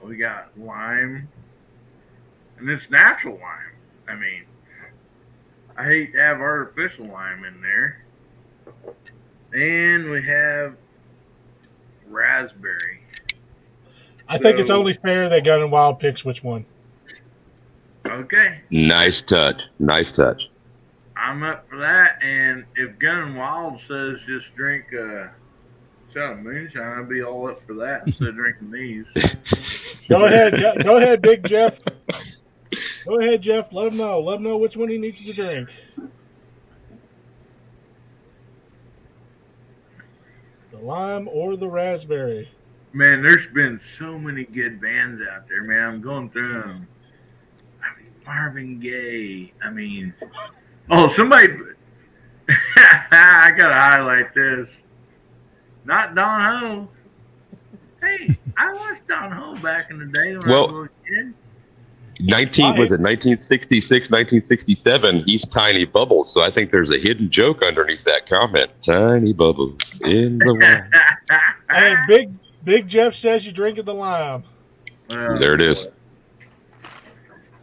We got lime, and it's natural lime. I mean, I hate to have artificial lime in there. And we have raspberry. I think it's only fair that Gun and Wild picks which one. Okay. Nice touch. Nice touch. I'm up for that. And if Gun and Wild says just drink shot of moonshine, I'd be all up for that instead of drinking these. Go ahead, Big Jeff. Go ahead, Jeff. Let him know. Let him know which one he needs to drink. The lime or the raspberry. Man, there's been so many good bands out there, man. I'm going through them. I mean, Marvin Gaye. I mean, somebody. I gotta highlight this. Not Don Ho. Hey, I watched Don Ho back in the day when I was a little kid. 1966, 1967, he's Tiny Bubbles. So I think there's a hidden joke underneath that comment. Tiny Bubbles in the wine. Hey, Big Jeff says you're drinking the lime. There it is.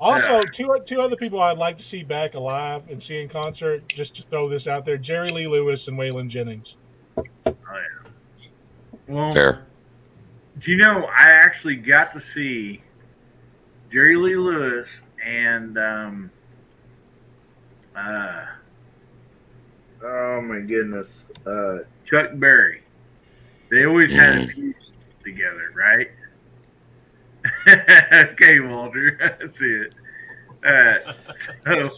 Also, two other people I'd like to see back alive and see in concert, just to throw this out there, Jerry Lee Lewis and Waylon Jennings. Oh, yeah. Well, fair. Do you know, I actually got to see Jerry Lee Lewis and oh my goodness, Chuck Berry. They always had a feud together, right? Okay, Walter, I see it. So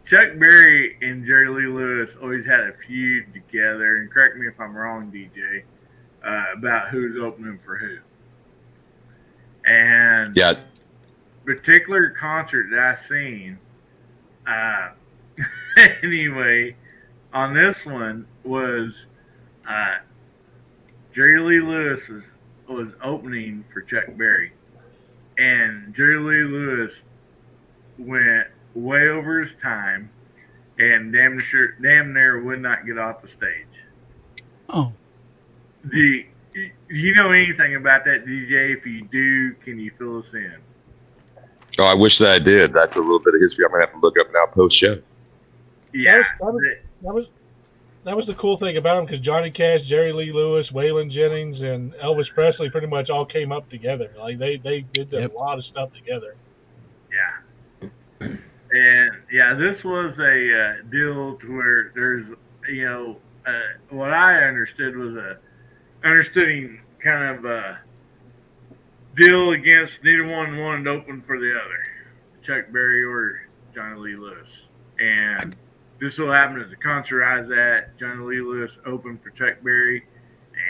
Chuck Berry and Jerry Lee Lewis always had a feud together, and correct me if I'm wrong, DJ, about who's opening for who. And yeah, particular concert that I seen, anyway, on this one was Jerry Lee Lewis was opening for Chuck Berry, and Jerry Lee Lewis went way over his time, and damn near would not get off the stage. Oh, do you know anything about that, DJ? If you do, can you fill us in? Oh, I wish that I did. That's a little bit of history I'm gonna have to look up now post show. Yeah, that that was the cool thing about him, because Johnny Cash, Jerry Lee Lewis, Waylon Jennings, and Elvis Presley pretty much all came up together. Like they did a lot of stuff together. Yeah. And yeah, this was a deal to where there's, what I understood was understanding kind of a deal against neither one wanted to open for the other, Chuck Berry or Johnny Lee Lewis. And this will happen at the concert I was at. Johnny Lee Lewis opened for Chuck Berry,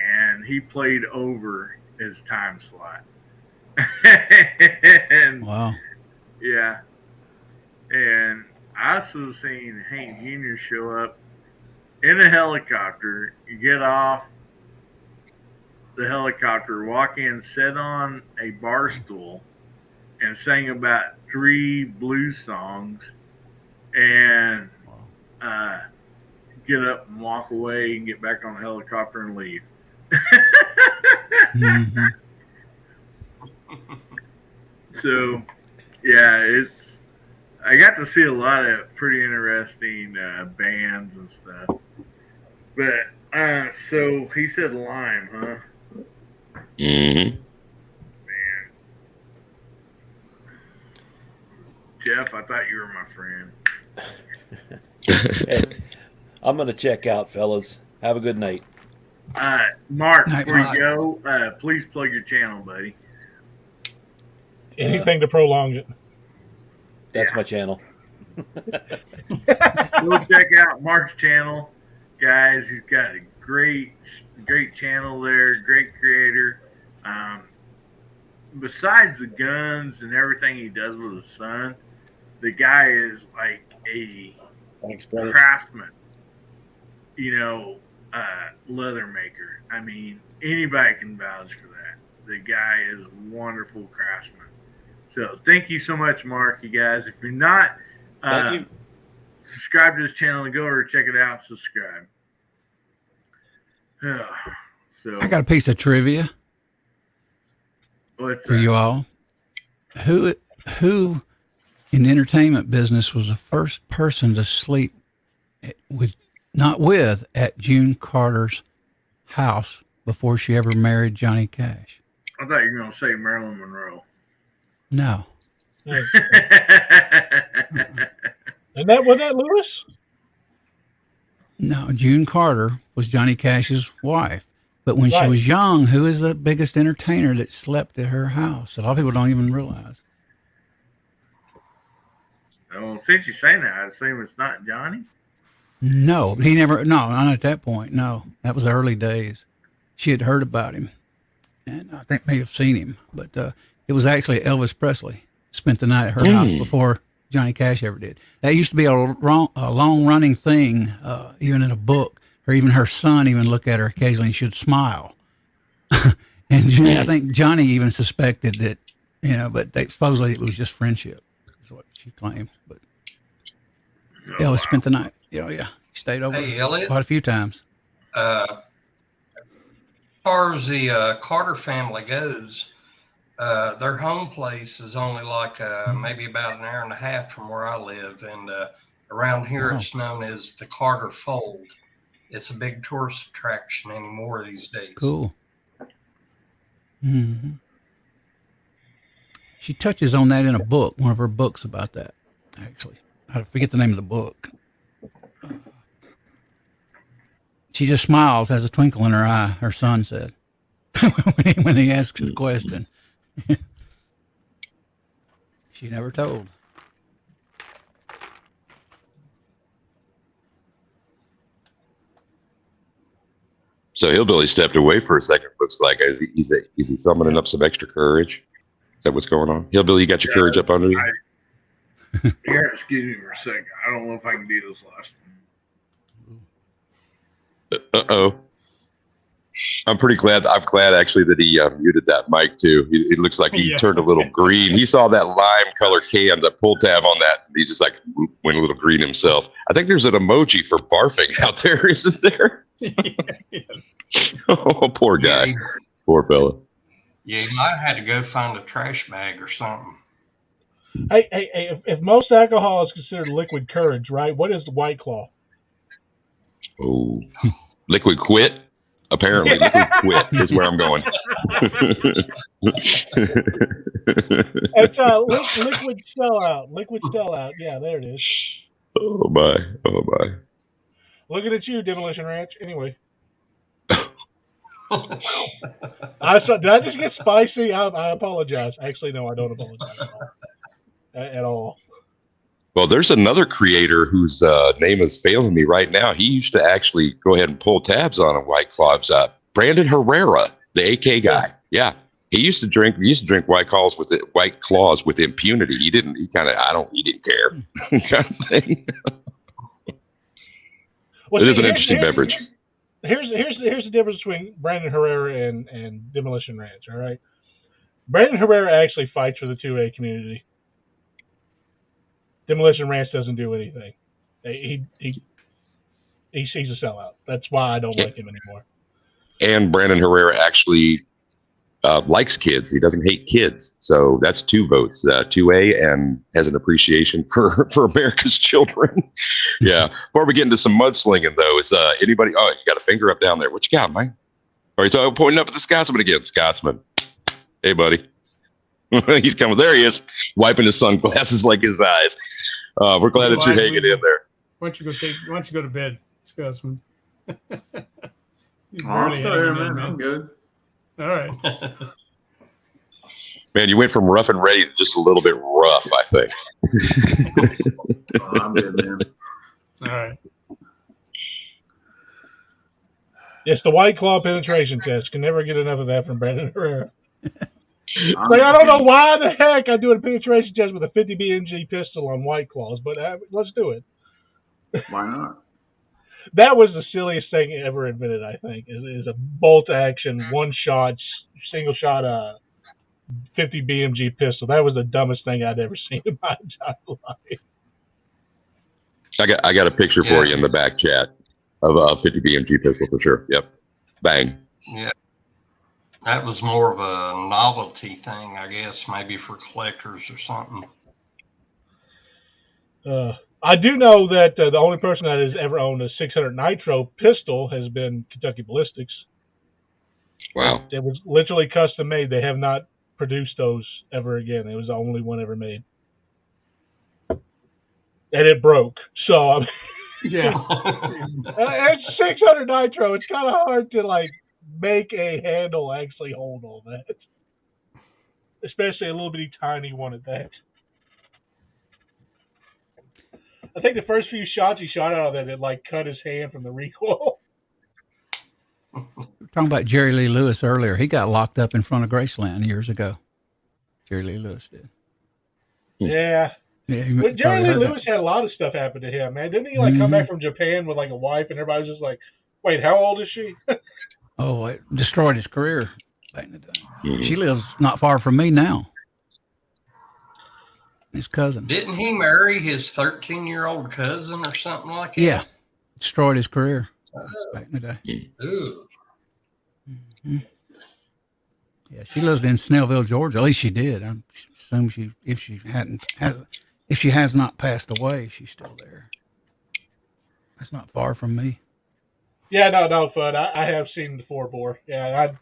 and he played over his time slot. And, wow. Yeah. And I also seen Hank Jr. show up in a helicopter, get off the helicopter, walk in, sit on a bar stool, and sing about 3 blues songs, and get up and walk away and get back on the helicopter and leave. Mm-hmm. So, yeah, I got to see a lot of pretty interesting bands and stuff. But, so he said Lime, huh? Mm-hmm. Man. Jeff, I thought you were my friend. Hey, I'm going to check out, fellas. Have a good night. Mark, Night, before Mark. you go, please plug your channel, buddy. Anything to prolong it. That's my channel. Go check out Mark's channel, guys. He's got a great channel there, great creator. Besides the guns and everything he does with his son, the guy is like a craftsman, leather maker. I mean, anybody can vouch for that. The guy is a wonderful craftsman. So thank you so much, Mark, you guys. If you're not subscribe to this channel, and go over and check it out. Subscribe. So I got a piece of trivia what's for that? you all. Who in the entertainment business was the first person to sleep at June Carter's house before she ever married Johnny Cash? I thought you were going to say Marilyn Monroe. No. And was that Lewis? No, June Carter was Johnny Cash's wife. But when she was young, who is the biggest entertainer that slept at her house? A lot of people don't even realize. Well, since you say that, I assume it's not Johnny. No, not at that point. No, that was the early days. She had heard about him, and I think may have seen him. But it was actually Elvis Presley spent the night at her house before Johnny Cash ever did. That used to be a long-running thing, even in a book, or even her son even look at her occasionally and should smile. And I think Johnny even suspected that, but supposedly it was just friendship, is what she claimed. But Elvis spent the night. Yeah, he stayed over quite a few times. As far as the Carter family goes, their home place is only like maybe about an hour and a half from where I live, and around here it's known as the Carter Fold. It's a big tourist attraction anymore these days. Cool. Mm-hmm. She touches on that in a book, one of her books about that, actually. I forget the name of the book. She just smiles, has a twinkle in her eye, her son said, when he asks the question. She never told. So Hillbilly stepped away for a second. Looks like is he summoning up some extra courage? Is that what's going on? Hillbilly, you got your courage up under you? You gotta excuse me for a second. I don't know if I can do this last one. Uh-oh. I'm glad actually that he muted that mic too. It looks like he turned a little green. He saw that lime color can, the pull tab on that. And he just went a little green himself. I think there's an emoji for barfing out there, isn't there? Oh, poor guy. Poor fella. Yeah, you might have had to go find a trash bag or something. Hey, if most alcohol is considered liquid courage, right? What is the White Claw? Oh, liquid quit. Apparently, liquid quit is where I'm going. It's liquid sellout. Liquid sellout. Yeah, there it is. Oh my! Oh my! Looking at you, Demolition Ranch. Anyway. Did I just get spicy? I apologize. Actually, no, I don't apologize at all. Well, there's another creator whose name is failing me right now. He used to actually go ahead and pull tabs on a White Claws. Brandon Herrera, the AK guy. Yeah, he used to drink White Claws with impunity. He didn't. He didn't care. Kind of thing. Well, it is an interesting beverage. Here's the difference between Brandon Herrera and Demolition Ranch. All right, Brandon Herrera actually fights for the 2A community. Demolition Ranch doesn't do anything. He's a sellout. That's why I don't like him anymore. And Brandon Herrera actually likes kids. He doesn't hate kids. So that's 2 votes, 2A, and has an appreciation for America's children. Yeah. Before we get into some mudslinging, though, is anybody? Oh, you got a finger up down there. What you got, man? Or he's pointing up at the Scotsman again. Scotsman. Hey, buddy. He's coming. There he is, wiping his sunglasses like his eyes. We're glad that you're hanging in there. Why don't you go to bed, Scotsman? I'm still here, man. I'm good. All right. Man, you went from rough and ready to just a little bit rough, I think. I'm good, man. All right. It's the White Claw penetration test. Can never get enough of that from Brandon Herrera. Like, I don't know why the heck I'm doing a penetration test with a 50 BMG pistol on White Claws, but let's do it. Why not? That was the silliest thing ever invented, I think, is a bolt action, one shot, single shot, 50 BMG pistol. That was the dumbest thing I'd ever seen in my entire life. I got a picture for you in the back chat of a 50 BMG pistol for sure. Yep. Bang. Yeah. That was more of a novelty thing, I guess, maybe for collectors or something. I do know that the only person that has ever owned a 600 Nitro pistol has been Kentucky Ballistics. Wow. It was literally custom made. They have not produced those ever again. It was the only one ever made. And it broke. So, yeah. It's 600 Nitro. It's kind of hard to, make a handle actually hold all that. Especially a little bitty tiny one at that. I think the first few shots he shot out of that, it cut his hand from the recoil. Talking about Jerry Lee Lewis earlier. He got locked up in front of Graceland years ago. Jerry Lee Lewis did. Yeah. But Jerry Lee Lewis had a lot of stuff happen to him, man. Didn't he come back from Japan with a wife and everybody was just like, wait, how old is she? Oh, it destroyed his career back in the day. She lives not far from me now. His cousin. Didn't he marry his 13-year-old cousin or something like that? Yeah. Destroyed his career back in the day. Mm-hmm. Yeah, she lives in Snellville, Georgia. At least she did. I assume if she has not passed away, she's still there. That's not far from me. Yeah, no, Fudd. I have seen the 4-bore. Yeah,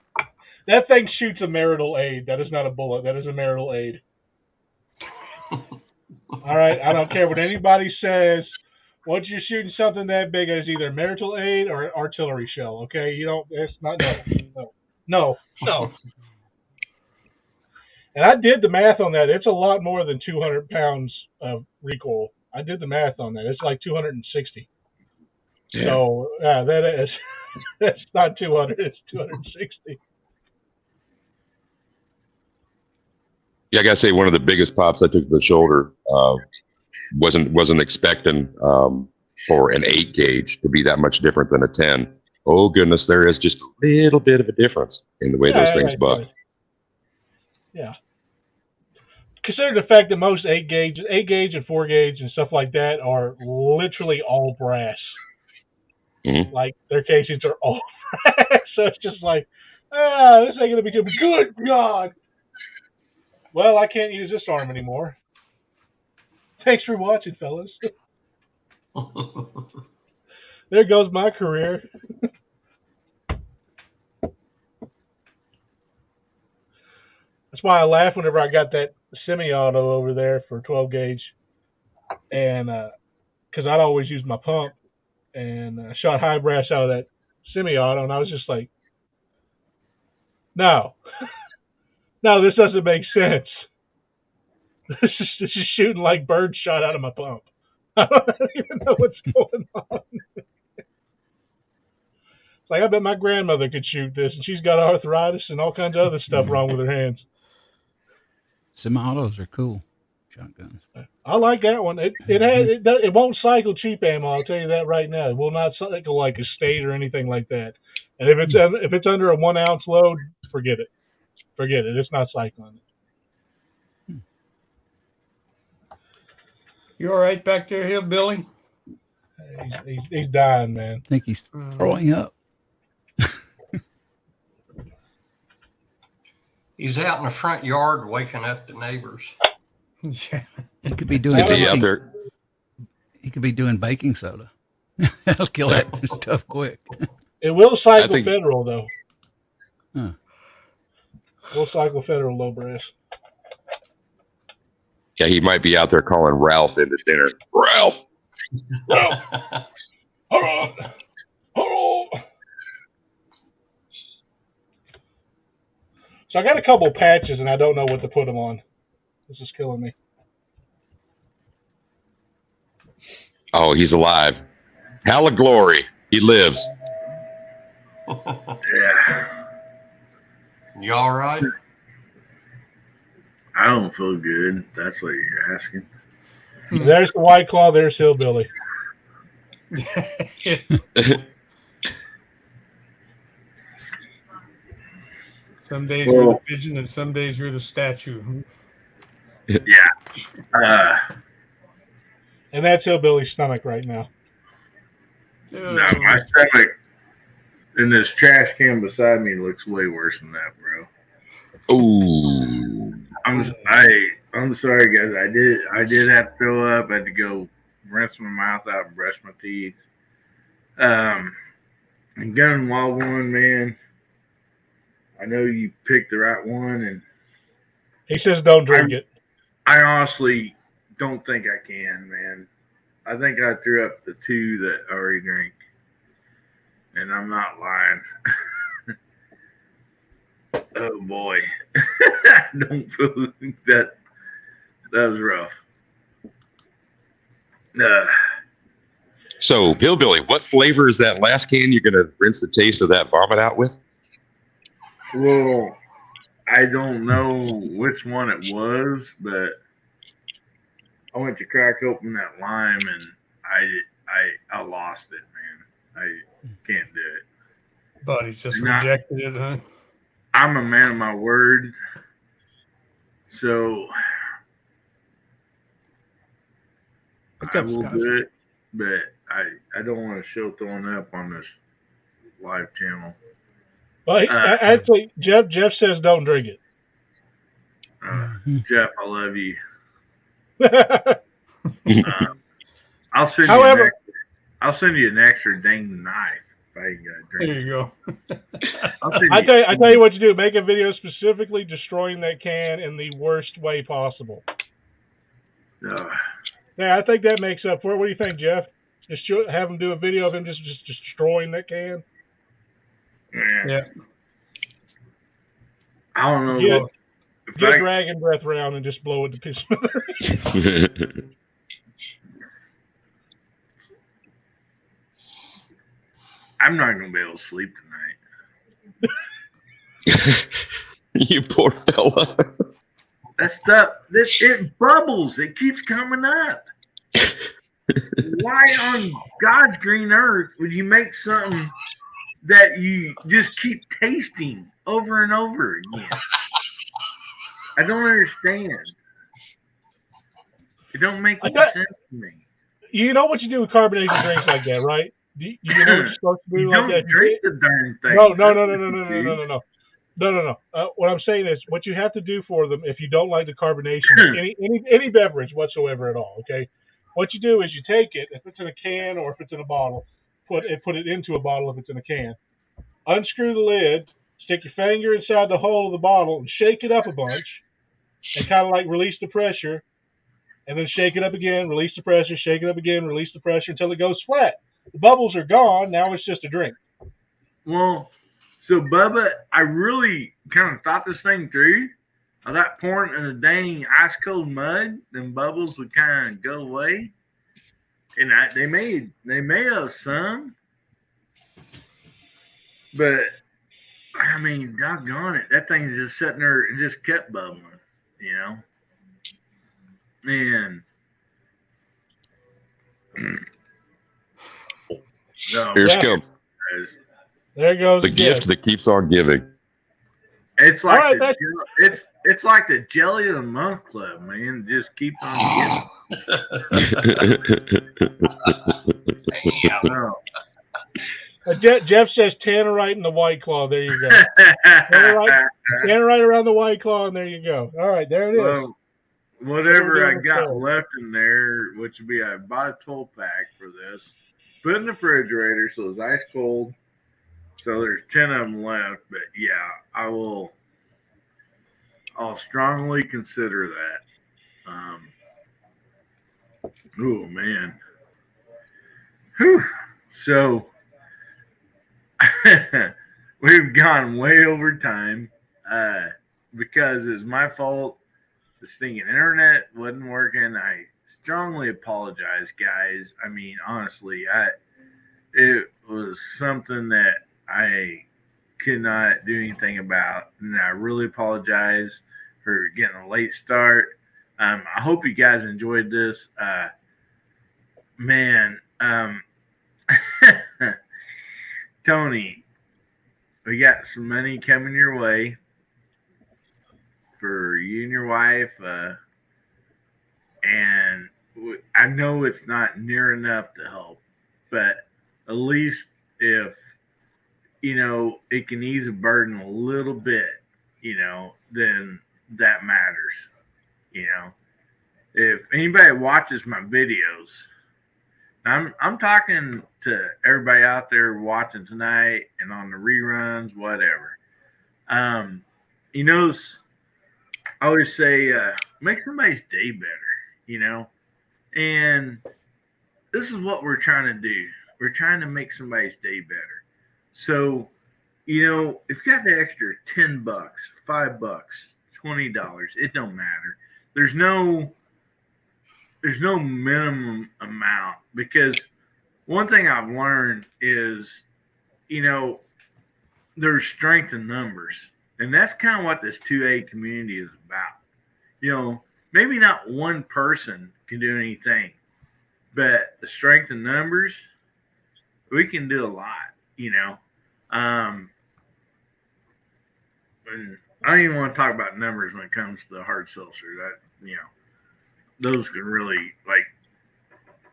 that thing shoots a marital aid. That is not a bullet. That is a marital aid. All right, I don't care what anybody says. Once you're shooting something that big, it's either a marital aid or an artillery shell. Okay, you don't. It's not. No. And I did the math on that. It's a lot more than 200 pounds of recoil. I did the math on that. It's like 260. Yeah. So that's not 200. It's 260. Yeah, I gotta say one of the biggest pops I took to the shoulder wasn't expecting for an 8 gauge to be that much different than a 10. Oh goodness, there is just a little bit of a difference in the way those things buck. Yeah. Consider the fact that most 8 gauge and 4 gauge and stuff like that are literally all brass. Mm-hmm. Like their casings are all brass, so it's just like, this ain't gonna be good. Good God. Well, I can't use this arm anymore. Thanks for watching, fellas. There goes my career. That's why I laugh whenever I got that semi-auto over there for 12 gauge, and because I'd always use my pump, and shot high brass out of that semi-auto, and I was just like, no, this doesn't make sense. This is shooting like bird shot out of my pump. I don't even know what's going on. It's like, I bet my grandmother could shoot this, and she's got arthritis and all kinds of other stuff wrong with her hands. Semi-autos are cool shotguns. I like that one. It won't cycle cheap ammo. I'll tell you that right now. It will not cycle like a state or anything like that. And if it's under a 1 ounce load, forget it. Forget it. It's not cycling. You all right back there, Hillbilly? He's dying, man. I think he's throwing up. He's out in the front yard waking up the neighbors. Yeah. He could be doing baking. He could be doing baking soda. That'll kill that stuff quick. It will cycle federal though. Huh. We'll cycle federal low brass. Yeah, he might be out there calling Ralph into dinner. Ralph. Hold on. So I got a couple patches and I don't know what to put them on. This is killing me. Oh, he's alive. Hall of glory. He lives. Yeah. You all right? I don't feel good. That's what you're asking. There's the White Claw. There's Hillbilly. Some days you're the pigeon and some days you're the statue. Yeah. And that's Hillbilly's stomach right now. No, my stomach in this trash can beside me looks way worse than that, bro. Ooh. I'm sorry, guys. I did have to throw up. I had to go rinse my mouth out and brush my teeth. And Gun Wild One, man. I know you picked the right one, and he says don't drink it. I honestly don't think I can, man. I think I threw up the 2 that I already drank, and I'm not lying. Oh boy, I don't feel that was rough. So, Hillbilly, what flavor is that last can you're going to rinse the taste of that vomit out with? Well, I don't know which one it was, but I went to crack open that lime and I lost it, man. I can't do it. Buddy's just rejected it, huh? I'm a man of my word, so I will do it, but I don't want to show throwing up on this live channel. Well, actually, Jeff says don't drink it. Jeff, I love you. I'll send you an extra dang knife if I ain't got to drink. There you go. I tell you what you do. Make a video specifically destroying that can in the worst way possible. Yeah, I think that makes up for it. What do you think, Jeff? Just have him do a video of him just destroying that can. Yeah. I don't know. Get dragon breath around and just blow it to pieces. I'm not going to be able to sleep tonight. You poor fella. That stuff, it bubbles. It keeps coming up. Why on God's green earth would you make something that you just keep tasting over and over again? I don't understand. It don't make any sense to me. You know what you do with carbonation drinks like that, right? You know what you're supposed to do like that? Drink the darn thing. No. What I'm saying is, what you have to do for them, if you don't like the carbonation, any beverage whatsoever at all, okay? What you do is you take it, if it's in a can or if it's in a bottle, put it into a bottle if it's in a can. Unscrew the lid, stick your finger inside the hole of the bottle, and shake it up a bunch, and kind of like release the pressure, and then shake it up again, release the pressure, shake it up again, release the pressure until it goes flat. The bubbles are gone. Now it's just a drink. Well, so Bubba, I really kind of thought this thing through. I thought pouring in the dang ice cold mud, then bubbles would kind of go away. And they may have some, but I mean, doggone it, that thing's just sitting there and just kept bubbling, you know. And Here she comes. There goes the gift that keeps on giving. It's like it's like the jelly of the month club, man. It just keeps on giving. Jeff says Tannerite in the White Claw. There you go. Tannerite around the White Claw, and there you go. All right, there it is. Well, whatever I got left in there, which would be I bought a 12-pack for this, put in the refrigerator so it's ice cold. So there's 10 of them left, but yeah, I'll strongly consider that. Oh man. Whew. So we've gone way over time because it's my fault. The stinking internet wasn't working. I strongly apologize, guys. I mean, honestly, it was something that I could not do anything about, and I really apologize for getting a late start. I hope you guys enjoyed this. Man, Tony, we got some money coming your way for you and your wife, and I know it's not near enough to help, but at least if it can ease a burden a little bit, then that matters. If anybody watches my videos, I'm talking to everybody out there watching tonight and on the reruns, whatever. I always say, make somebody's day better, and this is what we're trying to do. We're trying to make somebody's day better. So, if you got the extra $10, $5, $20, it don't matter. There's no minimum amount, because one thing I've learned is, there's strength in numbers. And that's kind of what this 2A community is about. Maybe not one person can do anything, but the strength in numbers, we can do a lot, and I don't even want to talk about numbers when it comes to the hard seltzer. Those can really,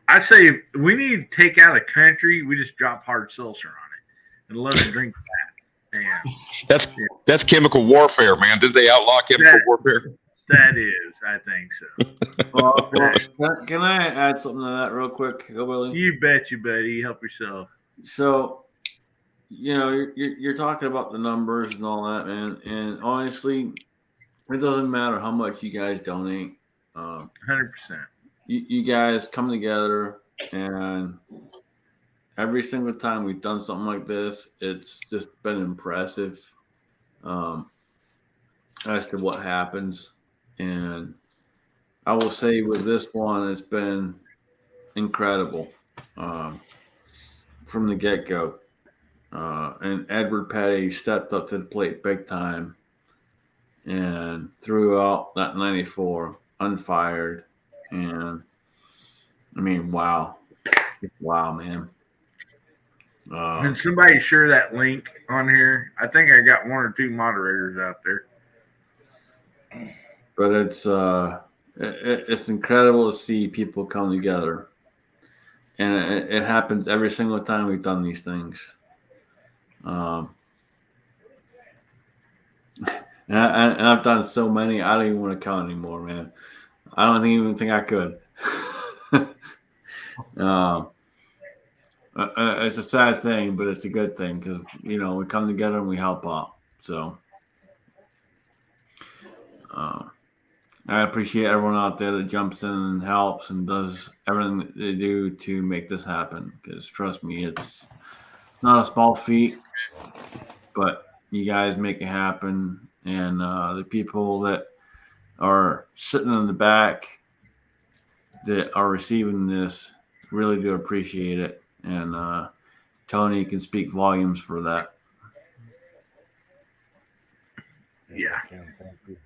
I say we need to take out a country, we just drop hard seltzer on it and let them drink that. And that's chemical warfare, man. Did they outlaw chemical warfare? That is, I think so. Well, can I add something to that real quick, Hillbilly? You bet you, buddy. Help yourself. So, you're talking about the numbers and all that, man. And honestly, it doesn't matter how much you guys donate. 100%. You guys come together, and every single time we've done something like this, it's just been impressive as to what happens. And I will say with this one, it's been incredible from the get-go. And Edward Petty stepped up to the plate big time and threw out that 94 unfired. And, I mean, wow. Wow, man. Can somebody share that link on here? I think I got one or two moderators out there. But it's incredible to see people come together, and it happens every single time we've done these things. And I've done so many, I don't even want to count anymore, man. I don't even think I could. It's a sad thing, but it's a good thing because we come together and we help out. So I appreciate everyone out there that jumps in and helps and does everything that they do to make this happen. Because trust me, it's not a small feat, but you guys make it happen. And the people that are sitting in the back that are receiving this really do appreciate it. And Tony can speak volumes for that. Yeah. Thank you.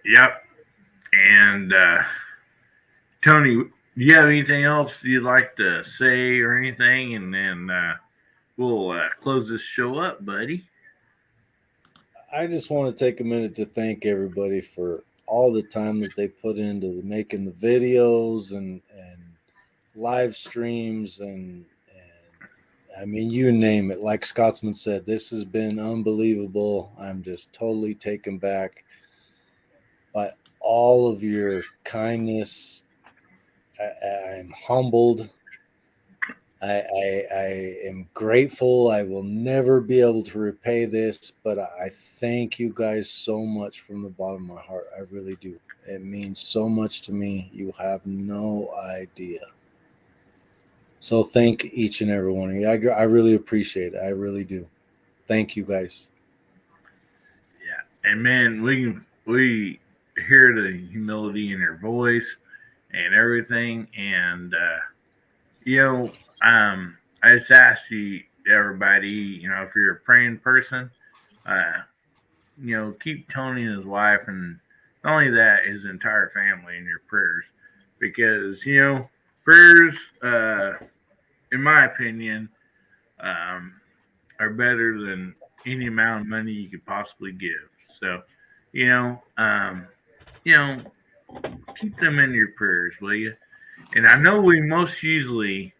Yep. And Tony, do you have anything else you'd like to say or anything? And then we'll close this show up, buddy. I just want to take a minute to thank everybody for all the time that they put into making the videos and live streams and I mean, you name it. Like Scotsman said, this has been unbelievable. I'm just totally taken back by all of your kindness. I'm humbled. I am grateful. I will never be able to repay this, but I thank you guys so much from the bottom of my heart. I really do. It means so much to me. You have no idea. So thank each and every one of you. I really appreciate it. I really do. Thank you guys. Yeah. And man, we hear the humility in your voice and everything. And I just ask you, everybody, if you're a praying person, keep Tony and his wife, and not only that, his entire family in your prayers, because prayers, in my opinion, are better than any amount of money you could possibly give. So, you know, um, keep them in your prayers, will you? And I know we most usually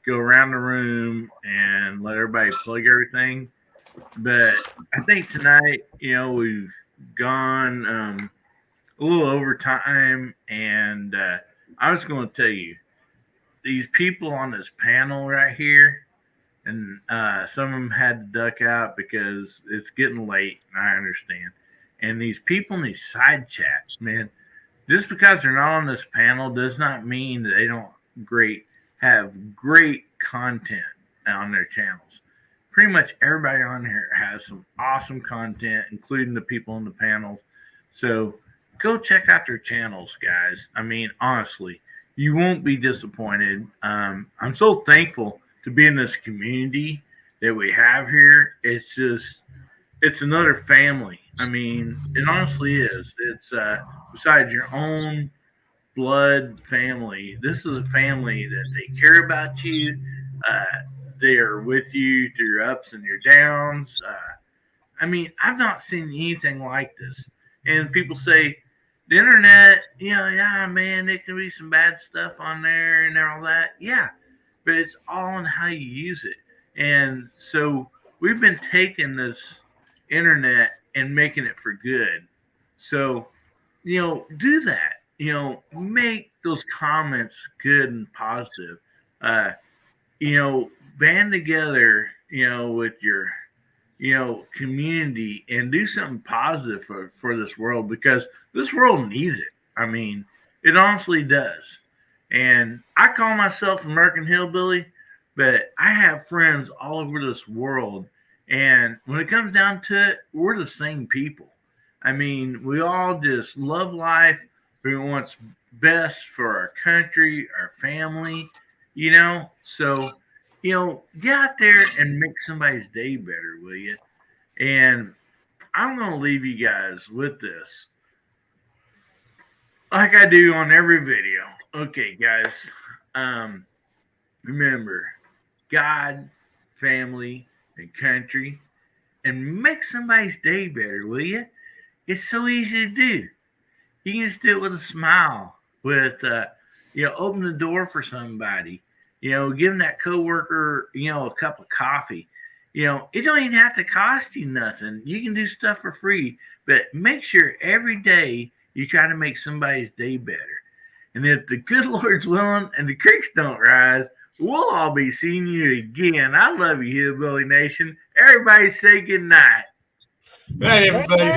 go around the room and let everybody plug everything, but I think tonight, we've gone a little over time, and I was going to tell you, these people on this panel right here, and some of them had to duck out because it's getting late, and I understand. And these people in these side chats, man, just because they're not on this panel does not mean that they don't have great content on their channels. Pretty much everybody on here has some awesome content, including the people in the panels. So go check out their channels, guys. I mean, honestly, you won't be disappointed. I'm so thankful to be in this community that we have here. It's another family. I mean, it honestly is. It's besides your own blood family. This is a family that they care about you. Uh, they are with you through your ups and your downs. I mean, I've not seen anything like this. And people say the internet, yeah, man, there can be some bad stuff on there and all that. Yeah, but it's all on how you use it. And so we've been taking this internet and making it for good. So, do that. Make those comments good and positive. Uh, band together, with your community and do something positive for this world, because this world needs it. I mean, it honestly does. And I call myself American Hillbilly, but I have friends all over this world. And when it comes down to it, we're the same people. I mean, we all just love life. We want what's best for our country, our family. So, get out there and make somebody's day better, will you? And I'm going to leave you guys with this, like I do on every video. Okay, guys. Remember, God, family, and country, and make somebody's day better, will you? It's so easy to do. You can just do it with a smile, with open the door for somebody, giving that coworker, a cup of coffee. It don't even have to cost you nothing. You can do stuff for free, but make sure every day you try to make somebody's day better. And if the good Lord's willing and the creeks don't rise, we'll all be seeing you again. I love you, Hillbilly Nation. Everybody say good night. Good night, everybody.